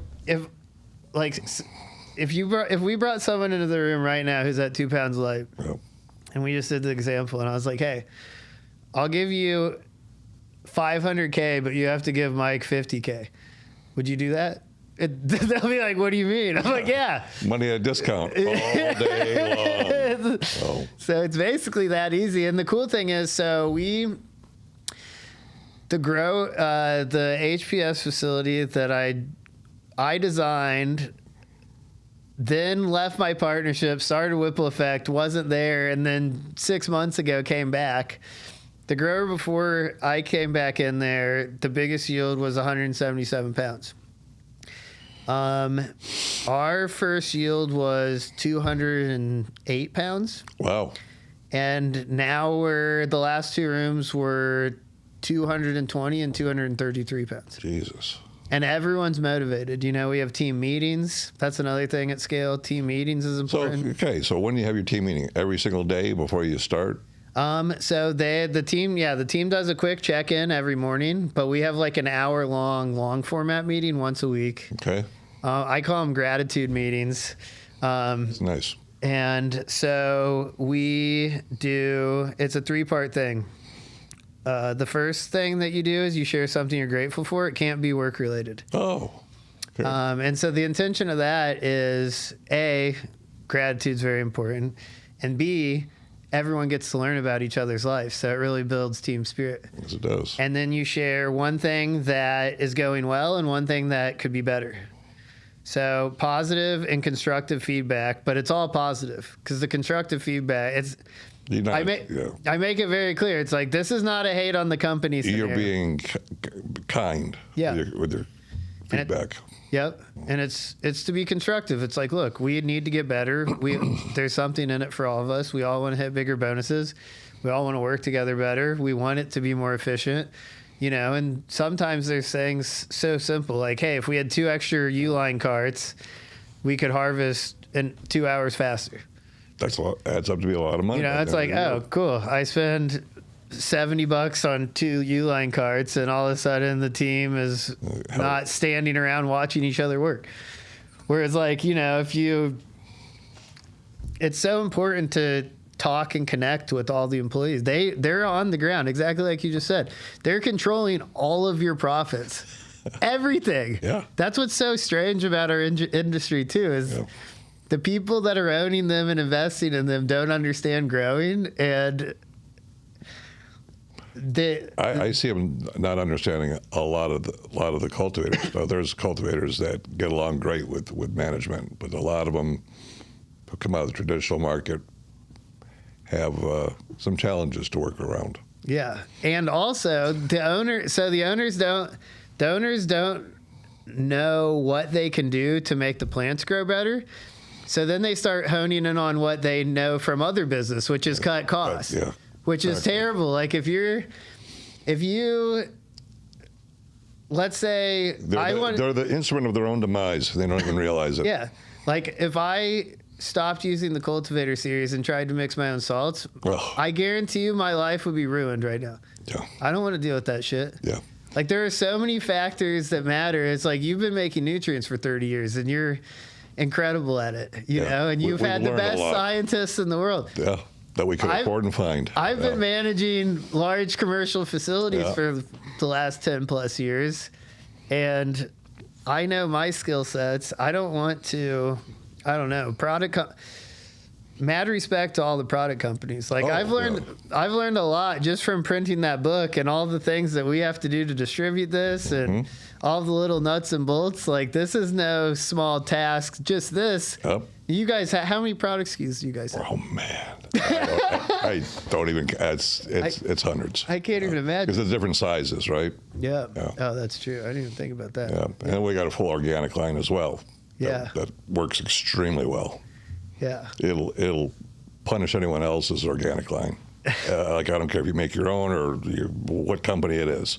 if we brought someone into the room right now who's at 2 pounds of light, and we just did the example, and I was like, hey, I'll give you 500K, but you have to give Mike 50K. Would you do that? They'll be like, what do you mean? I'm like, yeah.
Money at a discount all day long. Oh.
So it's basically that easy. And the cool thing is, the HPS facility that I designed, then left my partnership, started Whipple Effect, wasn't there, and then 6 months ago came back. The grower before I came back in there, the biggest yield was 177 pounds. Our first yield was 208 pounds.
Wow.
And now the last two rooms were 220 and 233 pounds.
Jesus.
And everyone's motivated. We have team meetings. That's another thing at scale. Team meetings is important.
So when do you have your team meeting? Every single day before you start?
So the team does a quick check-in every morning, but we have like an hour-long long format meeting once a week.
Okay.
I call them gratitude meetings.
That's nice.
And so it's a 3-part thing. The first thing that you do is you share something you're grateful for. It can't be work related.
Oh. Okay.
And so the intention of that is gratitude's very important. And B, everyone gets to learn about each other's life. So it really builds team spirit.
Yes, it does.
And then you share one thing that is going well and one thing that could be better. So positive and constructive feedback, but it's all positive because the constructive feedback, I make it very clear. It's like, this is not a hate on the company scenario.
You're being kind with your feedback.
Yep. And it's to be constructive. It's like, look, we need to get better. There's something in it for all of us. We all want to hit bigger bonuses. We all want to work together better. We want it to be more efficient, and sometimes there's things so simple like, hey, if we had 2 extra U-line carts, we could harvest in 2 hours faster.
That's a lot. Adds up to be a lot of money.
It's like, oh, cool. I spend $70 on 2 U-line carts, and all of a sudden the team is not standing around watching each other work. Whereas, like, it's so important to talk and connect with all the employees. They're on the ground, exactly like you just said. They're controlling all of your profits, everything.
Yeah.
That's what's so strange about our industry too, is the people that are owning them and investing in them don't understand growing, and
I see them not understanding a lot of the cultivators. Now, there's cultivators that get along great with management, but a lot of them who come out of the traditional market have some challenges to work around.
Yeah, and also the owners don't know what they can do to make the plants grow better. So then they start honing in on what they know from other business, which is cut costs. Which is terrible. Like if you, let's say
they're the instrument of their own demise. They don't even realize it.
Yeah. Like if I stopped using the cultivator series and tried to mix my own salts, I guarantee you my life would be ruined right now.
Yeah.
I don't want to deal with that shit.
Yeah.
Like there are so many factors that matter. It's like you've been making nutrients for 30 years and you're incredible at it, and you've had the best scientists in the world.
Yeah. That we could afford and find.
I've been managing large commercial facilities for the last 10 plus years, and I know my skill sets. I don't want to, mad respect to all the product companies. Like I've learned a lot just from printing that book and all the things that we have to do to distribute this and all the little nuts and bolts. Like this is no small task. Just this.
Yep.
You guys, how many product SKUs do you guys have?
Oh man, I don't even. It's hundreds.
I can't even imagine.
Because it's different sizes, right?
Yeah. Oh, that's true. I didn't even think about that.
Yeah, and we got a full organic line as well.
Yeah.
That works extremely well.
Yeah.
It'll punish anyone else's organic line. Like I don't care if you make your own or what company it is.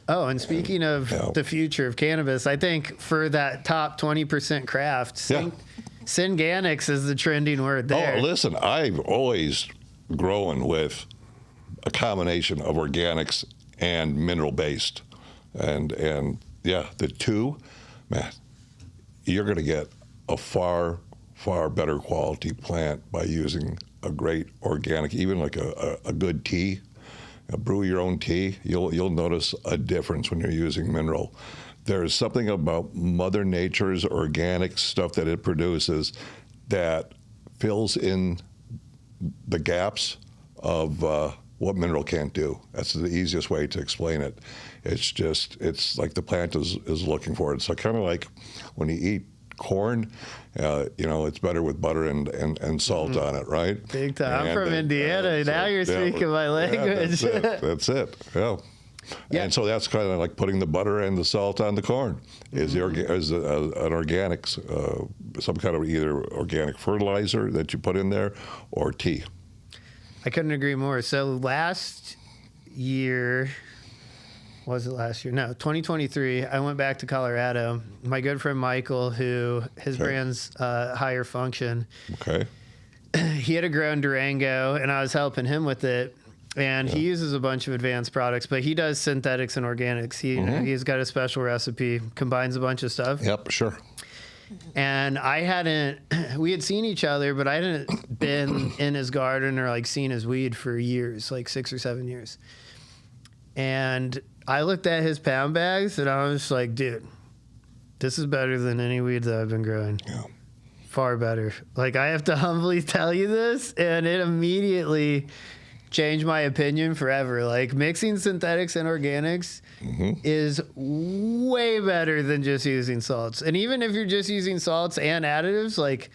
Oh, and speaking of the future of cannabis, I think for that top 20% craft, Synganics is the trending word there.
Oh, listen, I've always grown with a combination of organics and mineral-based. And the two, man, you're going to get a far better quality plant by using a great organic, even like a good tea. Brew your own tea. You'll notice a difference when you're using mineral. There's something about Mother Nature's organic stuff that it produces that fills in the gaps of what mineral can't do. That's the easiest way to explain it. It's like the plant is looking for it. So kind of like when you eat corn, it's better with butter and salt on it, right?
Big time. I'm from Indiana. Now you're speaking my language.
That's it. Yeah. Yeah. And so that's kind of like putting the butter and the salt on the corn. Is an organics, some kind of either organic fertilizer that you put in there or tea.
I couldn't agree more. So last year, was it last year? No, 2023, I went back to Colorado. My good friend Michael, who his brand's Higher Function. Okay. He had a grown Durango, and I was helping him with it. And he uses a bunch of advanced products, but he does synthetics and organics. He's got a special recipe, combines a bunch of stuff.
Yep, sure.
And we had seen each other, but I hadn't been in his garden or like seen his weed for years, like 6 or 7 years. And I looked at his pound bags and I was like, dude, this is better than any weed that I've been growing. Yeah. far better. Like, I have to humbly tell you this, and it immediately changed my opinion forever. Like, mixing synthetics and organics is way better than just using salts. And even if you're just using salts and additives, like,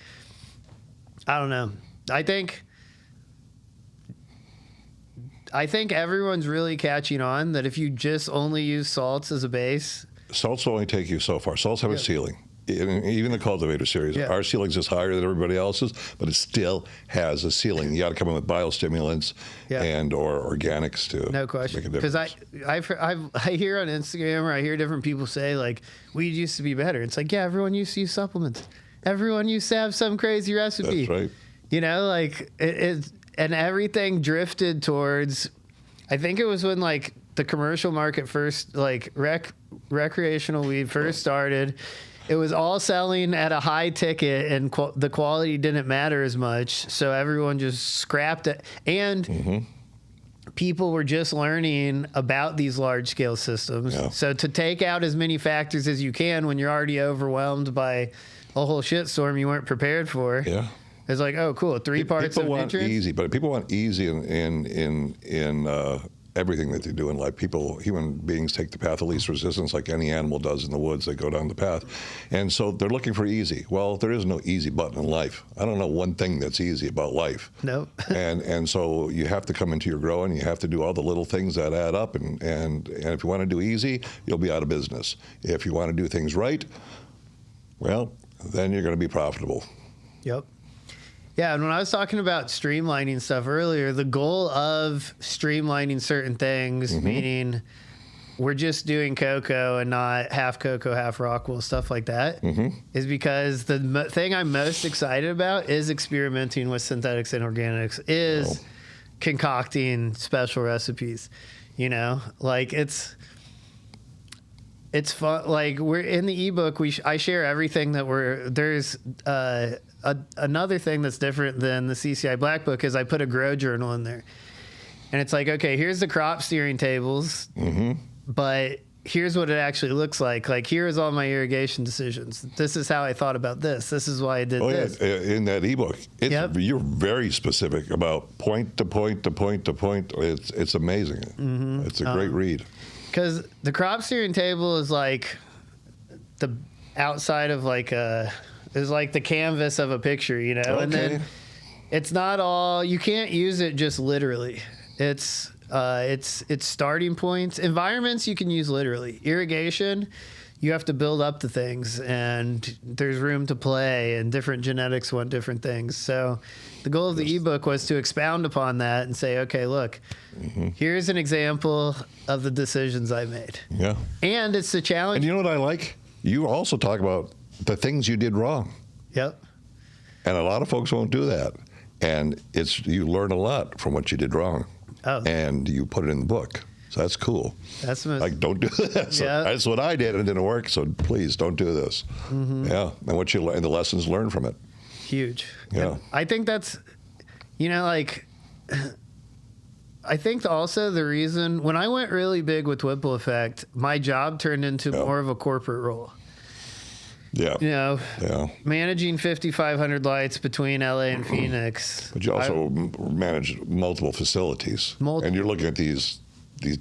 I don't know. I think everyone's really catching on that if you just only use salts as a base.
Salts will only take you so far. Salts have a ceiling. Even the Cultivator series, our ceiling's just higher than everybody else's, but it still has a ceiling. You got to come in with biostimulants and or organics to
no question.
Make a difference.
Because I hear on Instagram or I hear different people say, like, weed used to be better. It's like, yeah, everyone used to use supplements. Everyone used to have some crazy recipe.
That's right.
You know, like and everything drifted towards. I think it was when like the commercial market first, like recreational weed first started. It was all selling at a high ticket, and the quality didn't matter as much. So everyone just scrapped it. And people were just learning about these large-scale systems. Yeah. So to take out as many factors as you can when you're already overwhelmed by a whole shitstorm you weren't prepared for. Yeah. It's like, oh, cool, 3 parts of nutrients.
People want easy, but people want easy in everything that they do in life. Human beings take the path of least resistance like any animal does in the woods. They go down the path. And so they're looking for easy. Well, there is no easy button in life. I don't know one thing that's easy about life.
No.
and so you have to come into your grow and you have to do all the little things that add up. And if you want to do easy, you'll be out of business. If you want to do things right, well, then you're going to be profitable.
Yep. Yeah, and when I was talking about streamlining stuff earlier, the goal of streamlining certain things, meaning we're just doing cocoa and not half cocoa, half Rockwell, stuff like that, is because the thing I'm most excited about is experimenting with synthetics and organics, is concocting special recipes. You know, like it's fun. Like, we're in the ebook, I share everything that there's another thing that's different than the CCI Black Book is I put a grow journal in there. And it's like, okay, here's the crop steering tables, but here's what it actually looks like. Like, here's all my irrigation decisions. This is how I thought about this. This is why I did this.
Yeah, in that ebook, you're very specific about point to point to point to point. It's amazing. It's a great read.
Because the crop steering table is like the outside of like is like the canvas of a picture, you know? Okay. And then it's not all, you can't use it just literally. It's starting points. Environments you can use literally. Irrigation, you have to build up the things, and there's room to play, and different genetics want different things. So the goal of the ebook was to expound upon that and say, okay, look, here's an example of the decisions I made. Yeah. And it's the challenge.
And you know what I like? You also talk about the things you did wrong.
Yep.
And a lot of folks won't do that. And you learn a lot from what you did wrong. Oh. And you put it in the book. So that's cool. That's like, don't do this. Yeah. That's what I did and it didn't work. So please don't do this. Yeah. And what you learn, the lessons learned from it.
Huge. Yeah. And I think that's, you know, like, I think also the reason when I went really big with Whipple Effect, my job turned into more of a corporate role. Yeah. You know, managing 5,500 lights between LA and Phoenix.
But you also manage multiple facilities. And you're looking at these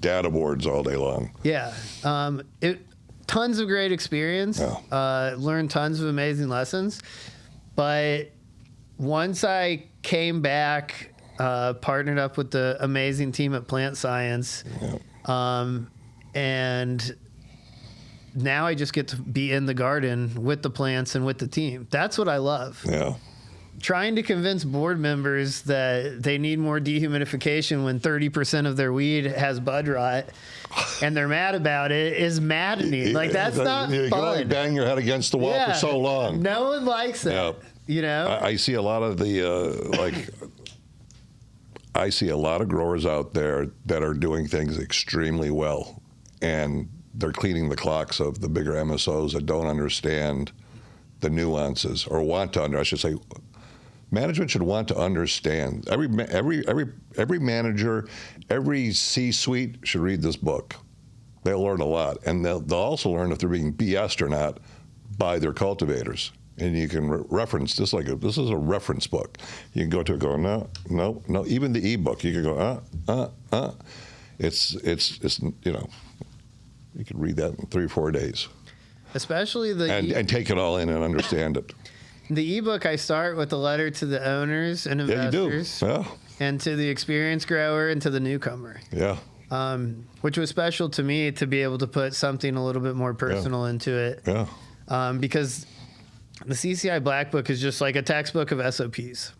data boards all day long.
Yeah. Tons of great experience. Yeah. Learned tons of amazing lessons. But once I came back, partnered up with the amazing team at Plant Science, and now I just get to be in the garden with the plants and with the team. That's what I love. Yeah. Trying to convince board members that they need more dehumidification when 30% of their weed has bud rot and they're mad about it is maddening. Like, that's not fun. You can only
bang your head against the wall for so long.
No one likes it. Yeah. You know?
I see a lot of I see a lot of growers out there that are doing things extremely well, and they're cleaning the clocks of the bigger MSOs that don't understand the nuances, or I should say, management should want to understand. Every manager, every C-suite should read this book. They'll learn a lot, and they'll also learn if they're being BS'd or not by their cultivators. And you can reference this this is a reference book. You can go to it, go no. Even the ebook, you can go It's you know, you can read that in 3 or 4 days.
Especially
and take it all in and understand it.
The ebook, I start with a letter to the owners and investors,
yeah, you do.
and to the experienced grower and to the newcomer.
Yeah.
Which was special to me to be able to put something a little bit more personal into it.
Yeah.
Because the CCI Black Book is just like a textbook of SOPs.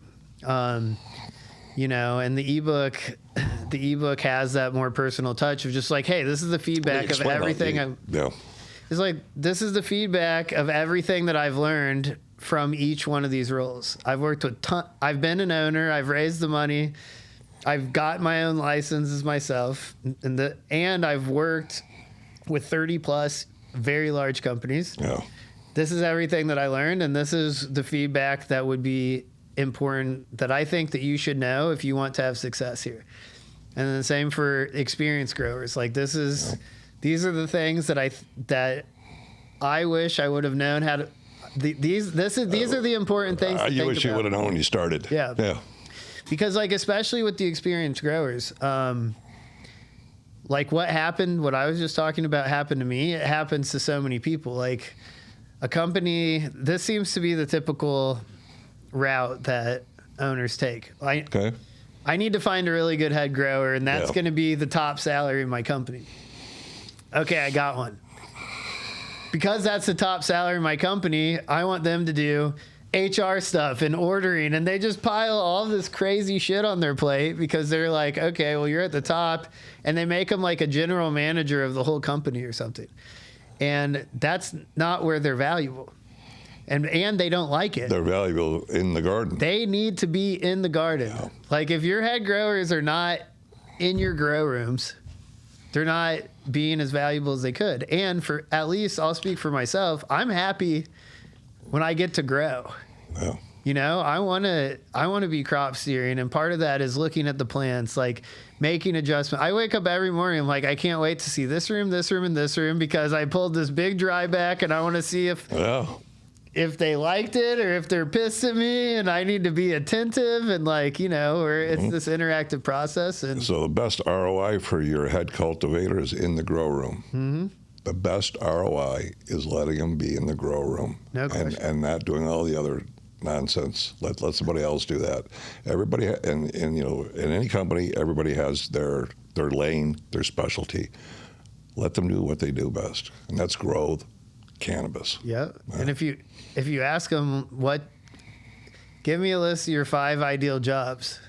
You know, and the ebook has that more personal touch of just like, hey, this is the feedback of everything. It's like, this is the feedback of everything that I've learned from each one of these roles. I've worked with I've been an owner. I've raised the money. I've got my own licenses myself, and I've worked with 30 plus very large companies.
Yeah. This
is everything that I learned, and this is the feedback that would be important that I think that you should know if you want to have success here. And then the same for experienced growers. Like these are the things that I wish I would have known how to. These are the important things.
You wish you would have known when you started.
Yeah.
Yeah.
Because like especially with the experienced growers, like what I was just talking about happened to me. It happens to so many people. Like a company. This seems to be the typical route that owners take. I need to find a really good head grower, and that's going to be the top salary in my company. Okay, I got one. Because that's the top salary in my company, I want them to do HR stuff and ordering, and they just pile all this crazy shit on their plate because they're like, okay, well, you're at the top, and they make them like a general manager of the whole company or something. And that's not where they're valuable. And they don't like it.
They're valuable in the garden.
They need to be in the garden. Yeah. Like if your head growers are not in your grow rooms, they're not being as valuable as they could. And for at least, I'll speak for myself, I'm happy when I get to grow.
Yeah.
You know, I want to be crop steering, and part of that is looking at the plants, like making adjustments. I wake up every morning, I'm like, I can't wait to see this room, and this room, because I pulled this big dry back, and I want to see if they liked it or if they're pissed at me, and I need to be attentive, and like, you know, where it's this interactive process. And
so the best ROI for your head cultivator is in the grow room. Mm-hmm. The best ROI is letting them be in the grow room.
No question.
And not doing all the other nonsense. Let somebody else do that. Everybody, and you know, in any company, everybody has their lane, their specialty. Let them do what they do best, and that's grow cannabis.
Yeah. And if you ask them give me a list of your 5 ideal jobs,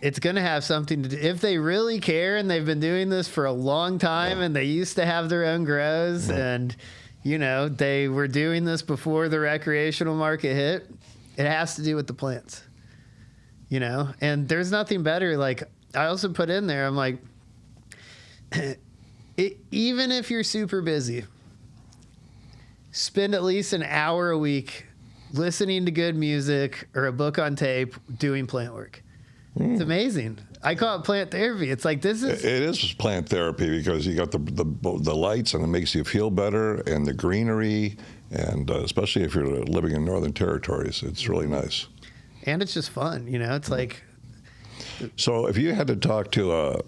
it's going to have something to do. If they really care and they've been doing this for a long time, and they used to have their own grows, and you know, they were doing this before the recreational market hit, it has to do with the plants. You know, and there's nothing better. Like I also put in there, I'm like, even if you're super busy, spend at least an hour a week listening to good music or a book on tape doing plant work. It's amazing. I call it plant therapy. It's like It
is plant therapy because you got the lights, and it makes you feel better, and the greenery, and especially if you're living in Northern Territories, it's really nice.
And it's just fun, you know. It's like.
So if you had to talk to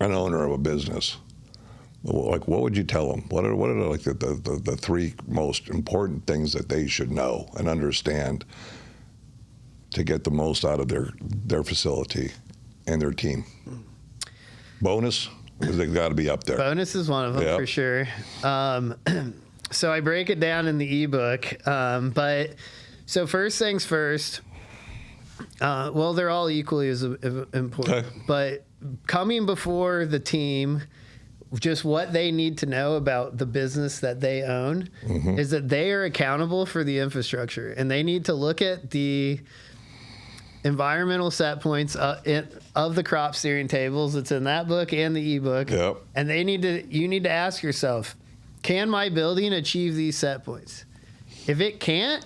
an owner of a business, like what would you tell them? What are like the 3 most important things that they should know and understand to get the most out of their facility and their team? Bonus, because they've got to be up there.
Bonus is one of them, for sure. So I break it down in the ebook. But so first things first, well, they're all equally as important. Okay. But coming before the team, just what they need to know about the business that they own is that they are accountable for the infrastructure, and they need to look at the environmental set points of the crop steering tables. It's in that book and the ebook.
Yep.
And you need to ask yourself, can my building achieve these set points? If it can't,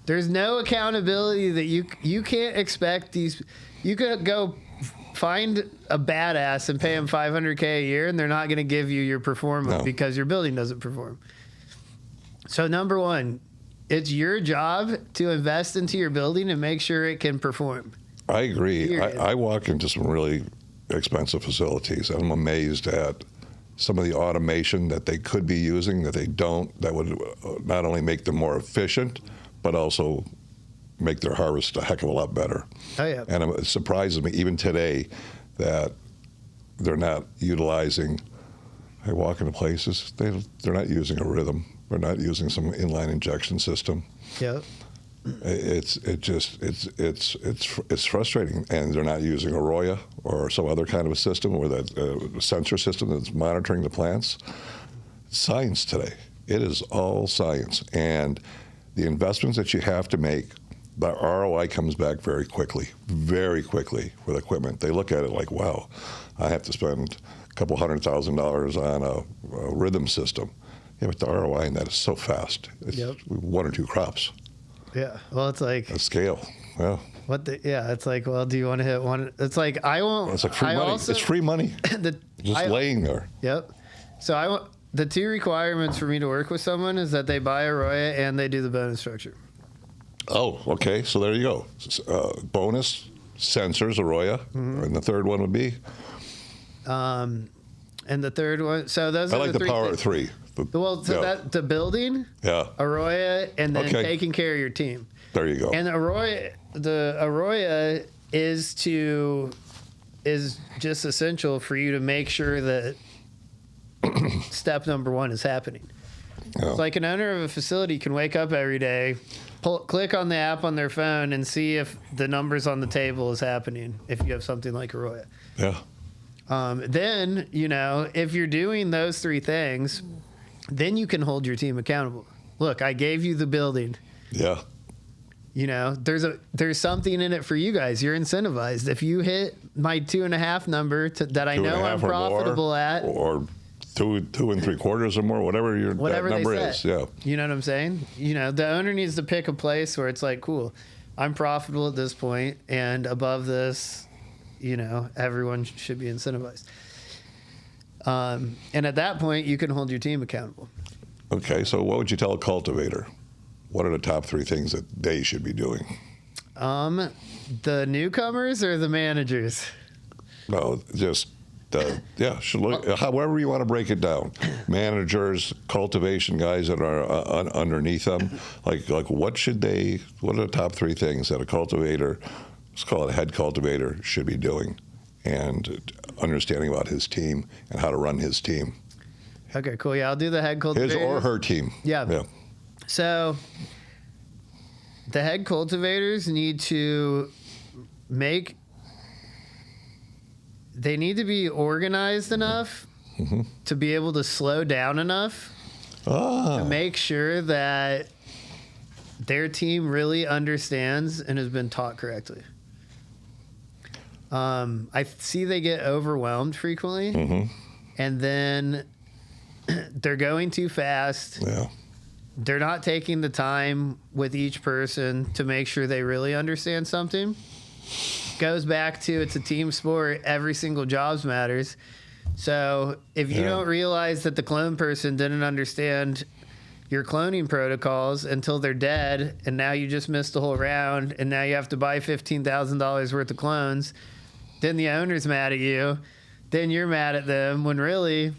there's no accountability that you can't expect these. You could go find a badass and pay them $500K a year, and they're not going to give you your performance because your building doesn't perform. So number one, it's your job to invest into your building and make sure it can perform.
I agree.
Period.
I walk into some really expensive facilities, and I'm amazed at some of the automation that they could be using that they don't, that would not only make them more efficient, but also make their harvest a heck of a lot better.
Oh, yeah.
And it surprises me, even today, that they're not utilizing, I walk into places, they're not using a rhythm. They're not using some inline injection system.
Yep.
It's frustrating, and they're not using Arroyo or some other kind of a system, or that sensor system that's monitoring the plants. It's science today. It is all science, and the investments that you have to make, the ROI comes back very quickly with equipment. They look at it like, wow, I have to spend a couple $100,000 on a rhythm system. Yeah, but the ROI in that is so fast. It's
Yep.
1 or 2 crops.
Yeah. Well, it's like
A scale. Yeah.
it's like, well, do you want to hit one? It's like, I won't.
It's like free money.
Also,
it's free money. Just laying there.
Yep. So the 2 requirements for me to work with someone is that they buy Arroyo and they do the bonus structure.
Oh, okay. So there you go. Bonus, sensors, Arroyo. And the third one would be?
And the third one, so those
I
are
like
the
the
three
power
things.
of 3.
Well, so that the building,
Yeah.
Arroyo, and then
Okay.
taking care of your team.
There you go.
And the Arroyo is just essential for you to make sure that step number 1 is happening.
Yeah.
It's like an owner of a facility can wake up every day, click on the app on their phone, and see if the numbers on the table is happening. If you have something like Arroyo.
Yeah.
Then, if you're doing those 3 things, then you can hold your team accountable. Look, I gave you the building.
Yeah.
There's something in it for you guys. You're incentivized. If you hit my 2.5 number that I know I'm profitable at,
or 2 3/4 or more, whatever that number is. Yeah.
You know what I'm saying? The owner needs to pick a place where it's like, cool, I'm profitable at this point, and above this, everyone should be incentivized. And at that point, you can hold your team accountable.
Okay, so what would you tell a cultivator? What are the top 3 things that they should be doing?
The newcomers or the managers?
No, just however you want to break it down. Managers, cultivation guys that are underneath them. Like what are the top 3 things that a cultivator, let's call it a head cultivator, should be doing, and understanding about his team and how to run his team.
Okay, cool. Yeah, I'll do the head cultivator.
His or her team.
Yeah. So the head cultivators need to they need to be organized enough to be able to slow down enough to make sure that their team really understands and has been taught correctly. I see they get overwhelmed frequently, and then they're going too fast.
Yeah.
They're not taking the time with each person to make sure they really understand something. Goes back to, it's a team sport. Every single job matters. So if you don't realize that the clone person didn't understand your cloning protocols until they're dead, and now you just missed the whole round, and now you have to buy $15,000 worth of clones, then the owner's mad at you, then you're mad at them, when really,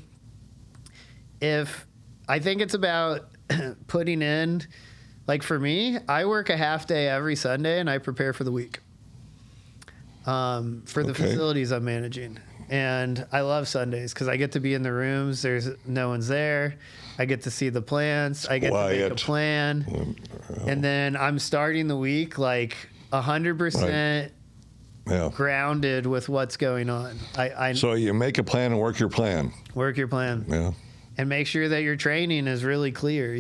I think it's about putting in, like for me, I work a half day every Sunday and I prepare for the week for the facilities I'm managing. And I love Sundays because I get to be in the rooms. There's no one's there. I get to see the plants. I get to make a plan. And then I'm starting the week like 100% grounded with what's going on.
So you make a plan and work your plan.
Work your plan.
Yeah.
And make sure that your training is really clear,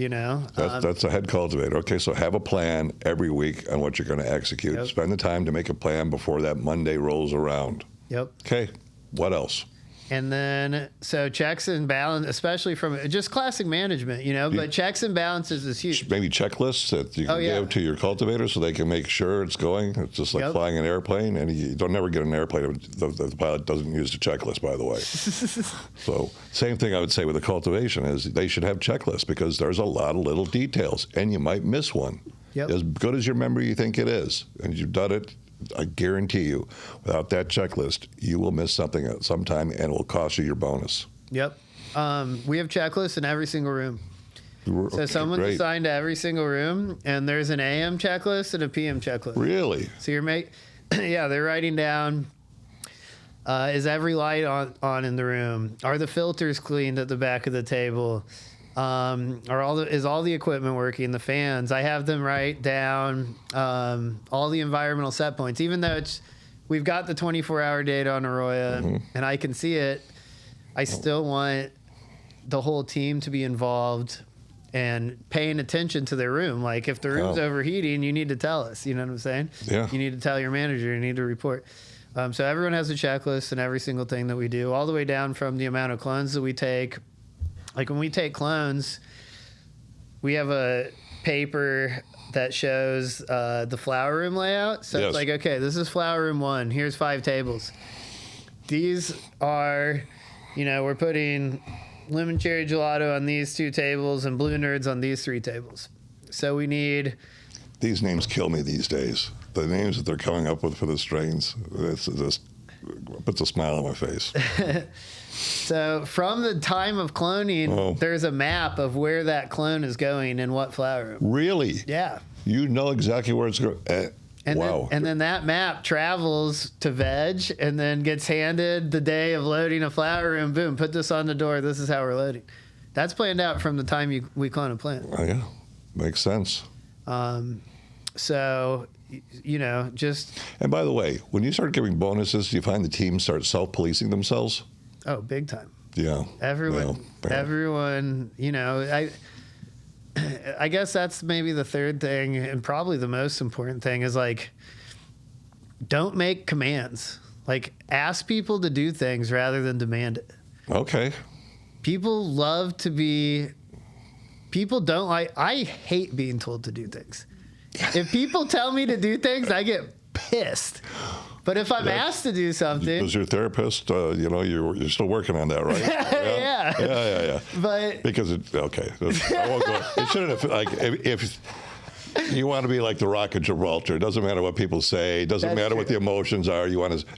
That's a head cultivator. Okay, so have a plan every week on what you're going to execute.
Yep.
Spend the time to make a plan before that Monday rolls around.
Yep.
Okay, what else?
And then, so checks and balance, especially from just classic management, but checks and balances is huge.
Maybe checklists that you can give to your cultivators so they can make sure it's going. It's just like flying an airplane, and you don't never get an airplane if the pilot doesn't use the checklist, by the way. So same thing I would say with the cultivation is they should have checklists because there's a lot of little details, and you might miss one. As good as your memory you think it is, and you've done it, I guarantee you, without that checklist, you will miss something at some time, and it will cost you your bonus.
We have checklists in every single room. So someone's assigned to every single room, and there's an AM checklist and a PM checklist. Really? So they're writing down, is every light on in the room? Are the filters cleaned at the back of the table? Is all the equipment working? The fans? I have them write down all the environmental set points, even though we've got the 24-hour data on Arroyo, and I can see it. I still want the whole team to be involved and paying attention to their room. Like if the room's overheating, you need to tell us. You know what I'm saying? Yeah. You need to tell your manager. You need to report. So everyone has a checklist in every single thing that we do, all the way down from the amount of clones that we take. Like when we take clones, we have a paper that shows the flower room layout. So it's like, okay, this is flower room 1. Here's 5 tables. These are, we're putting lemon cherry gelato on these 2 tables and blue nerds on these 3 tables. So we need...
These names kill me these days. The names that they're coming up with for the strains, it just puts a smile on my face.
So from the time of cloning, there's a map of where that clone is going and what flower room.
Really?
Yeah.
You know exactly where it's going.
And then that map travels to veg and then gets handed the day of loading a flower room. Boom, put this on the door. This is how we're loading. That's planned out from the time we clone a plant.
Oh, yeah. Makes sense.
So, just... And
by the way, when you start giving bonuses, do you find the teams start self-policing themselves?
Oh, big time.
Yeah.
Everyone, I guess that's maybe the third thing, and probably the most important thing is like, don't make commands. Like, ask people to do things rather than demand it.
Okay.
People don't like, I hate being told to do things. If people tell me to do things, I get pissed. But if I'm asked to do something...
Does your therapist, you're still working on that, right? Yeah.
But...
Because okay. I won't go. It shouldn't have, like, if you want to be like the Rock of Gibraltar, it doesn't matter what people say, it doesn't matter what the emotions are,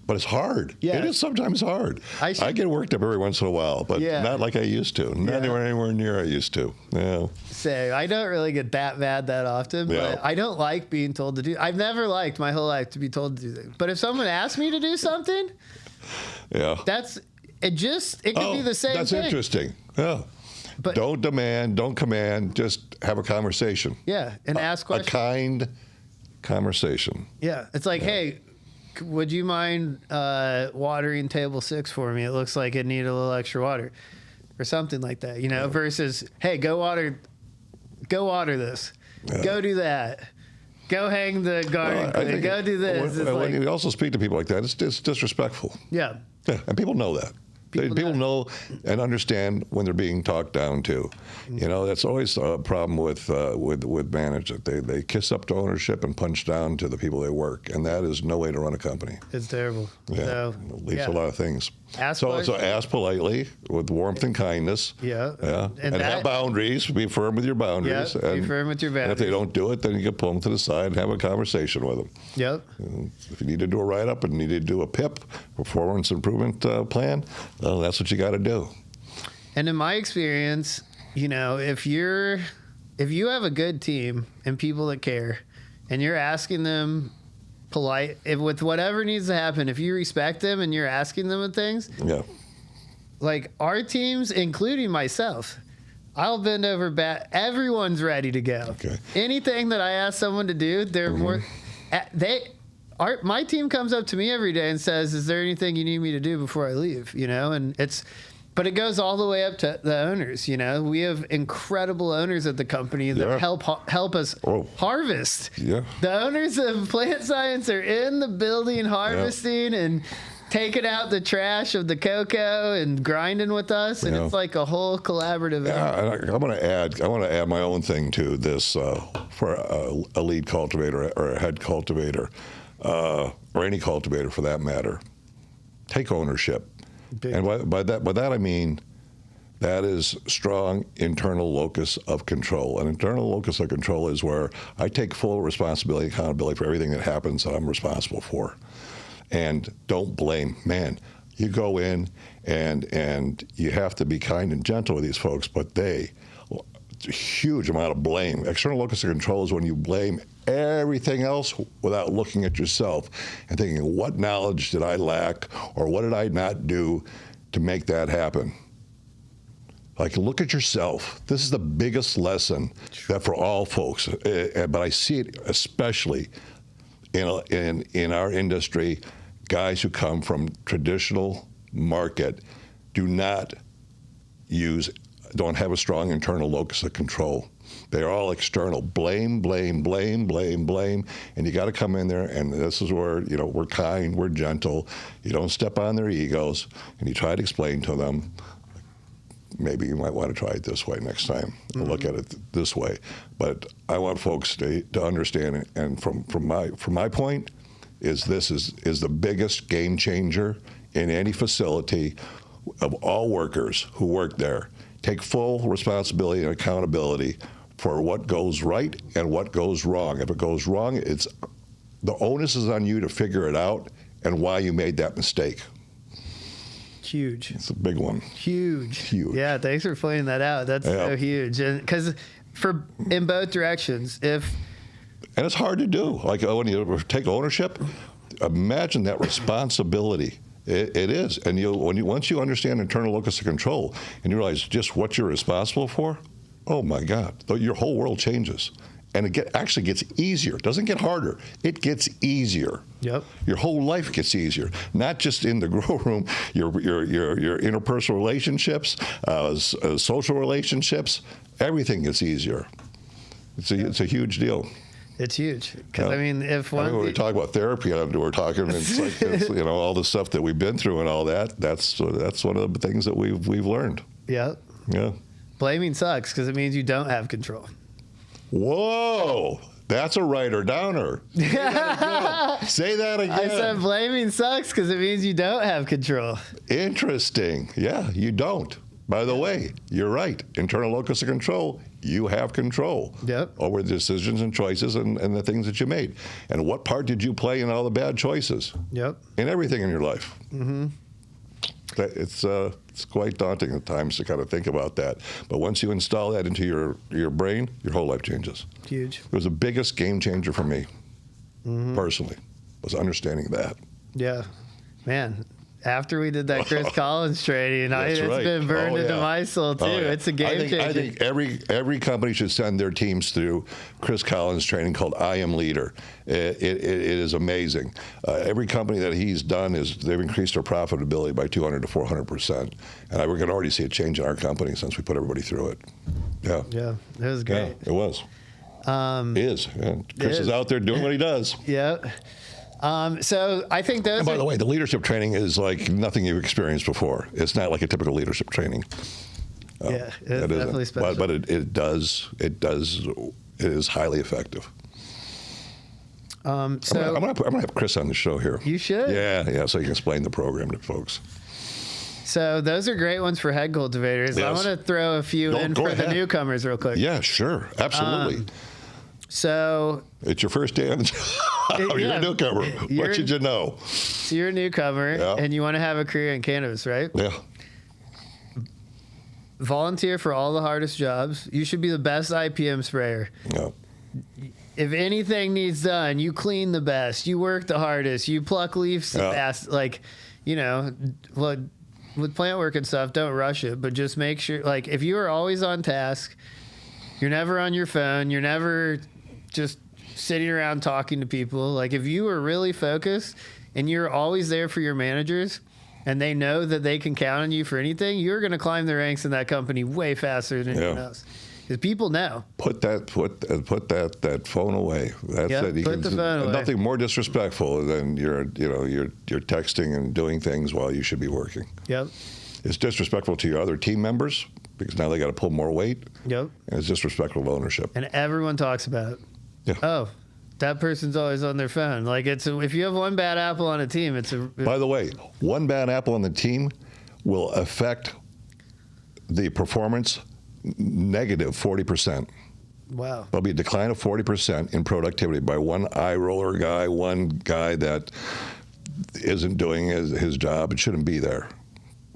but it's hard. Yeah. It is sometimes hard. I get worked up every once in a while, but not like I used to. Not anywhere near I used to. Yeah.
So I don't really get that mad that often, but I don't like being told to do. I've never liked my whole life to be told to do things. But if someone asks me to do something, it could be the same thing.
That's interesting. Yeah. But don't demand, don't command, just have a conversation.
Yeah, and ask questions.
A kind conversation.
Yeah, it's like, hey, would you mind watering table 6 for me? It looks like it needed a little extra water. Or something like that, versus, hey, go water this. Yeah. Go do that. Go hang the garden. Go do this.
When you also speak to people like that, it's disrespectful.
Yeah.
And people know that. People know and understand when they're being talked down to. That's always a problem with management. They kiss up to ownership and punch down to the people they work, and that is no way to run a company.
It's terrible.
Yeah, so, it leads to a lot of things. So ask politely with warmth and kindness. Yeah. And have boundaries. Be firm with your boundaries.
Yeah, be firm with your boundaries.
And if they don't do it, then you can pull them to the side and have a conversation with them.
Yep.
If you need to do a write-up and need to do a PIP, performance improvement plan, well, that's what you got to do.
And in my experience, if you have a good team and people that care, and you're asking them with whatever needs to happen, if you respect them and you're asking them of things, like our teams, including myself, I'll bend over everyone's ready to go. Okay. Anything that I ask someone to do, they're more. My team comes up to me every day and says, "Is there anything you need me to do before I leave?" And but it goes all the way up to the owners. We have incredible owners at the company that help us harvest. Yeah. The owners of plant science are in the building harvesting and taking out the trash of the cocoa and grinding with us, and it's like a whole collaborative.
Yeah, and I want to add my own thing to this for a lead cultivator or a head cultivator, or any cultivator for that matter. Take ownership, and by that I mean that is strong internal locus of control. An internal locus of control is where I take full responsibility and accountability for everything that happens that I'm responsible for. And don't blame. Man, you go in and you have to be kind and gentle with these folks, but a huge amount of blame. External locus of control is when you blame everything else without looking at yourself and thinking, what knowledge did I lack or what did I not do to make that happen? Like, look at yourself. This is the biggest lesson that for all folks, but I see it especially in our industry. Guys who come from traditional market don't have a strong internal locus of control. They're all external. Blame, blame, blame, blame, blame. And you got to come in there, and this is where, we're kind, we're gentle. You don't step on their egos, and you try to explain to them, maybe you might want to try it this way next time. Look at it this way. But I want folks to understand it. And from my point, this is the biggest game changer in any facility of all workers who work there. Take full responsibility and accountability for what goes right and what goes wrong. If it goes wrong, the onus is on you to figure it out and why you made that mistake.
Huge.
It's a big one.
Huge. Yeah, thanks for pointing that out. That's so huge. And because in both directions, and
it's hard to do. Like when you take ownership, imagine that responsibility. It is. And once you understand internal locus of control and you realize just what you're responsible for, oh my God, your whole world changes. And it actually gets easier. It doesn't get harder. It gets easier.
Yep.
Your whole life gets easier. Not just in the grow room, your interpersonal relationships, social relationships, everything gets easier. It's a huge deal.
It's huge. Because, if
when we talk about therapy, we're talking, it's like, all the stuff that we've been through and all that, that's one of the things that we've learned.
Yeah.
Yeah.
Blaming sucks because it means you don't have control.
Whoa, that's a writer downer. Say that again.
I said blaming sucks because it means you don't have control.
Interesting. Yeah, you don't. By the way, you're right. Internal locus of control, you have control over the decisions and choices and the things that you made. And what part did you play in all the bad choices?
Yep.
In everything in your life.
Mm-hmm.
It's quite daunting at times to kind of think about that. But once you install that into your brain, your whole life changes.
Huge.
It was the biggest game changer for me, personally, was understanding that.
Yeah. Man, after we did that Chris Collins training, it's been burned into my soul, too. It's a game changer.
I think every company should send their teams through Chris Collins training called I Am Leader. It is amazing. Every company that he's done, they've increased their profitability by 200 to 400%. And we can already see a change in our company since we put everybody through it. Yeah.
Yeah, it was great.
Yeah, it was. Is. Yeah. Chris is out there doing what he does.
Yeah. So I think those.
And by the way, the leadership training is like nothing you've experienced before. It's not like a typical leadership training.
Yeah, it's definitely special.
But it is highly effective.
So
I'm gonna have Chris on the show here.
You should.
Yeah, so you can explain the program to folks.
So those are great ones for head cultivators.
Yes.
I want to throw a few in for the newcomers real quick.
Yeah, sure, absolutely.
So
it's your first day on the job. You're a newcomer. What should you know?
So you're a newcomer, and you want to have a career in cannabis, right?
Yeah.
Volunteer for all the hardest jobs. You should be the best IPM sprayer.
Yeah.
If anything needs done, you clean the best. You work the hardest. You pluck leaves the fast. Like, with plant work and stuff, don't rush it, but just make sure, like, if you are always on task, you're never on your phone, you're never just sitting around talking to people. Like, if you are really focused and you're always there for your managers and they know that they can count on you for anything, you're going to climb the ranks in that company way faster than anyone else. Because people know.
Put that phone away. That's
Yep,
it.
put the phone away.
Nothing more disrespectful than you're texting and doing things while you should be working.
Yep.
It's disrespectful to your other team members because now they got to pull more weight.
Yep.
And it's disrespectful to ownership.
And everyone talks about it.
Yeah.
Oh, that person's always on their phone. Like if you have one bad apple on a team,
By the way, one bad apple on the team will affect the performance negative 40%.
Wow.
There'll be a decline of 40% in productivity by one eye roller guy, one guy that isn't doing his job and shouldn't be there.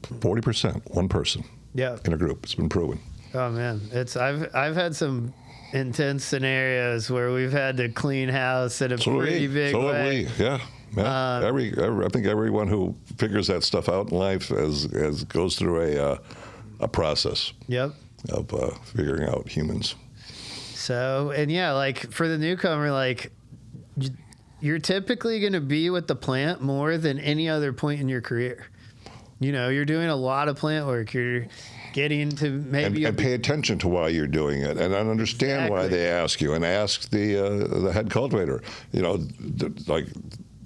40%, one person.
Yeah.
In a group. It's been proven.
Oh man, I've had some intense scenarios where we've had to clean house in a pretty big way.
So have we. Yeah. I think everyone who figures that stuff out in life as goes through a process.
Yep.
Of figuring out humans.
So, and yeah, like for the newcomer, like you're typically going to be with the plant more than any other point in your career. You know, you're doing a lot of plant work. You're getting to maybe
and pay attention to why you're doing it, and understand why they ask you, and ask the head cultivator. You know, like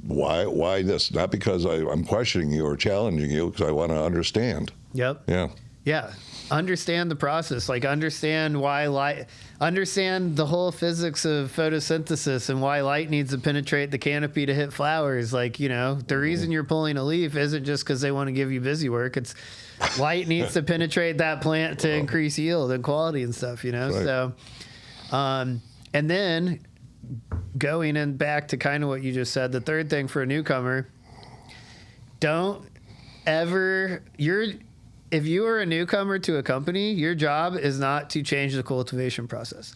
why this? Not because I'm questioning you or challenging you, because I want to understand.
Yep.
Yeah.
Yeah. Understand the process, like understand why light, understand the whole physics of photosynthesis and why light needs to penetrate the canopy to hit flowers. Like, you know, the reason you're pulling a leaf isn't just because they want to give you busy work. It's light needs to penetrate that plant to increase yield and quality and stuff, you know?
Right.
So, and then going in back to kind of what you just said, the third thing for a newcomer, don't ever, if you are a newcomer to a company, your job is not to change the cultivation process.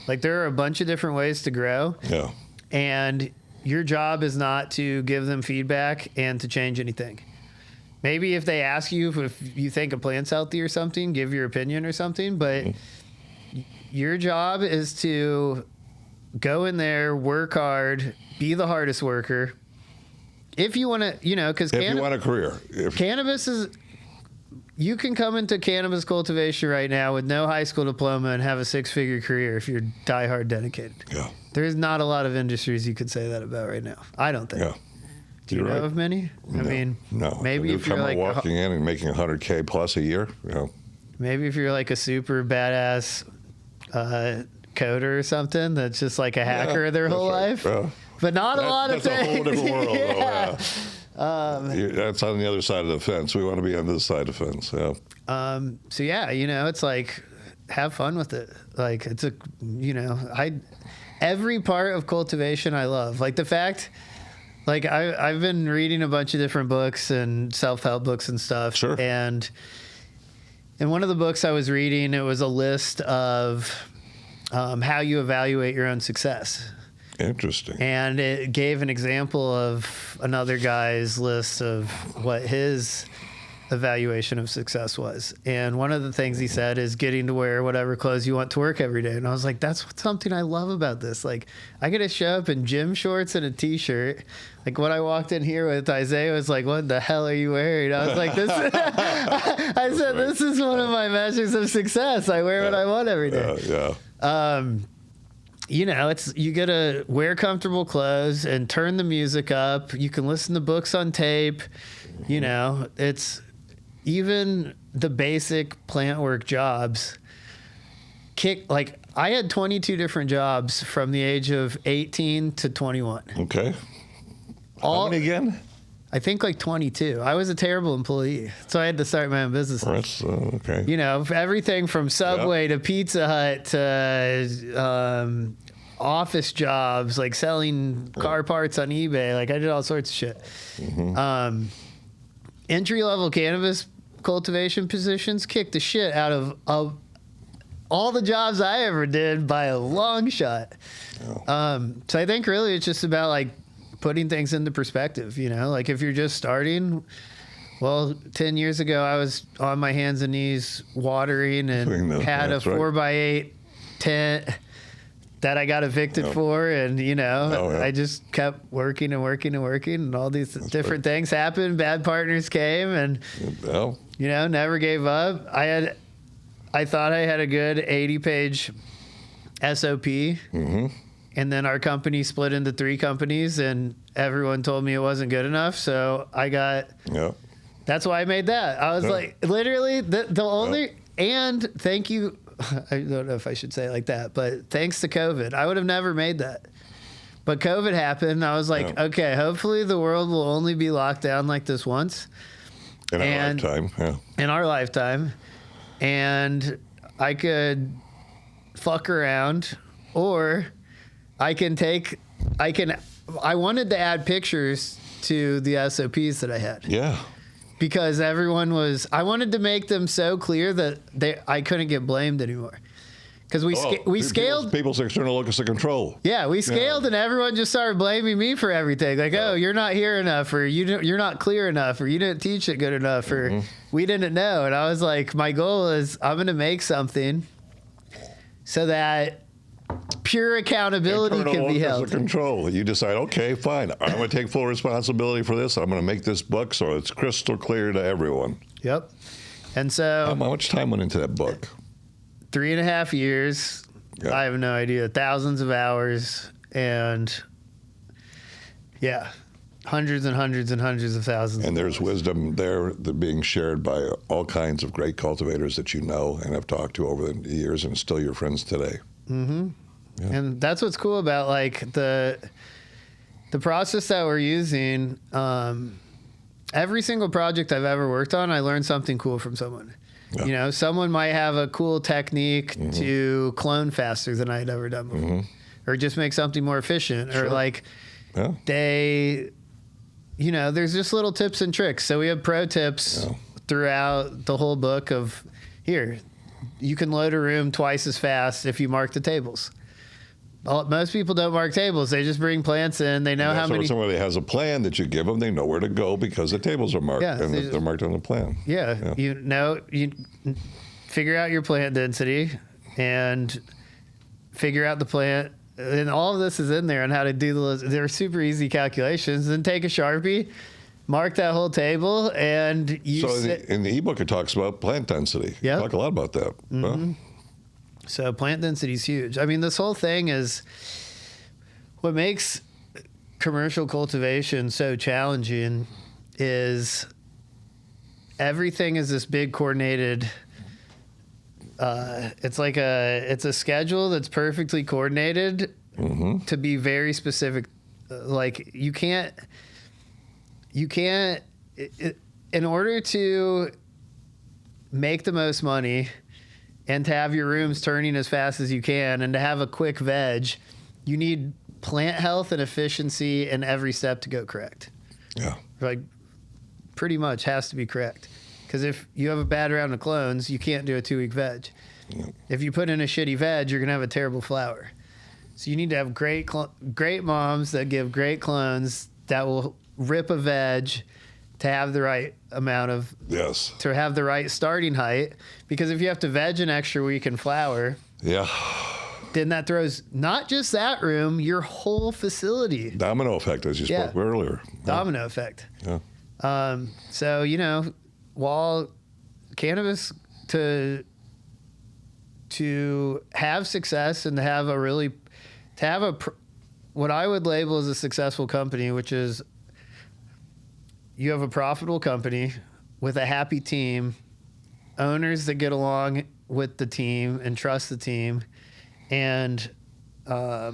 Like there are a bunch of different ways to grow.
Yeah.
And your job is not to give them feedback and to change anything. Maybe if they ask you if you think a plant's healthy or something, give your opinion or something. But your job is to go in there, work hard, be the hardest worker. If you want to, you know, because
if you want a career.
Cannabis is... You can come into cannabis cultivation right now with no high school diploma and have a six-figure career if you're diehard dedicated.
Yeah.
There's not a lot of industries you could say that about right now. I don't think.
Yeah.
Do you know of many?
No.
I mean,
no.
Maybe if you're like
walking in and making $100K plus a year, you know.
Maybe if you're like a super badass coder or something that's just like a hacker their whole life.
Yeah.
But not a lot of things.
That's a whole different world,
yeah.
though. Yeah. That's on the other side of the fence. We want to be on this side of the fence. Yeah.
So yeah, you know, it's like have fun with it. Like it's a, you know, every part of cultivation I love. Like the fact, like I've been reading a bunch of different books and self-help books and stuff.
Sure.
And in one of the books I was reading, it was a list of how you evaluate your own success.
Interesting.
And it gave an example of another guy's list of what his evaluation of success was. And one of the things he said is getting to wear whatever clothes you want to work every day. And I was like, that's something I love about this. Like, I get to show up in gym shorts and a t-shirt. Like when I walked in here with Isaiah was like, what the hell are you wearing? I was like, this I said, this is one of my measures of success. I wear what I want every day. You know, you got to wear comfortable clothes and turn the music up. You can listen to books on tape. You know, it's even the basic plant work jobs. Like I had 22 different jobs from the age of 18 to 21.
Okay. How many again?
I think like 22. I was a terrible employee, so I had to start my own business.
That's okay.
You know, everything from Subway to Pizza Hut to office jobs, like selling car parts on eBay. Like I did all sorts of shit. Mm-hmm. Entry-level cannabis cultivation positions kicked the shit out of all the jobs I ever did by a long shot. Oh. So I think really it's just about like putting things into perspective, you know, like if you're just starting, well, 10 years ago, I was on my hands and knees watering and had a 4x8 tent that I got evicted for. And, you know, I just kept working and working and working and all these different things happened. Bad partners came and, you know, never gave up. I thought I had a good 80-page SOP.
Mm-hmm.
And then our company split into 3 companies, and everyone told me it wasn't good enough. So I got.
Yeah.
That's why I made that. I was like, literally, the only. And thank you. I don't know if I should say it like that, but thanks to COVID, I would have never made that. But COVID happened. And I was like, okay, hopefully the world will only be locked down like this once.
In our lifetime. Yeah. In
our lifetime. And I could fuck around, or I wanted to add pictures to the SOPs that I had.
Yeah.
Because I wanted to make them so clear that I couldn't get blamed anymore. Because we scaled.
People's external locus of control.
Yeah, we scaled, and everyone just started blaming me for everything. Like, oh, you're not here enough, or you're not clear enough, or you didn't teach it good enough, or we didn't know. And I was like, my goal is I'm going to make something so that pure accountability can be held.
Control. You decide, okay, fine. I'm going to take full responsibility for this. I'm going to make this book so it's crystal clear to everyone.
Yep. And so,
how much time went into that book?
3.5 years. Yeah. I have no idea. Thousands of hours, and hundreds and hundreds and hundreds of thousands.
And there's wisdom there that being shared by all kinds of great cultivators that you know and have talked to over the years, and still your friends today.
Mm-hmm. Yeah. And that's what's cool about like the process that we're using. Every single project I've ever worked on, I learned something cool from someone. Yeah. You know, someone might have a cool technique to clone faster than I'd ever done before, or just make something more efficient, or like there's just little tips and tricks. So we have pro tips throughout the whole book of here. You can load a room twice as fast if you mark the tables. Most people don't mark tables. They just bring plants in. They know how many.
Somebody has a plan that you give them. They know where to go because the tables are marked, and they're marked on the plan.
Yeah. You figure out your plant density and figure out the plant. And all of this is in there on how to do those. They're super easy calculations. Then take a Sharpie, mark that whole table, and you.
So in the ebook, it talks about plant density.
Yeah.
Talk a lot about that.
Mm-hmm. So plant density is huge. I mean, this whole thing is what makes commercial cultivation so challenging is everything is this big coordinated. It's a schedule that's perfectly coordinated to be very specific. Like you can't, in order to make the most money and to have your rooms turning as fast as you can and to have a quick veg, you need plant health and efficiency in every step to go correct.
Yeah.
Like pretty much has to be correct. Because if you have a bad round of clones, you can't do a 2-week veg. Yeah. If you put in a shitty veg, you're going to have a terrible flower. So you need to have great moms that give great clones that will rip a veg to have the right amount of, to have the right starting height. Because if you have to veg an extra week in flower, then that throws not just that room, your whole facility.
Domino effect, as you spoke earlier.
Domino effect. Yeah. So, while cannabis to have success and to have what I would label as a successful company, which is you have a profitable company with a happy team, owners that get along with the team and trust the team, and a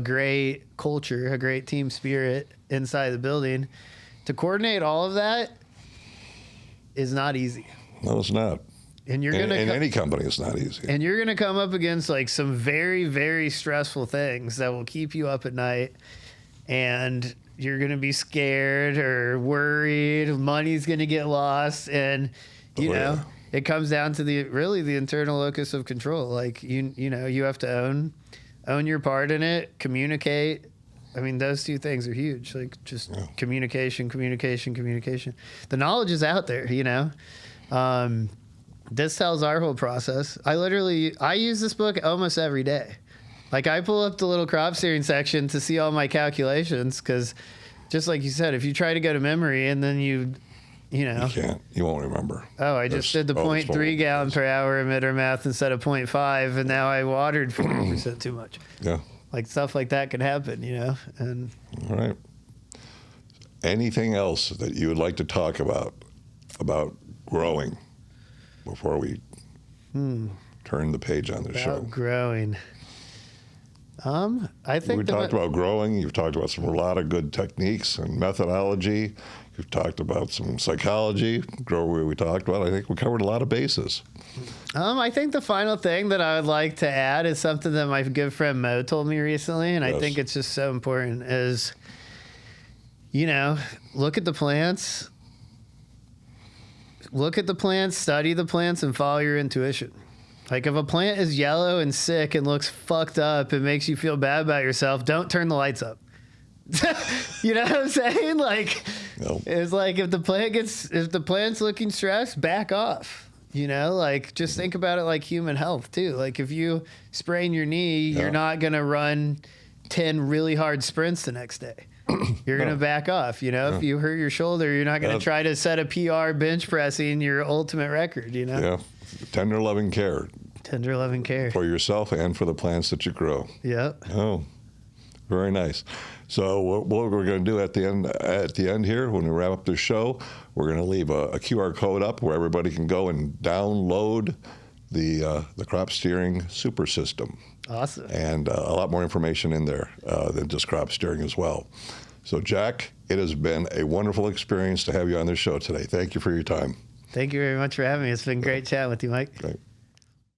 great culture, a great team spirit inside the building. To coordinate all of that is not easy.
No, it's not.
And you're
in any company, it's not easy.
And you're going to come up against like some very, very stressful things that will keep you up at night, and you're going to be scared or worried. Money's going to get lost, and it comes down to the internal locus of control. Like you have to own your part in it, communicate. I mean, those two things are huge. Like just communication. The knowledge is out there, This tells our whole process. I use this book almost every day. Like I pull up the little crop steering section to see all my calculations, because just like you said, if you try to go to memory and then you You know,
You can't. You won't remember.
oh, I just did the 0.3 gallon per hour emitter math instead of 0.5, and now I watered 40% too much.
Yeah.
Like stuff like that could happen, you know. And
All right. Anything else that you would like to talk about growing before we turn the page on the show?
about growing. I think
We talked about growing. You've talked about a lot of good techniques and methodology. You've talked about some psychology. We talked about. I think we covered a lot of bases.
I think the final thing that I would like to add is something that my good friend Mo told me recently, and I think it's just so important, is, you know, look at the plants, study the plants, and follow your intuition. Like, if a plant is yellow and sick and looks fucked up and makes you feel bad about yourself, don't turn the lights up. You know what I'm saying? Like,
No.
it's like if the plant's looking stressed, back off. You know, like, just think about it like human health too. Like, if you sprain your knee, you're not gonna run 10 really hard sprints the next day. You're gonna back off. You know, if you hurt your shoulder, you're not gonna try to set a PR bench pressing your ultimate record. You know,
Yeah. Tender, loving care
tender loving care.
for yourself and for the plants that you grow.
Yep.
Oh, very nice. So what we're going to do at the end here, when we wrap up the show, we're going to leave a QR code up where everybody can go and download the crop steering super system.
Awesome.
And a lot more information in there than just crop steering as well. So Jack, it has been a wonderful experience to have you on this show today. Thank you for your time.
Thank you very much for having me. It's been great chatting with you, Mike.
Okay.